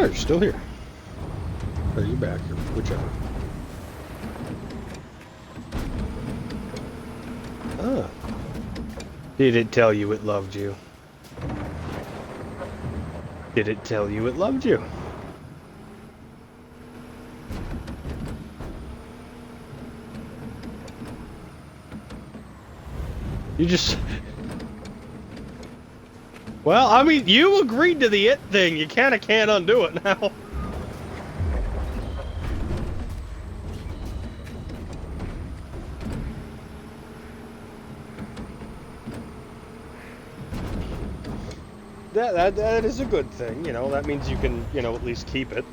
you're still here. Or you're back, or whichever. Ah. Did it tell you it loved you? Did it tell you it loved you? You just... Well, I mean, you agreed to the it thing. You kinda can't undo it now. That is a good thing, you know. That means you can, you know, at least keep it.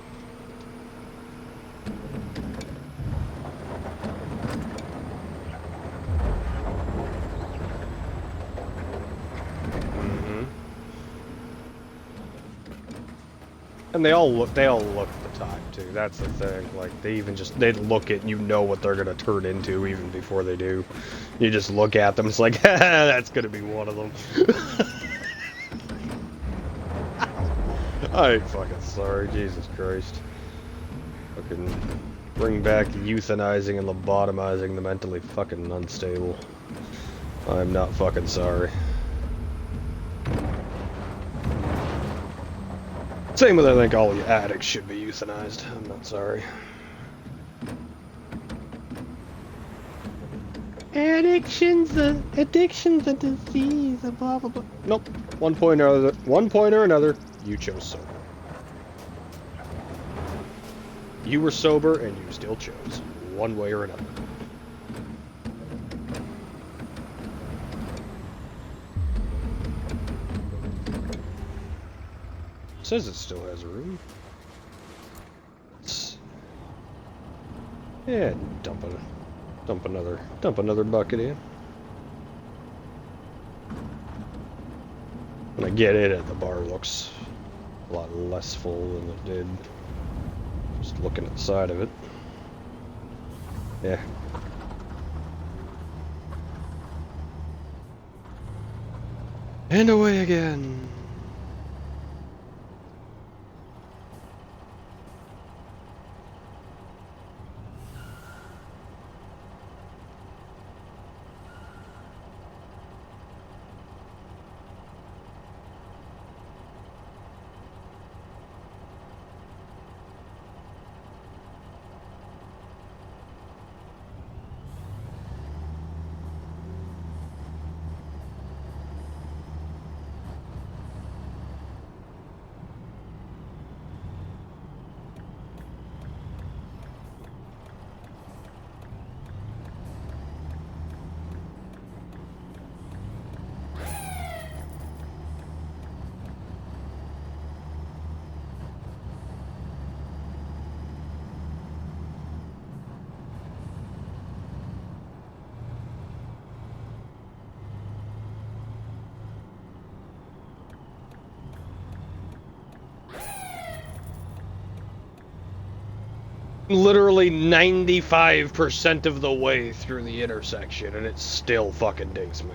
And they all look the time too. That's the thing. Like they look at, you know what they're gonna turn into even before they do. You just look at them. It's like, that's gonna be one of them. I ain't fucking sorry. Jesus Christ. Fucking bring back euthanizing and lobotomizing the mentally fucking unstable. I'm not fucking sorry. Same with, I think all you addicts should be euthanized. I'm not sorry. Addiction's a disease, blah blah blah. Nope. One point or another, you chose sober. You were sober and you still chose, one way or another. Says it still has room. Yeah, dump another bucket in. When I get in it, the bar looks a lot less full than it did. Just looking at the side of it. Yeah. And away again. Literally 95% of the way through the intersection, and it still fucking dings me.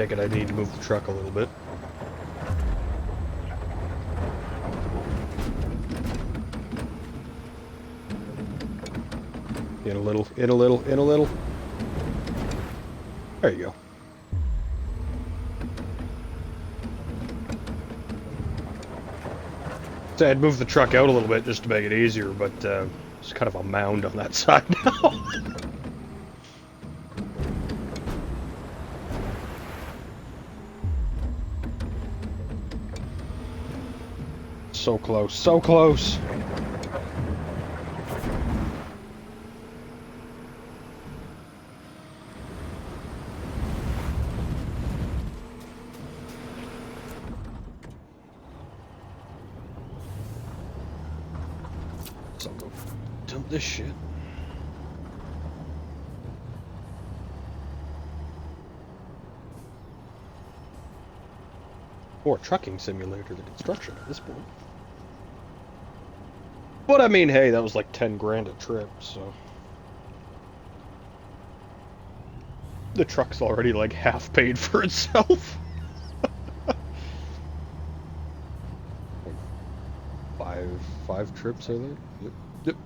take it I need to move the truck a little bit. In a little, in a little, in a little. There you go. So I'd move the truck out a little bit just to make it easier, but it's kind of a mound on that side now. So close, so close. So I'll go dump this shit. Or trucking simulator than construction at this point. But I mean, hey, that was like 10 grand a trip, so. The truck's already like half paid for itself. Five trips are there? Yep. Yep.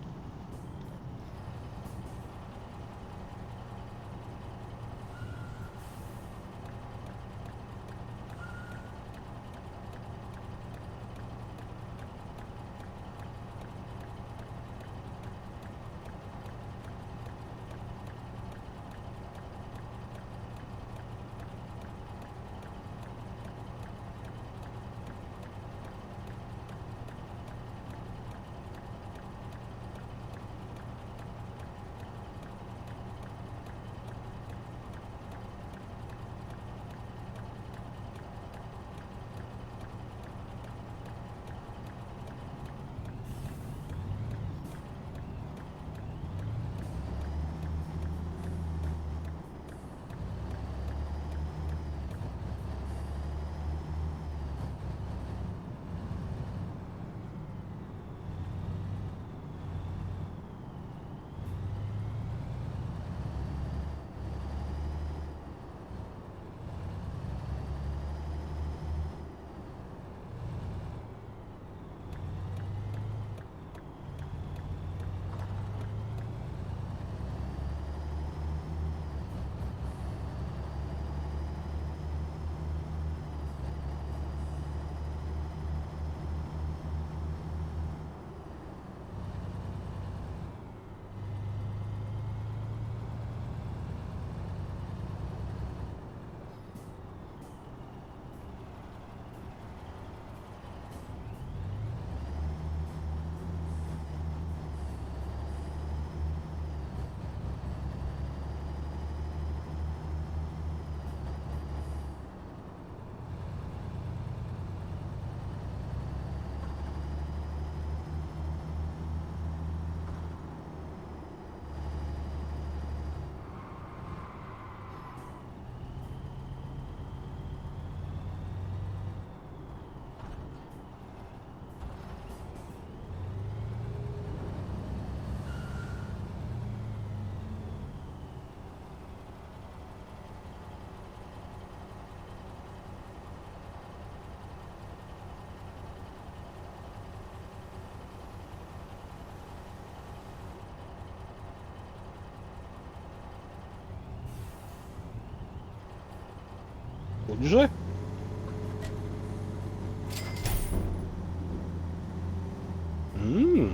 What'd you say? Hmm.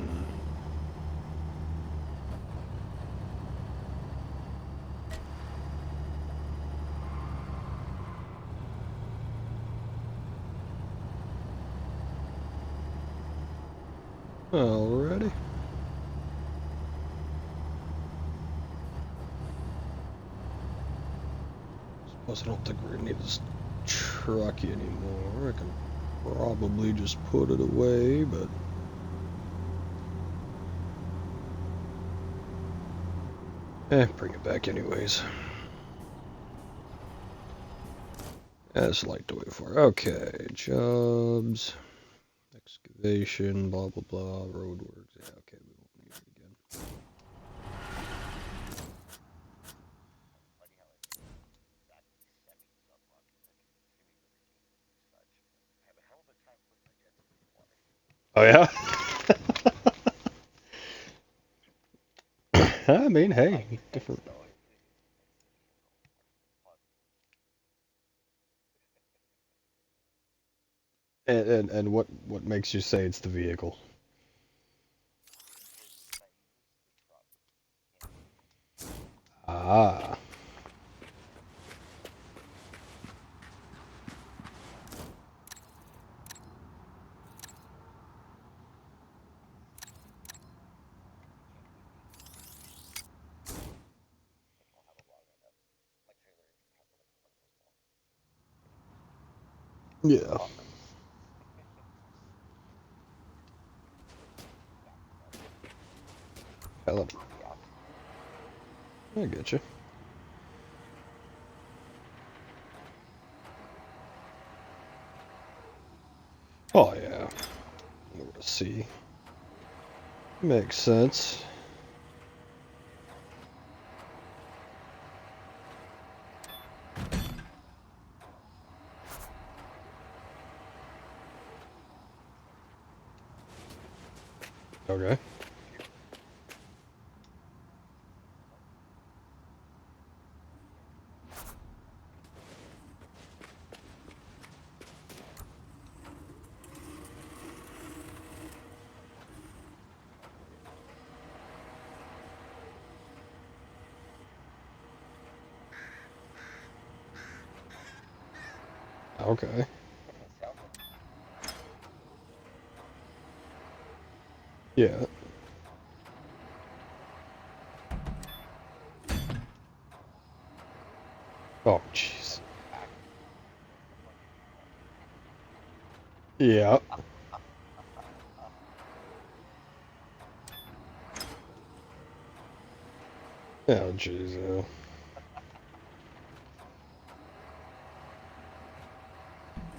Alrighty. Suppose I don't think we're gonna need this truck anymore. I can probably just put it away, but bring it back anyways. That's light to wait for. Okay, jobs, excavation, blah blah blah, roadworks. Yeah, okay, we won't need it again. Oh yeah. I mean, hey, different. And what makes you say it's the vehicle? Ah, yeah. Hell, I get you. Oh yeah. Let's see. Makes sense. Okay. Okay. Yeah. Oh, jeez. Yeah. Oh, jeez.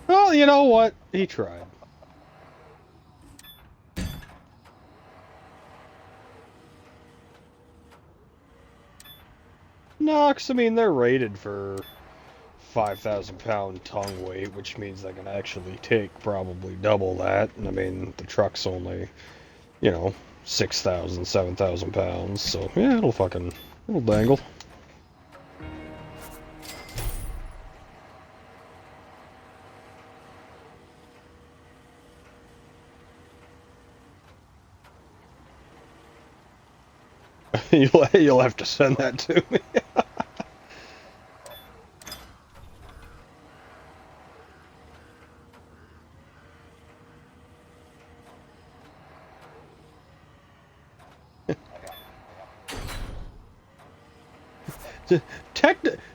Well, you know what? He tried. No, 'cause I mean they're rated for 5,000 pound tongue weight, which means they can actually take probably double that. And I mean the truck's only, you know, 6,000, 7,000 pounds. So yeah, it'll dangle. You'll have to send that to me.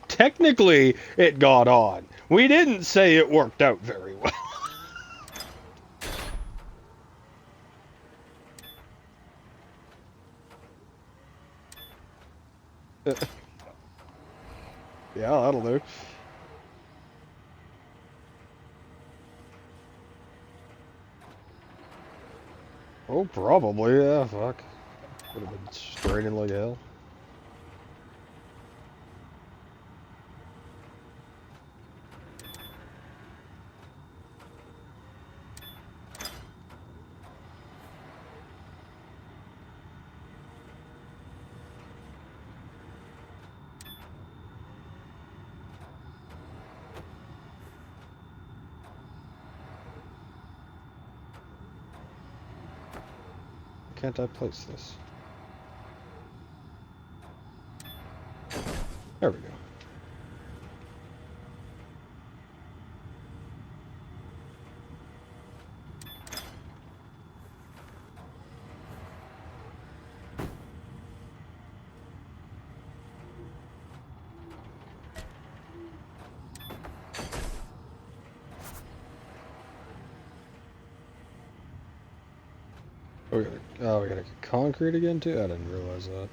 Technically, it got on. We didn't say it worked out very well. Yeah, that'll do. Oh, probably, yeah, fuck. Would have been straining like hell. Can't I place this? There we go. We gotta get concrete again too? I didn't realize that.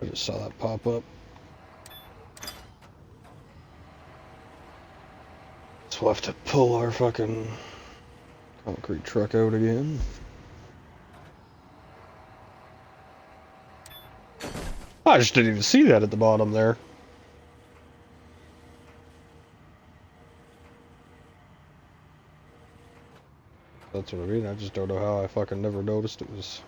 I just saw that pop up. So we'll have to pull our fucking concrete truck out again. I just didn't even see that at the bottom there. That's what I mean. I just don't know how I fucking never noticed it was.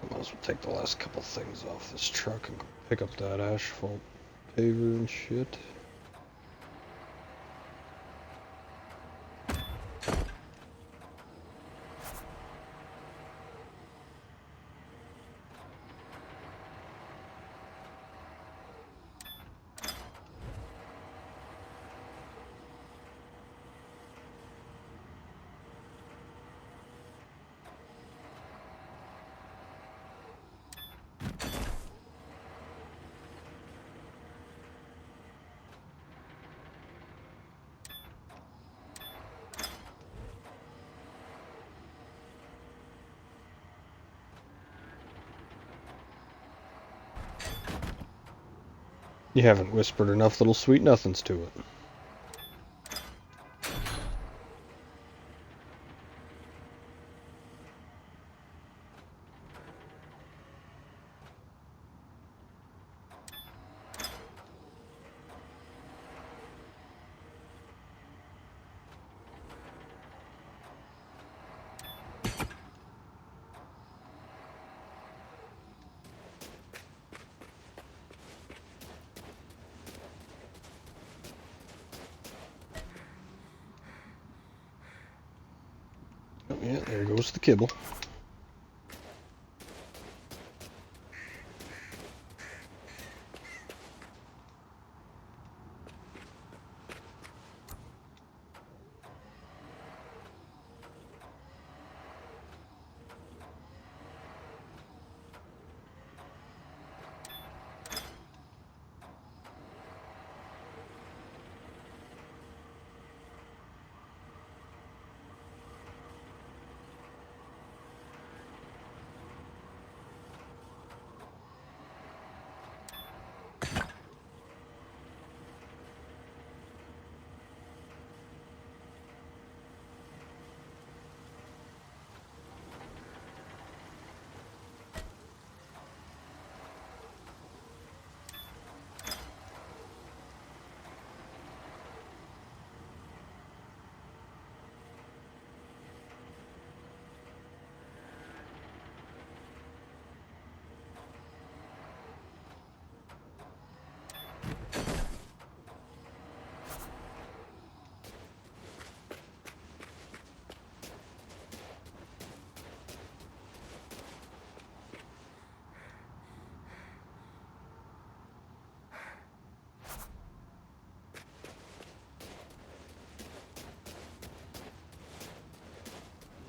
I might as well take the last couple things off this truck and go pick up that asphalt paver and shit. You haven't whispered enough little sweet nothings to it. Oh, yeah, there goes the kibble.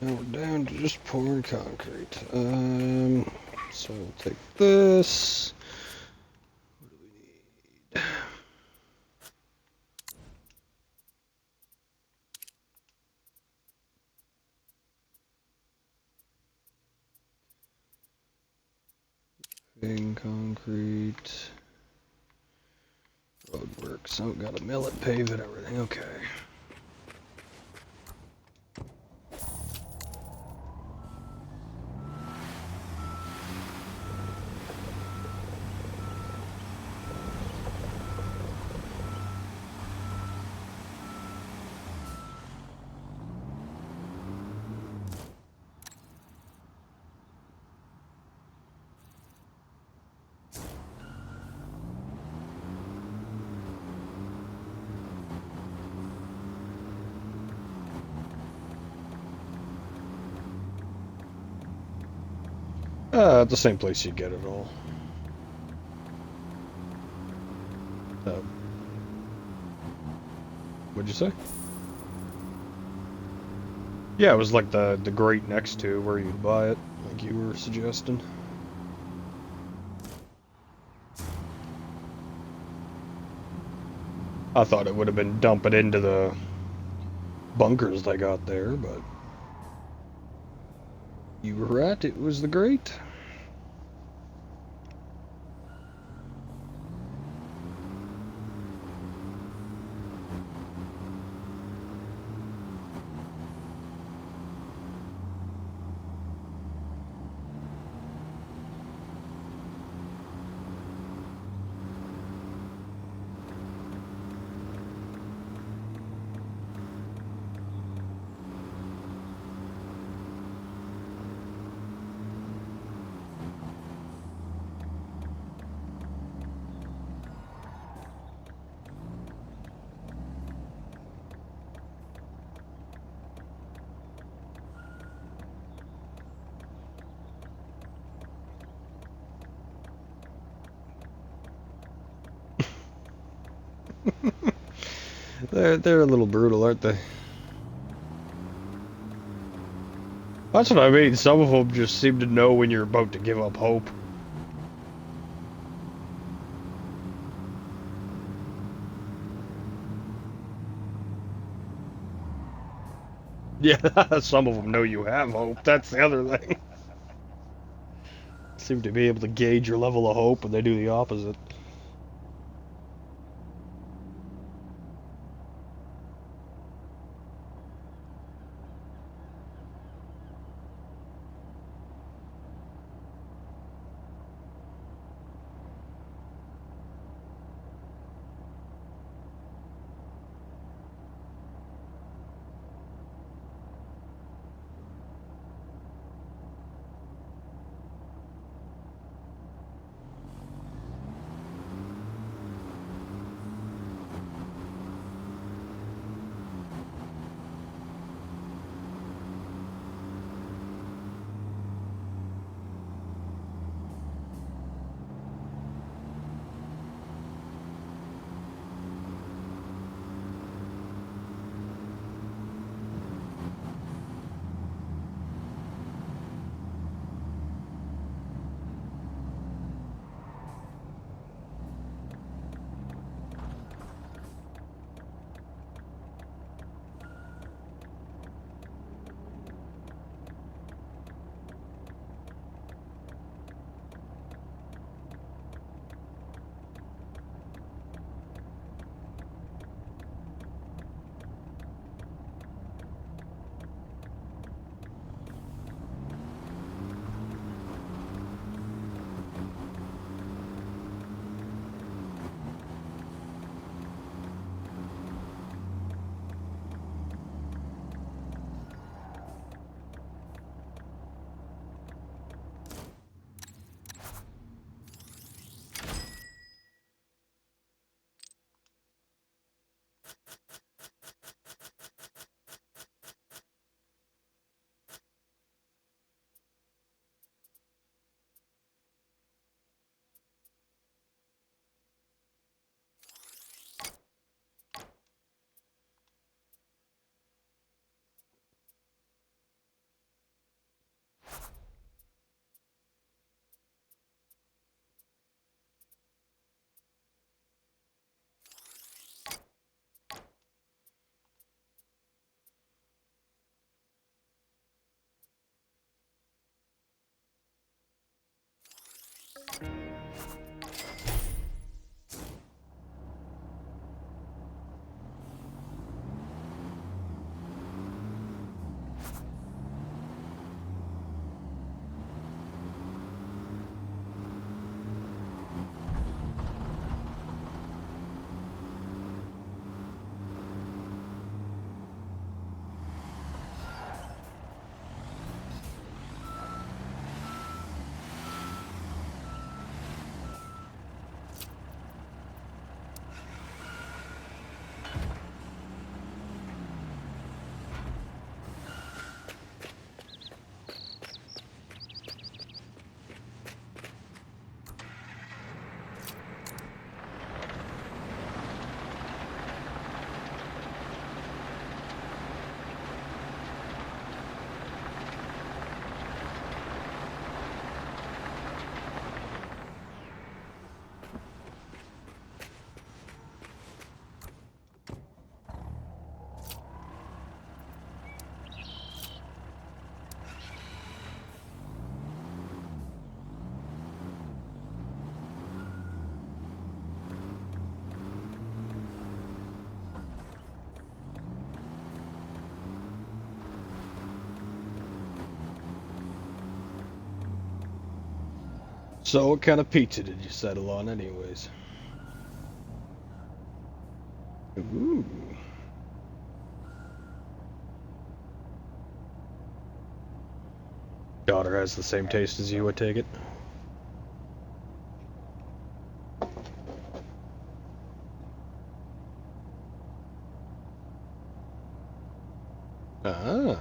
Now we're down to just pouring concrete. So we'll take this. What do we need? Paving concrete. Roadwork. So gotta mill it, pave it, everything. Okay. The same place you get it all. What'd you say? Yeah, it was like the grate next to where you'd buy it, like you were suggesting. I thought it would have been dumping into the bunkers they got there, but You were right, it was the great. They're a little brutal, aren't they? That's what I mean. Some of them just seem to know when you're about to give up hope. Yeah, some of them know you have hope. That's the other thing. Seem to be able to gauge your level of hope, and they do the opposite. So, what kind of pizza did you settle on, anyways? Ooh. Daughter has the same taste as you, I take it. Ah.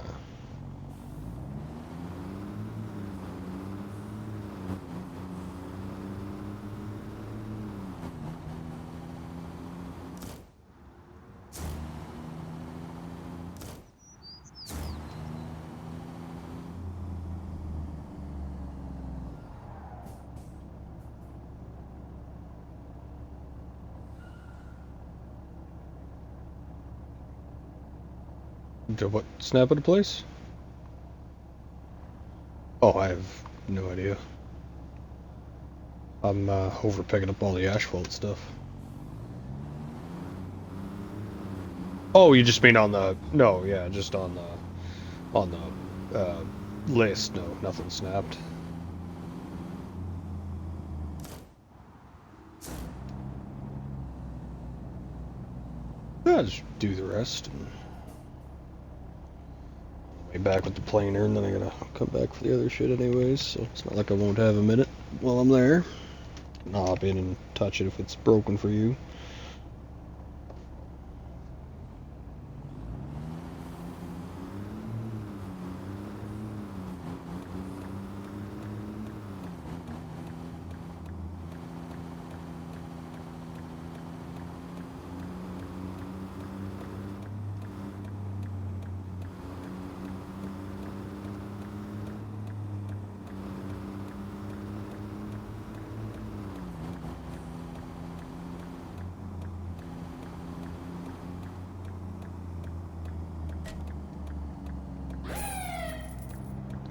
What? Snap at a place? Oh, I have no idea. I'm over picking up all the asphalt stuff. Oh, you just mean on the... No, yeah, just on the list. No, nothing snapped. I'll just do the rest. And way back with the planer, and then I gotta come back for the other shit anyways, so it's not like I won't have a minute while I'm there. I'll hop in and touch it if it's broken for you.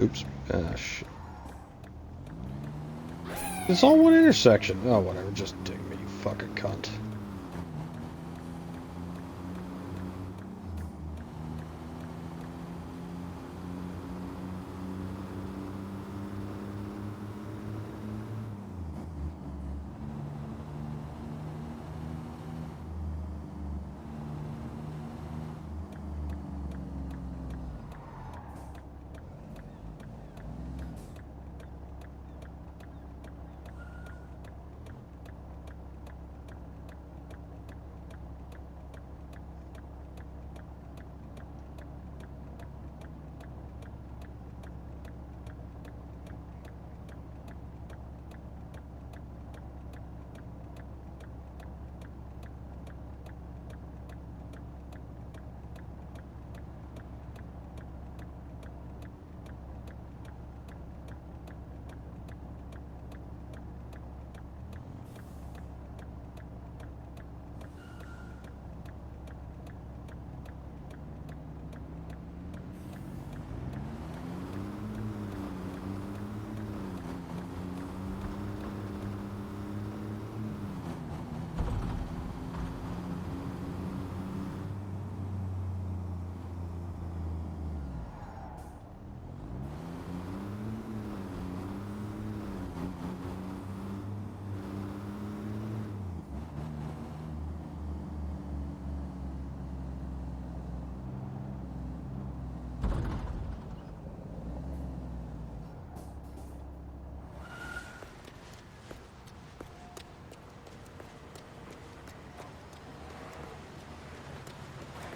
Oops. Ah, shit. It's all one intersection. Oh, whatever. Just dig me, you fucking cunt.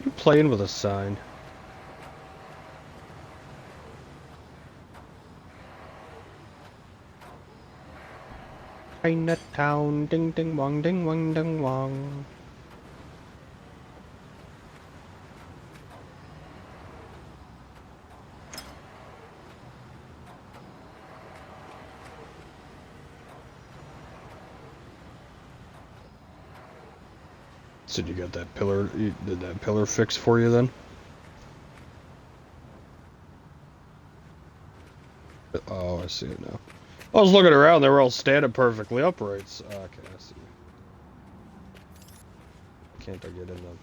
You playing with a sign. Chinatown, ding ding wong, ding wong, ding wong. So you got that pillar? Did that pillar fix for you then? Oh, I see it now. I was looking around; they were all standing perfectly upright. So, okay, I see. Can't I get in them?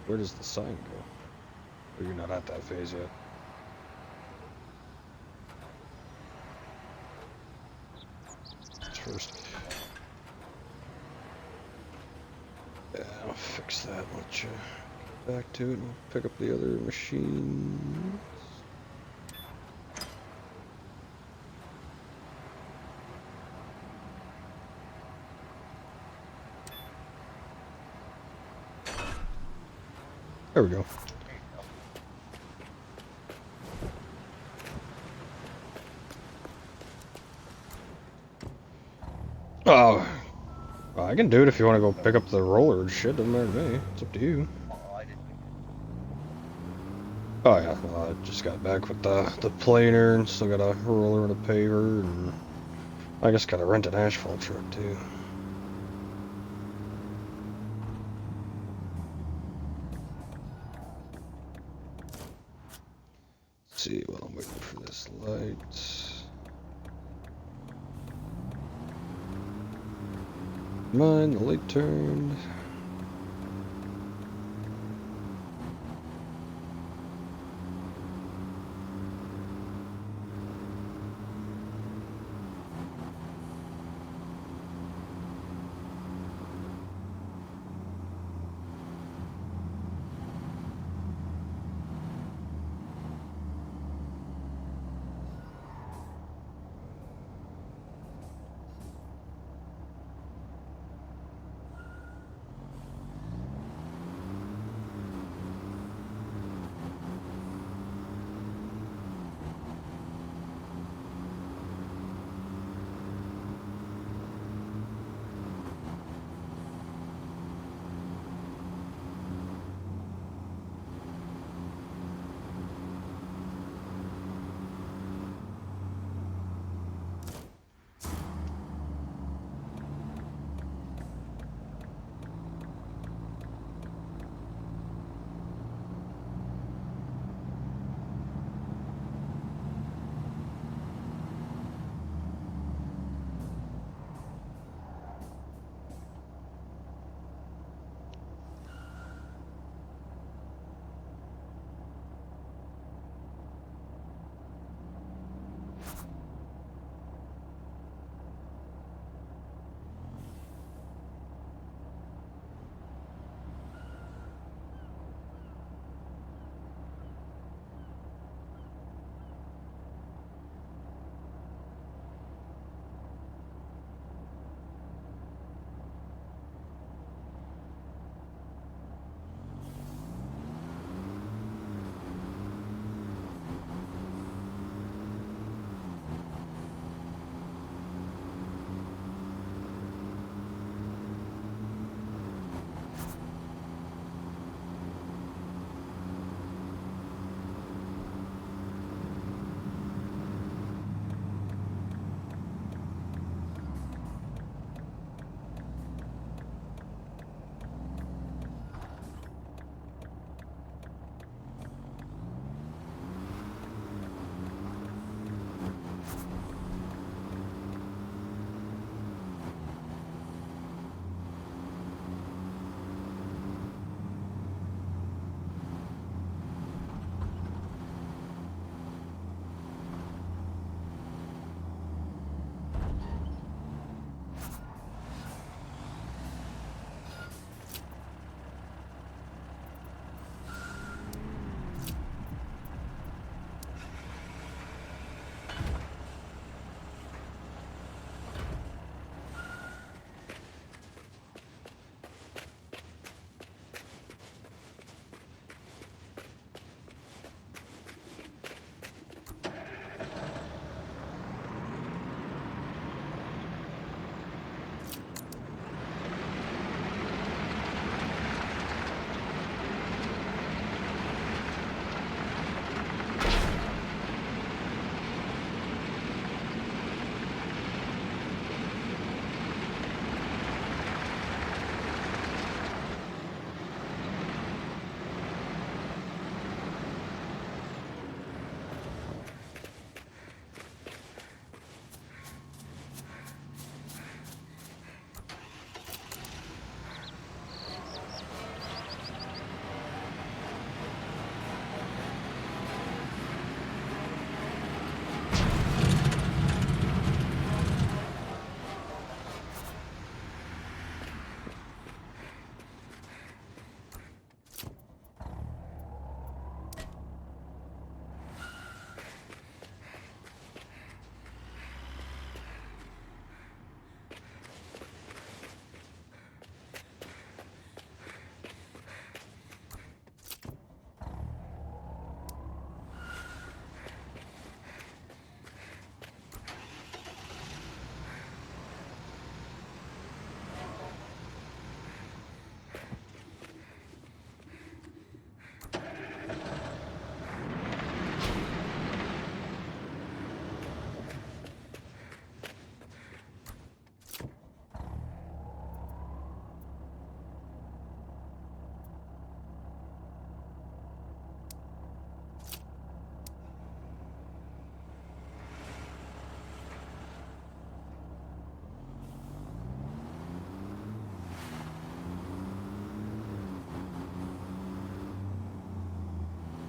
Where does the sign go? Oh, you're not at that phase yet. fix that. Let you get back to it and pick up the other machine. There we go. Oh, I can do it if you want to go pick up the roller and shit. Doesn't matter to me. It's up to you. Oh yeah, well, I just got back with the planer and still got a roller and a paver, and I just got a rented asphalt truck too. Let's see while I'm waiting for this light. Mine, the light turned.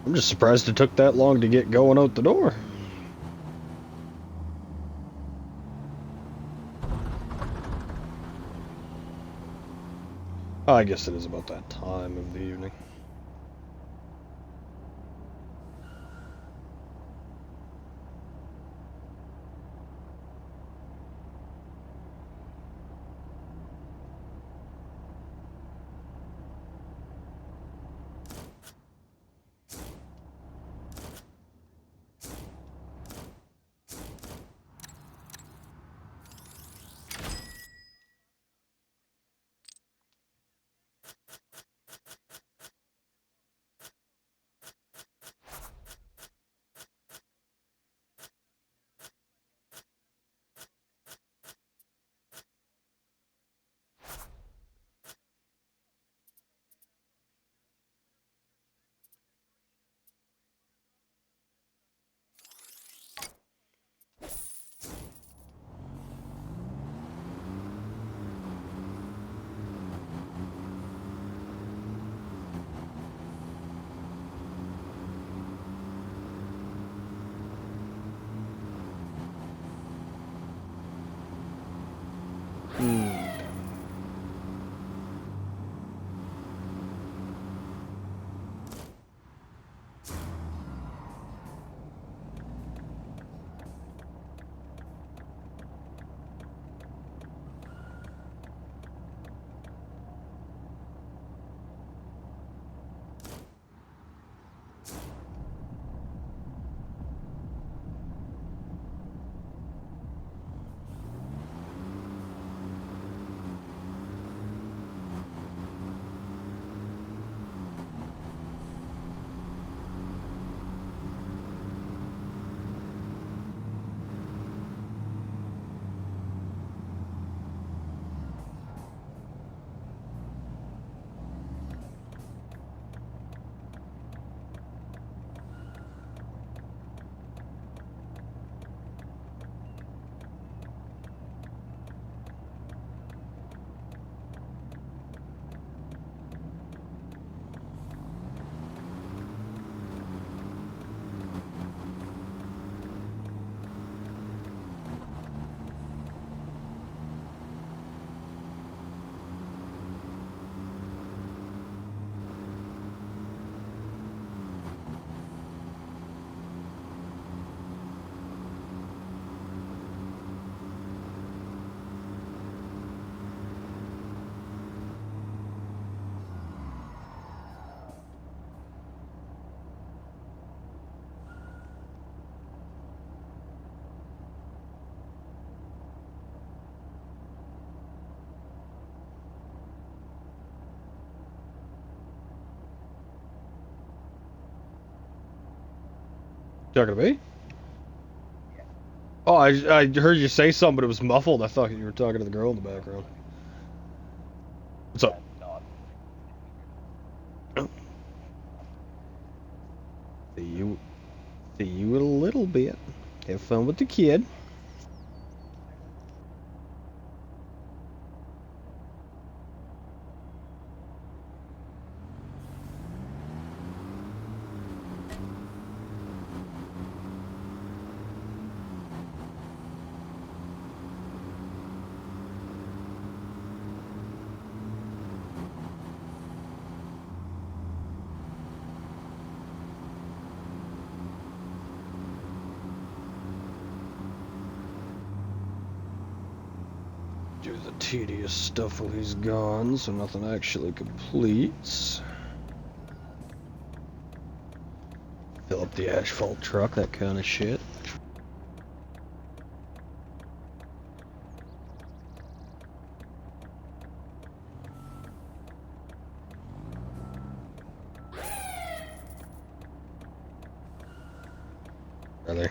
I'm just surprised it took that long to get going out the door. Oh, I guess it is about that time of the evening. Talking to me? Oh, I heard you say something, but it was muffled. I thought you were talking to the girl in the background. What's up? See you. See you in a little bit. Have fun with the kid. Do the tedious stuff while he's gone, so nothing actually completes. Fill up the asphalt truck, that kind of shit. Really?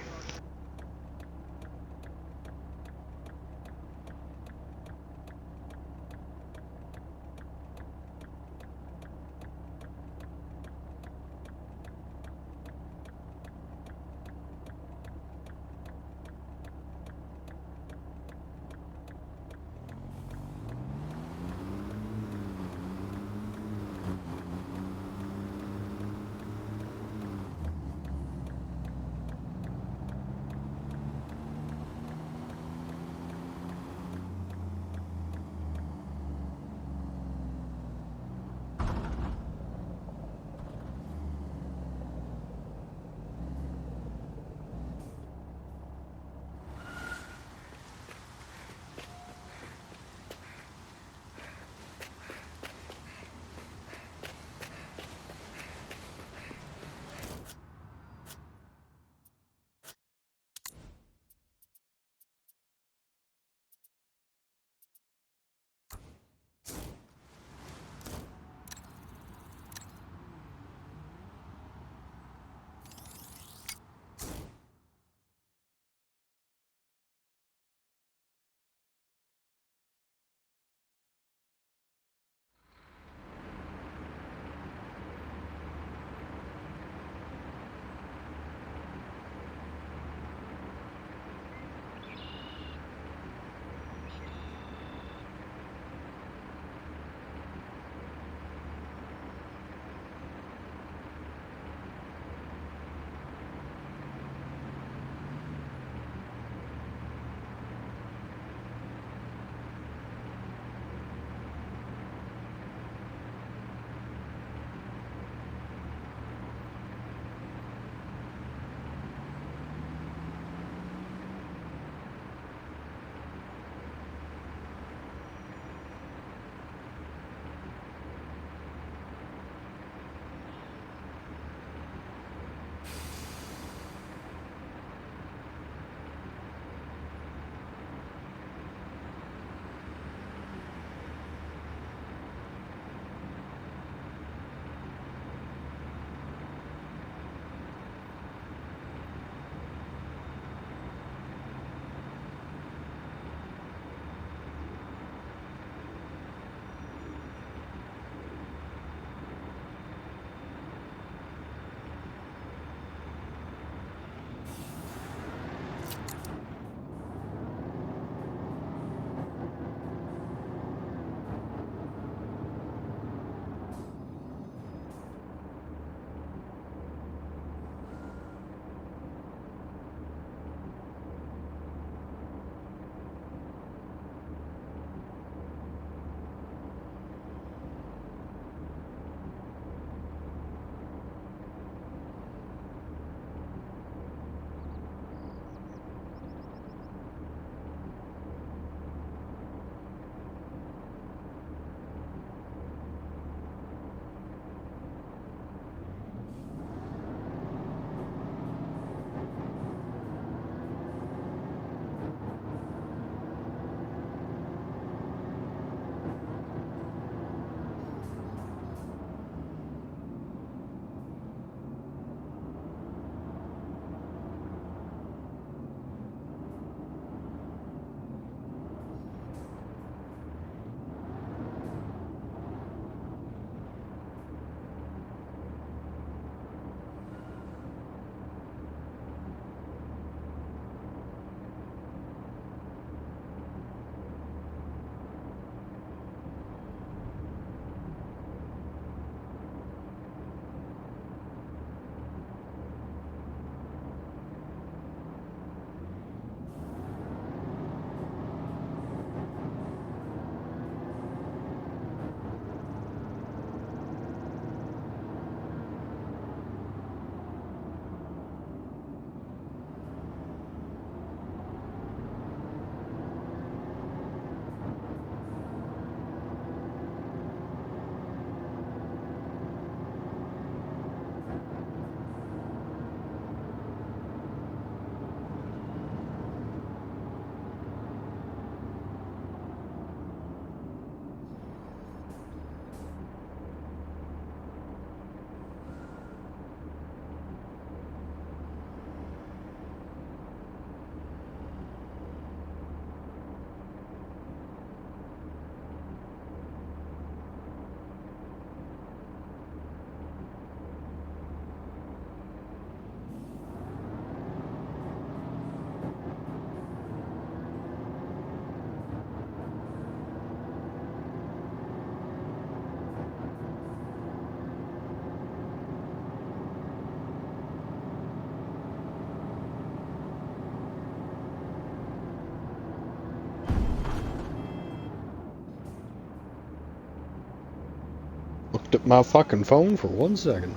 looked at my fucking phone for 1 second.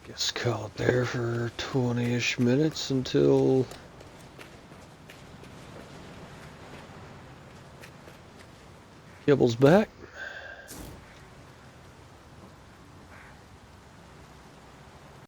Guess call it there for 20-ish minutes until Kibble's back.